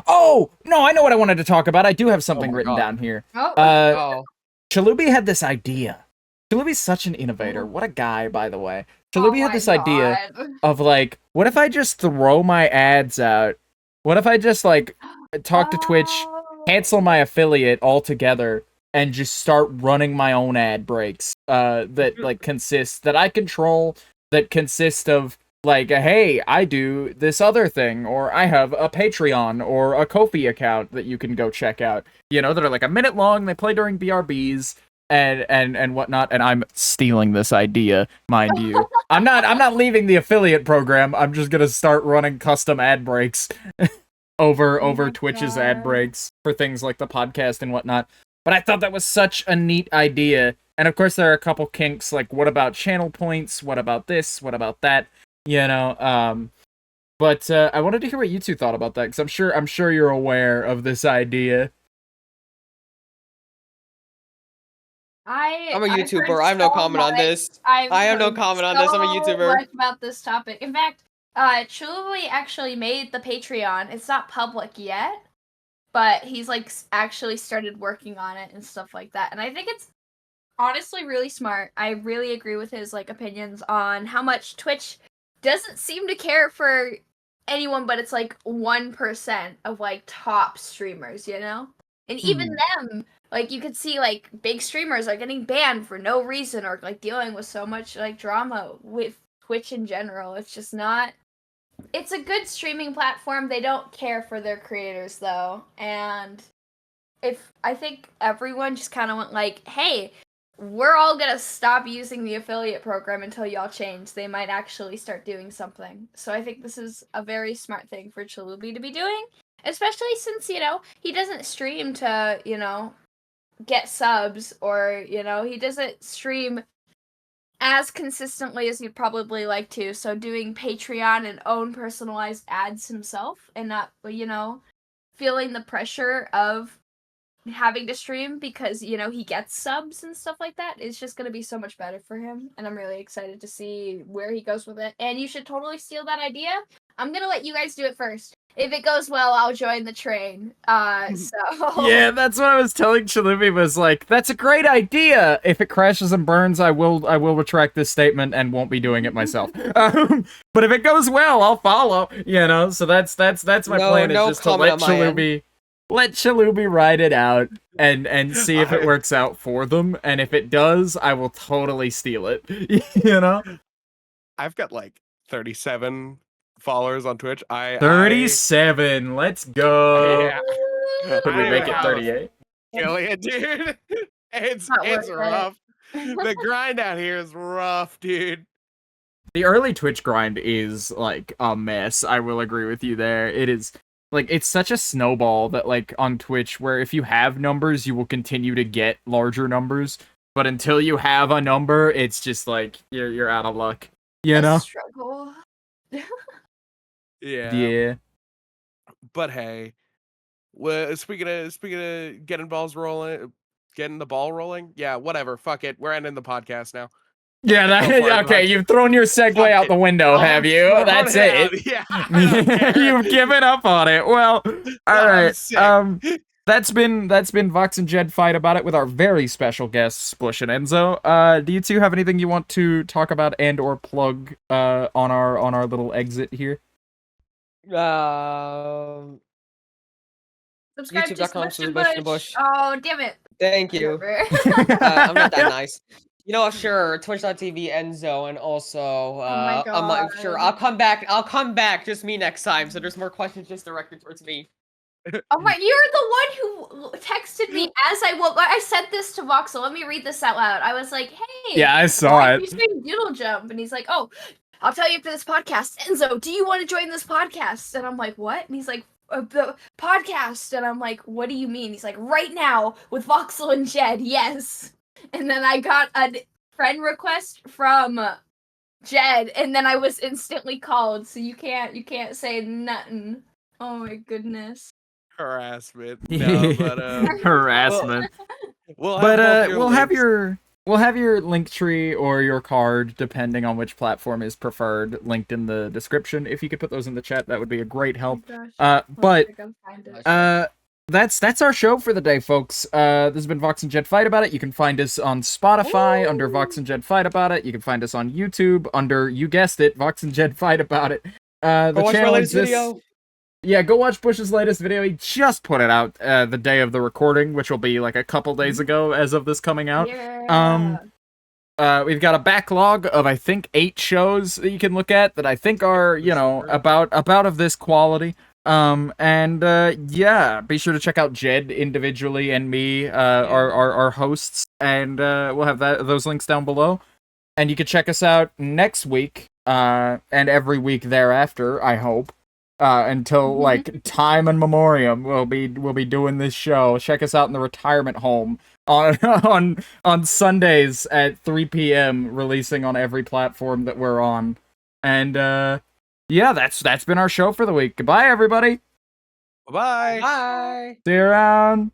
Oh no, I know what I wanted to talk about. I do have something my written God. down here. Oh, Oh, Chalubi had this idea. Chalubi's such an innovator. Oh. What a guy, by the way. oh Chalubi had my this idea God. of like, what if I just throw my ads out? What if I just like talk to Twitch, Oh. cancel my affiliate altogether, and just start running my own ad breaks that I control, that consist of like, hey, I do this other thing, or I have a Patreon or a Ko-fi account that you can go check out. That are like a minute long. They play during BRBs and whatnot. And I'm stealing this idea, mind you. I'm not leaving the affiliate program. I'm just gonna start running custom ad breaks over my Twitch's God. ad breaks for things like the podcast and whatnot. But I thought that was such a neat idea. And of course, there are a couple kinks like, what about channel points? What about this? What about that? But I wanted to hear what you two thought about that, because I'm sure you're aware of this idea. I'm a I've heard YouTuber. I have no so comment on much- this. I've I have no heard comment on this. I'm a so YouTuber. much about this topic. In fact, Chuli actually made the Patreon. It's not public yet, but he's like actually started working on it and stuff like that. And I think it's honestly really smart. I really agree with his like opinions on how much Twitch doesn't seem to care for anyone, but it's like 1% of like top streamers, And even them, like you could see like big streamers are getting banned for no reason or like dealing with so much like drama with Twitch in general. It's just not it's a good streaming platform. They don't care for their creators though. And if I think everyone just kind of went like, "Hey, we're all gonna stop using the affiliate program until y'all change," they might actually start doing something. So I think this is a very smart thing for Chalubi to be doing, especially since, he doesn't stream to, get subs or, he doesn't stream as consistently as he'd probably like to. So doing Patreon and own personalized ads himself and not, feeling the pressure of having to stream because he gets subs and stuff like that is just going to be so much better for him, and I'm really excited to see where he goes with it. And you should totally steal that idea. I'm going to let you guys do it first. If it goes well, I'll join the train. So Yeah, that's what I was telling Chalubi, was like, that's a great idea. If it crashes and burns, I will retract this statement and won't be doing it myself. But if it goes well, I'll follow, so that's my plan, is no just to comment on my end. let Chalubi ride it out and see if it works out for them. And if it does, I will totally steal it. I've got like 37 followers on Twitch. 37. Let's go. Yeah. Could we I make it have 38? Affiliate, dude. It's Not worth it. rough. The grind out here is rough, dude. The early Twitch grind is like a mess. I will agree with you there. It is like, it's such a snowball that like on Twitch, where if you have numbers, you will continue to get larger numbers. But until you have a number, it's just like you're out of luck. a struggle. Yeah. Yeah. But hey, well, speaking of getting the ball rolling, yeah, whatever. Fuck it. We're ending the podcast now. Yeah, Go for it, okay, Vox. you've thrown your segue Fuck out it. the window, have you? Throw That's it it. out. Yeah, I don't care. You've given up on it. Well, all I'm right. sick. That's been Vox and Jed fight about it with our very special guests, Bush and Enzo. Do you two have anything you want to talk about and or plug on our little exit here? Subscribe to YouTube.com Sebushtin Bush. Oh, damn it. Thank you. Whatever. I'm not that nice. You know, sure, Twitch.tv Enzo, and also, my sure, God. I'll come back, just me next time, so there's more questions just directed towards me. Oh my, you're the one who texted me as I sent this to Vox, so let me read this out loud. I was like, hey. Yeah, I saw why are it. you saying Doodle Jump? And he's like, oh, I'll tell you after this podcast. Enzo, do you want to join this podcast? And I'm like, what? And he's like, the podcast. And I'm like, what do you mean? He's like, right now with Vox and Jed, yes. And then I got a friend request from Jed, and then I was instantly called. So you can't say nothing. Oh my goodness. Harassment. No, but Harassment. we'll have But both your we'll have your link tree or your card, depending on which platform is preferred, linked in the description. If you could put those in the chat, that would be a great help. Oh my gosh. That's our show for the day, folks. This has been Vox and Jed Fight About It. You can find us on Spotify under Vox and Jed Fight About It. You can find us on YouTube under, you guessed it, Vox and Jed Fight About It. The Go watch my channel latest exists. video. Yeah, go watch Bush's latest video. He just put it out the day of the recording, which will be like a couple days ago as of this coming out. Yeah. We've got a backlog of, I think, 8 shows that you can look at that I think are, you know, about of this quality. Yeah, be sure to check out Jed individually and me, our hosts, and we'll have those links down below. And you can check us out next week, and every week thereafter, I hope. Until like time and memoriam, we'll be doing this show. Check us out in the retirement home on Sundays at 3 p.m. releasing on every platform that we're on. And yeah, that's been our show for the week. Goodbye, everybody. Bye. Bye. See you around.